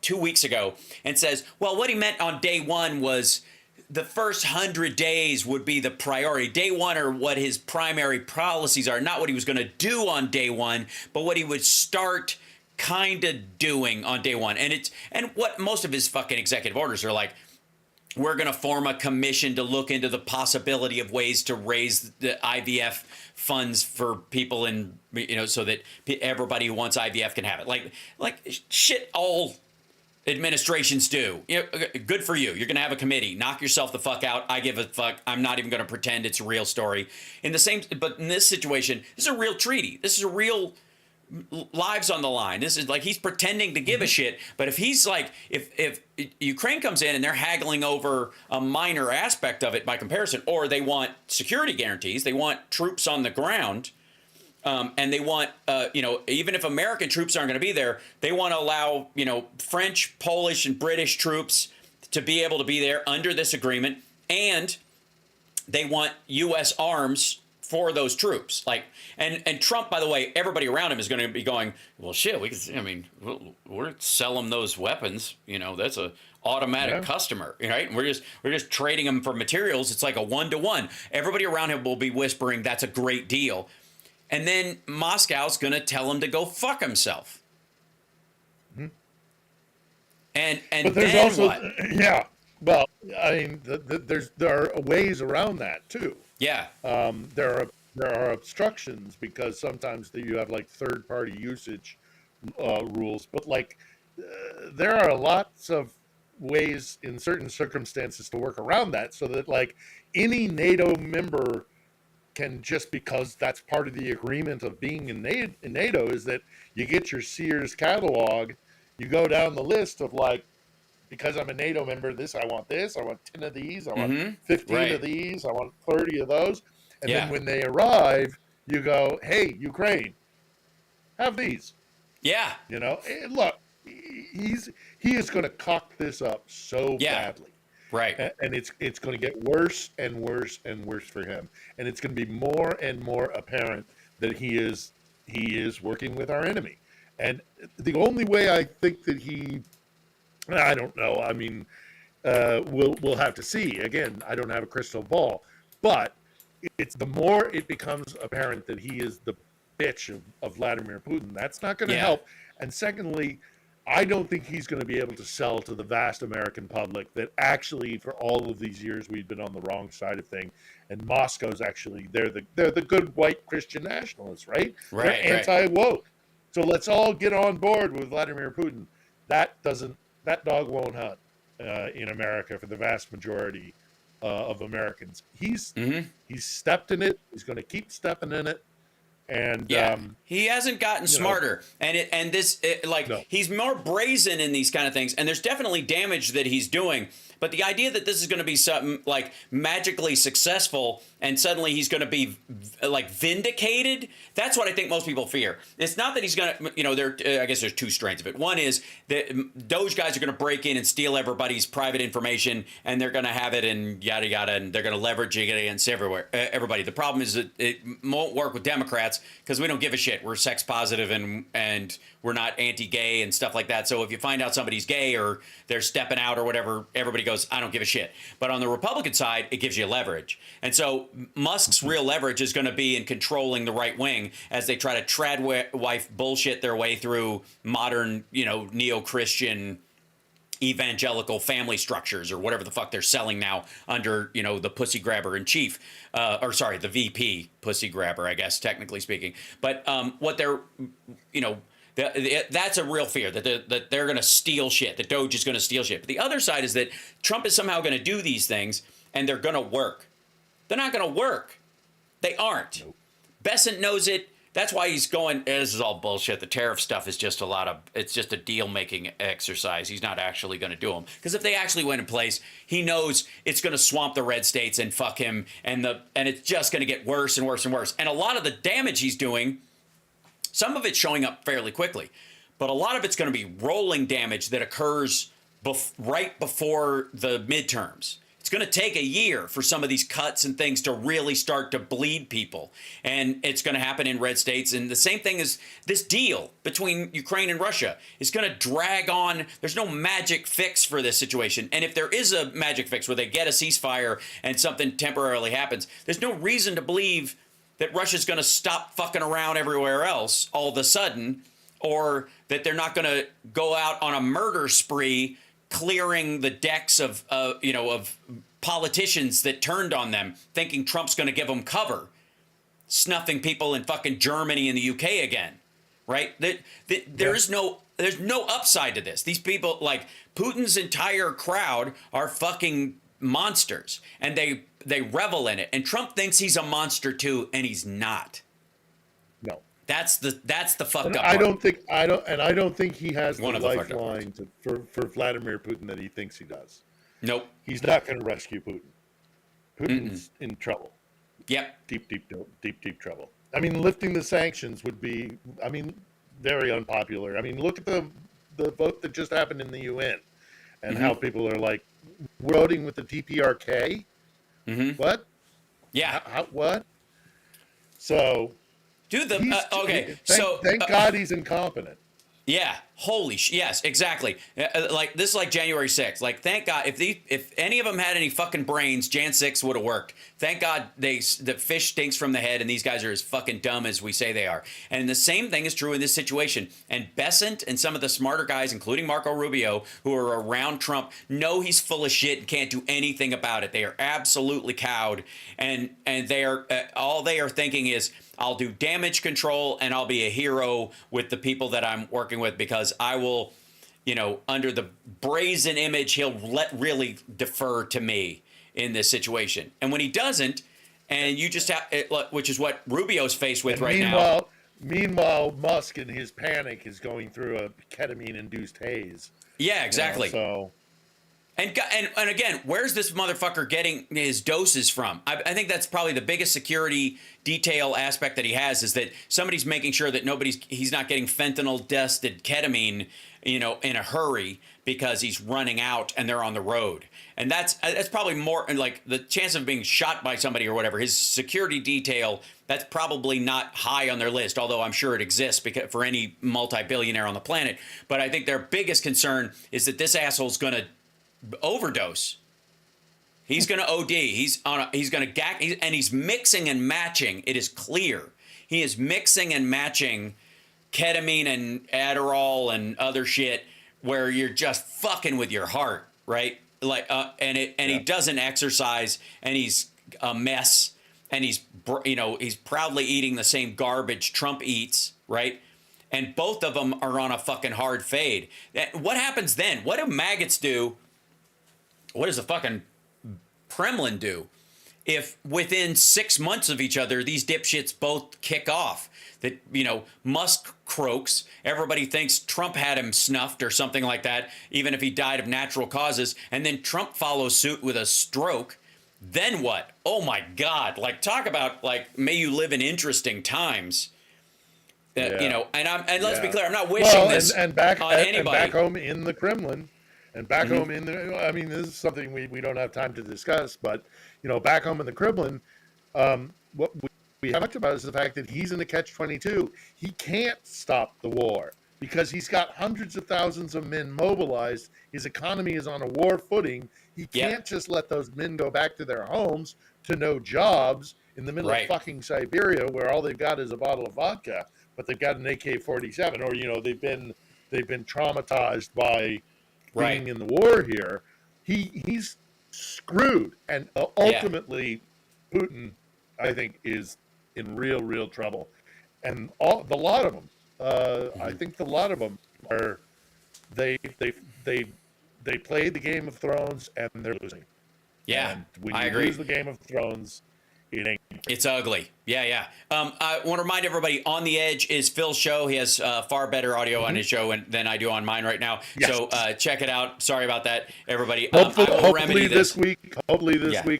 [SPEAKER 1] 2 weeks ago and says, well, what he meant on day one was the first 100 days would be the priority. Day one are what his primary policies are, not what he was going to do on day one, but what he would start kind of doing on day one. And what most of his fucking executive orders are like, we're going to form a commission to look into the possibility of ways to raise the IVF funds for people in, so that everybody who wants IVF can have it. Like shit all administrations do. Good for you. You're going to have a committee. Knock yourself the fuck out. I give a fuck. I'm not even going to pretend it's a real story. But in this situation, this is a real treaty. This is a real lives on the line. This is like he's pretending to give a shit. But if he's like, if Ukraine comes in and they're haggling over a minor aspect of it by comparison, or they want security guarantees, they want troops on the ground, and they want, even if American troops aren't going to be there, they want to allow, French, Polish, and British troops to be able to be there under this agreement, and they want U.S. arms for those troops. Like, and Trump, by the way, everybody around him is going to be going, well, shit, we're sell them those weapons. That's a automatic customer, right? And we're just trading them for materials. It's like a 1-to-1. Everybody around him will be whispering, that's a great deal. And then Moscow's going to tell him to go fuck himself.
[SPEAKER 3] Mm-hmm.
[SPEAKER 1] And
[SPEAKER 3] but there's
[SPEAKER 1] then
[SPEAKER 3] also,
[SPEAKER 1] what?
[SPEAKER 3] yeah. Well, I mean, there are ways around that too.
[SPEAKER 1] Yeah.
[SPEAKER 3] There are obstructions because sometimes you have like third-party usage rules, but there are lots of ways in certain circumstances to work around that, so that like any NATO member can, just because that's part of the agreement of being in NATO, is that you get your Sears catalog, you go down the list of like, because I'm a NATO member, I want 10 of these, I want 15 of these, I want 30 of those. And then when they arrive, you go, hey, Ukraine, have these.
[SPEAKER 1] Yeah.
[SPEAKER 3] Look, he is going to cock this up so badly.
[SPEAKER 1] Right.
[SPEAKER 3] And it's going to get worse and worse and worse for him. And it's going to be more and more apparent that he is working with our enemy. And the only way I think that I don't know. I mean, we'll have to see. Again, I don't have a crystal ball. But it's the more it becomes apparent that he is the bitch of Vladimir Putin, that's not going to help. And secondly, I don't think he's going to be able to sell to the vast American public that actually, for all of these years, we've been on the wrong side of things, and Moscow's actually they're the good white Christian nationalists, right? They're anti-woke. So let's all get on board with Vladimir Putin. That dog won't hunt in America for the vast majority of Americans. He's stepped in it. He's going to keep stepping in it. And
[SPEAKER 1] he hasn't gotten smarter, he's more brazen in these kind of things, and there's definitely damage that he's doing. But the idea that this is going to be something like magically successful and suddenly he's going to be like vindicated, that's what I think most people fear. It's not that he's going to, I guess there's two strains of it. One is that Doge guys are going to break in and steal everybody's private information, and they're going to have it and yada yada, and they're going to leverage it against everybody. The problem is that it won't work with Democrats because we don't give a shit. We're sex positive and we're not anti-gay and stuff like that. So if you find out somebody's gay or they're stepping out or whatever, everybody goes, I don't give a shit. But on the Republican side, it gives you leverage. And so Musk's real leverage is going to be in controlling the right wing as they try to tradwife bullshit their way through modern, neo-Christian evangelical family structures or whatever the fuck they're selling now under, the pussy grabber in chief, the VP pussy grabber, I guess, technically speaking. But what they're, that's a real fear that they're going to steal shit, that Doge is going to steal shit. But the other side is that Trump is somehow going to do these things and they're going to work. They're not going to work. They aren't. Nope. Bessent knows it. That's why he's going, this is all bullshit. The tariff stuff is just it's just a deal-making exercise. He's not actually going to do them. Because if they actually went in place, he knows it's going to swamp the red states and fuck him, and it's just going to get worse and worse and worse. And a lot of the damage he's doing, some of it's showing up fairly quickly, but a lot of it's going to be rolling damage that occurs right before the midterms. It's going to take a year for some of these cuts and things to really start to bleed people. And it's going to happen in red states. And the same thing is this deal between Ukraine and Russia is going to drag on. There's no magic fix for this situation. And if there is a magic fix where they get a ceasefire and something temporarily happens, there's no reason to believe that Russia's going to stop fucking around everywhere else all of a sudden, or that they're not going to go out on a murder spree clearing the decks of politicians that turned on them, thinking Trump's going to give them cover, snuffing people in fucking Germany and the UK again, right? There's no upside to this. These people, like Putin's entire crowd, are fucking monsters, and they revel in it. And Trump thinks he's a monster too, and he's not.
[SPEAKER 3] No,
[SPEAKER 1] That's the fucked
[SPEAKER 3] And
[SPEAKER 1] up
[SPEAKER 3] I
[SPEAKER 1] part.
[SPEAKER 3] don't think he has
[SPEAKER 1] One
[SPEAKER 3] the
[SPEAKER 1] of the fucked up
[SPEAKER 3] lifeline for Vladimir Putin that he thinks he does.
[SPEAKER 1] Nope.
[SPEAKER 3] He's not going to rescue Putin. Putin's in trouble.
[SPEAKER 1] Yep.
[SPEAKER 3] Deep trouble. I mean, lifting the sanctions would be, I mean, very unpopular. I mean, look at the vote that just happened in the UN and how people are like voting with the DPRK. What?
[SPEAKER 1] Yeah.
[SPEAKER 3] What? So,
[SPEAKER 1] Do the okay.
[SPEAKER 3] Thank God he's incompetent.
[SPEAKER 1] Yeah, yes, exactly. Like this is like January 6th. Like, thank God if any of them had any fucking brains, Jan 6 would have worked. Thank God the fish stinks from the head, and these guys are as fucking dumb as we say they are. And the same thing is true in this situation. And Bessent and some of the smarter guys, including Marco Rubio, who are around Trump, know he's full of shit and can't do anything about it. They are absolutely cowed, and they are all they are thinking is, I'll do damage control and I'll be a hero with the people that I'm working with, because I will, under the brazen image, he'll really defer to me in this situation. And when he doesn't, and you just have, which is what Rubio's faced with right now.
[SPEAKER 3] Meanwhile, Musk in his panic is going through a ketamine-induced haze.
[SPEAKER 1] Yeah, exactly.
[SPEAKER 3] So.
[SPEAKER 1] And again, where's this motherfucker getting his doses from? I think that's probably the biggest security detail aspect that he has, is that somebody's making sure that he's not getting fentanyl-dusted ketamine, in a hurry because he's running out and they're on the road. And that's probably more, and like the chance of being shot by somebody or whatever, his security detail, that's probably not high on their list, although I'm sure it exists for any multi-billionaire on the planet. But I think their biggest concern is that this asshole's going to overdose. He's going to OD. He's going to gag, and he's mixing and matching. It is clear he is mixing and matching ketamine and Adderall and other shit, where you're just fucking with your heart, right? Like, he doesn't exercise, and he's a mess, and he's proudly eating the same garbage Trump eats, right? And both of them are on a fucking hard fade. What happens then? What do maggots do? What does the fucking Kremlin do if within 6 months of each other, these dipshits both kick off? That, Musk croaks. Everybody thinks Trump had him snuffed or something like that, even if he died of natural causes. And then Trump follows suit with a stroke. Then what? Oh my God. Like, talk about, like, may you live in interesting times. And let's be clear, I'm not wishing this on anybody.
[SPEAKER 3] And back home in the Kremlin. And back home I mean, this is something we don't have time to discuss, but, back home in the Kremlin, what we have talked about is the fact that he's in the catch-22. He can't stop the war because he's got hundreds of thousands of men mobilized. His economy is on a war footing. He can't just let those men go back to their homes to no jobs in the middle of fucking Siberia, where all they've got is a bottle of vodka, but they've got an AK-47, or, they've been traumatized by being in the war here. He's screwed, and ultimately Putin, I think, is in real trouble. And the lot of them, I think the lot of them are they play the Game of Thrones and they're losing.
[SPEAKER 1] Yeah,
[SPEAKER 3] and when
[SPEAKER 1] I
[SPEAKER 3] you
[SPEAKER 1] agree.
[SPEAKER 3] lose the Game of Thrones, it ain't.
[SPEAKER 1] It's ugly. Yeah. I want to remind everybody, On the Edge is Phil's show. He has far better audio on his show than I do on mine right now. Yes. So check it out. Sorry about that, everybody.
[SPEAKER 3] Hopefully this week,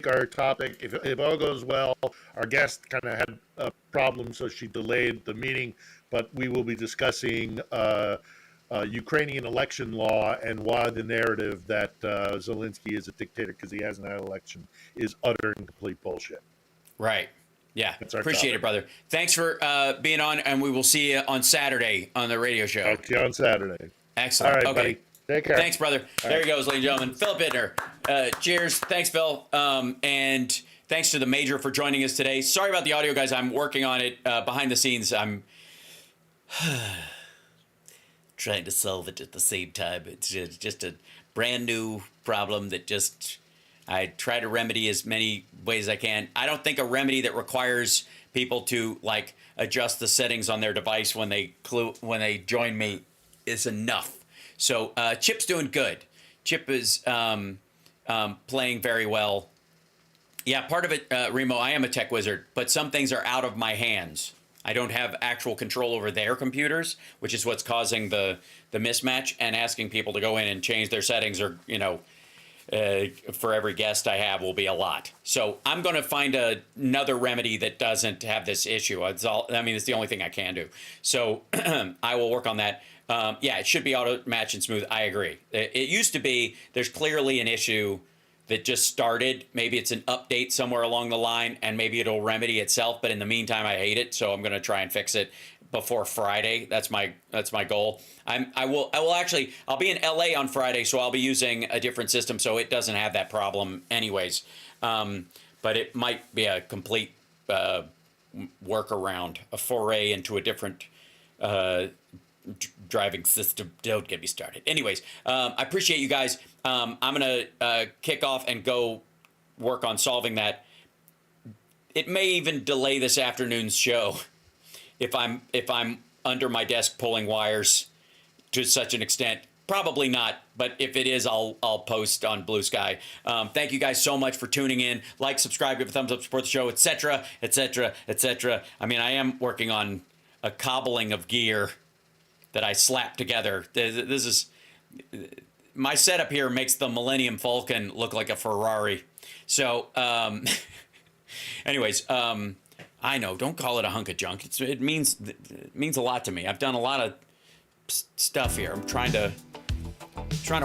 [SPEAKER 3] our topic, if all goes well, our guest kind of had a problem, so she delayed the meeting. But we will be discussing Ukrainian election law and why the narrative that Zelensky is a dictator because he hasn't had an election is utter and complete bullshit.
[SPEAKER 1] Right. Yeah.
[SPEAKER 3] topic.
[SPEAKER 1] Appreciate it, brother. Thanks for being on, and we will see you on Saturday on the radio show.
[SPEAKER 3] Okay, on Saturday.
[SPEAKER 1] Excellent.
[SPEAKER 3] All right,
[SPEAKER 1] okay.
[SPEAKER 3] buddy. Take care.
[SPEAKER 1] Thanks, brother. There he goes, ladies and gentlemen. Philip Ittner. Cheers. Thanks, Phil. And thanks to the Major for joining us today. Sorry about the audio, guys. I'm working on it behind the scenes. I'm trying to solve it at the same time. It's just a brand new problem that I try to remedy as many ways as I can. I don't think a remedy that requires people to like adjust the settings on their device when they join me is enough. So Chip's doing good. Chip is playing very well. Yeah, part of it, Remo, I am a tech wizard, but some things are out of my hands. I don't have actual control over their computers, which is what's causing the mismatch, and asking people to go in and change their settings, or, you know, for every guest I have will be a lot. So I'm going to find another remedy that doesn't have this issue. It's the only thing I can do. So I will work on that. Yeah, it should be auto match and smooth. I agree. It used to be, there's clearly an issue that just started. Maybe it's an update somewhere along the line, and maybe it'll remedy itself. But in the meantime, I hate it, so I'm going to try and fix it before Friday. That's my goal. I'll be in LA on Friday, so I'll be using a different system, so it doesn't have that problem anyways. But it might be a complete workaround, a foray into a different driving system. Don't get me started. Anyways, I appreciate you guys. I'm gonna kick off and go work on solving that. It may even delay this afternoon's show if I'm under my desk pulling wires to such an extent. Probably not, but if it is, I'll post on Blue Sky. Thank you guys so much for tuning in. Like, subscribe, give a thumbs up, support the show, etc., etc., etc. I mean, I am working on a cobbling of gear that I slapped together. This is, my setup here makes the Millennium Falcon look like a Ferrari. So, anyways, I know, don't call it a hunk of junk. It means a lot to me. I've done a lot of stuff here. I'm trying to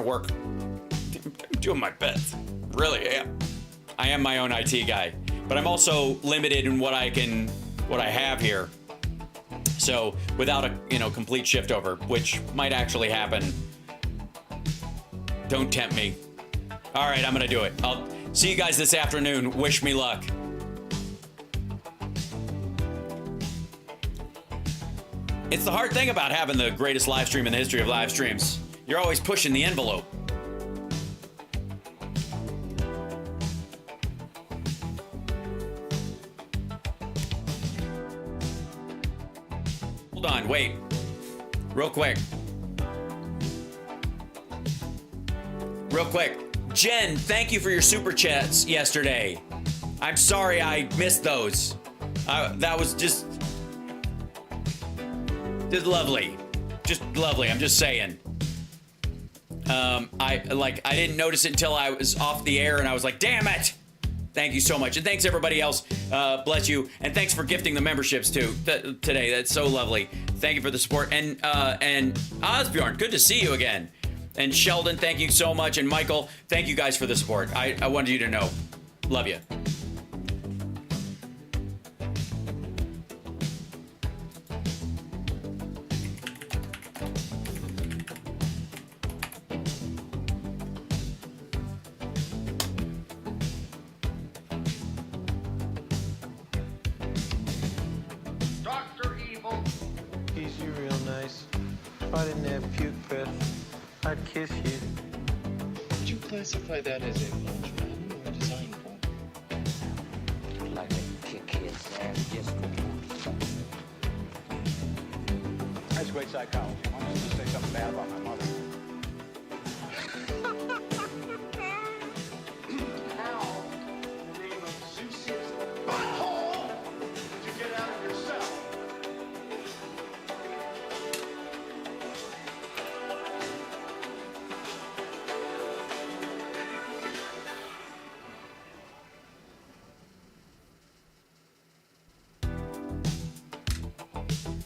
[SPEAKER 1] work. I'm doing my best. Really am. I am my own IT guy, but I'm also limited in what I have here. So without a complete shift over, which might actually happen. Don't tempt me. All right, I'm gonna do it. I'll see you guys this afternoon. Wish me luck. It's the hard thing about having the greatest live stream in the history of live streams. You're always pushing the envelope. Hold on, wait. Real quick. Jen, thank you for your super chats yesterday. I'm sorry I missed those. That was just lovely. Just lovely, I'm just saying. I didn't notice it until I was off the air, and I was like, damn it! Thank you so much. And thanks everybody else. Bless you. And thanks for gifting the memberships too today. That's so lovely. Thank you for the support. And Osbjorn, good to see you again. And Sheldon, thank you so much. And Michael, thank you guys for the support. I wanted you to know. Love you.
[SPEAKER 4] I'd kiss you.
[SPEAKER 5] Would you classify that as a lunch menu or a design point?
[SPEAKER 4] Like to kick his ass just for
[SPEAKER 6] That's great psychology. Why don't you just say something bad about